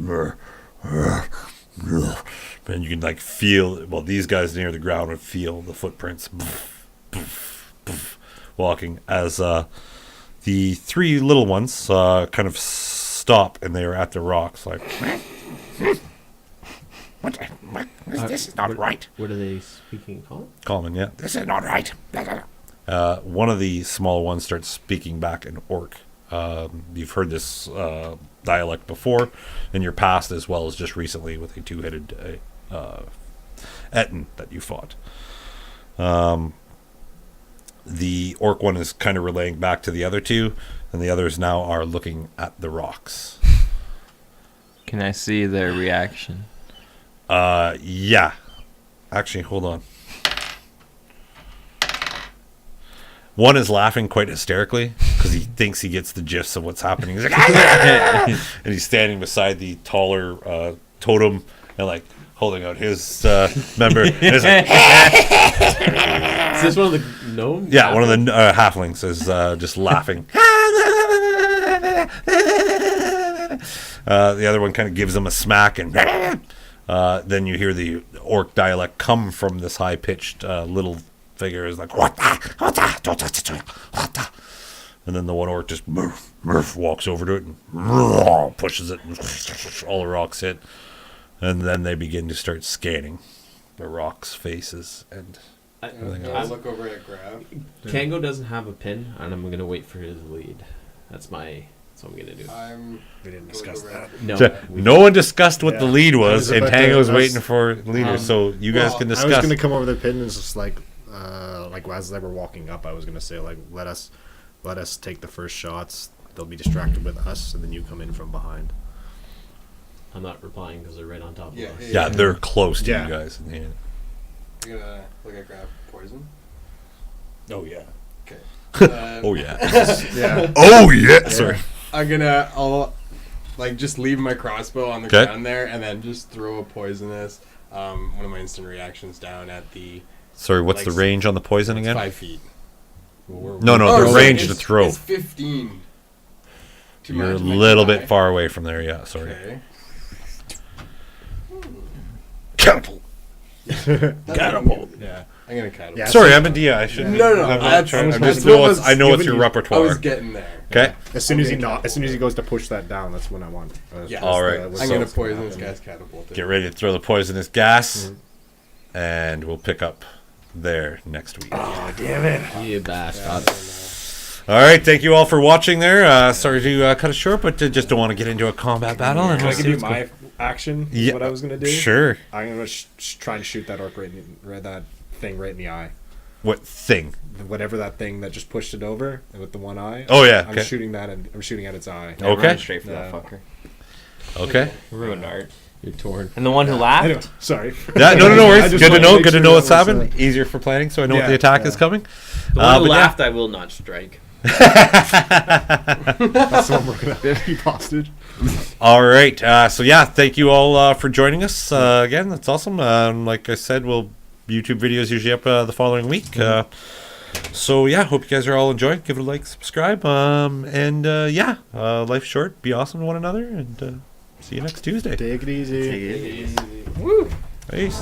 and you can like feel. Well, these guys near the ground would feel the footprints walking as the 3 little ones kind of stop, and they are at the rocks like. What? This is not right. What are they speaking called? Common, yeah. This is not right. One of the small ones starts speaking back in Orc. You've heard this dialect before in your past, as well as just recently with a 2-headed Etten that you fought. The Orc one is kind of relaying back to the other 2, and the others now are looking at the rocks. Can I see their reaction? Yeah. Actually, hold on. One is laughing quite hysterically because he thinks he gets the gist of what's happening. He's like, and he's standing beside the taller totem and like holding out his member. And it's like, Is this one of the gnomes? yeah, one of the halflings is just laughing. The other one kind of gives him a smack, and then you hear the Orc dialect come from this high-pitched little figure. Is like, what the? And then the one Orc just walks over to it and pushes it, and all the rocks hit. And then they begin to start scanning the rocks' faces and everything I else. look over at Graff. Kango doesn't have a pin, and I'm gonna wait for his lead. That's what I'm gonna do. We didn't discuss that. No, So, no one discussed what the Yeah. lead I was, was and about to- Tango's I was- waiting for the leader, so you guys can I was discuss. gonna come over the pin and just like as they were walking up, I was gonna say like, let us take the first shots. They'll be distracted with us, and then you come in from behind. I'm not replying because they're right on top of us. Yeah, they're close to Yeah. you guys. Yeah. You're gonna look at Graff poison. Oh yeah. Okay. Oh yeah. Yeah. Oh yeah. Sorry. I'll like just leave my crossbow on the 'Kay. ground there, and then just throw a poisonous one of my instant reactions down at the. Sorry. What's Like, the range on the poison It's again? 5 feet. No, Oh, the so range to it's- throw. It's 15. You're a little bit far away from there. Yeah. Sorry. Okay. Catapult. Catapult. Yeah. I'm gonna catapult. Yeah. Sorry, I'm a DI. I shouldn't. No, no, I'm not that's- trying- I'm that's just what know was I know it's your I was repertoire. getting there. Okay. As soon as he goes to push that down, that's when I want. Yeah. All right. I'm gonna poison this guy's catapult. Get ready to throw the poisonous gas, and we'll pick up there next week. Oh, damn it. You bastard. All right, thank you all for watching there. Sorry to cut it short, but just don't want to get into a combat battle. And Can we'll I see give you what's my action? Is Yeah, what I was gonna do. Sure. I'm gonna try and shoot that orc that thing right in the eye. What thing? Whatever that thing that just pushed it over with the one eye. Oh, yeah, I'm okay. shooting that, and I'm shooting at its eye. Yeah, Okay. run straight for that Yeah. fucker. Okay. Ruined art. You're torn. And the one who laughed? Anyway, sorry. Yeah, no I worries. just Good to wanted know. make Good to sure know that what's was, happening. Easier for planning, so I know what yeah, the attack yeah. is coming. The one who but yeah. laughed, I will not strike. That's the one we're gonna keep hostage. All right. So yeah, thank you all for joining us again. That's awesome. Like I said, YouTube videos usually up the following week. So yeah, hope you guys are all enjoying. Give it a like, subscribe, and yeah, life's short. Be awesome to one another, and see you next Tuesday. Take it easy. Take it easy. Peace.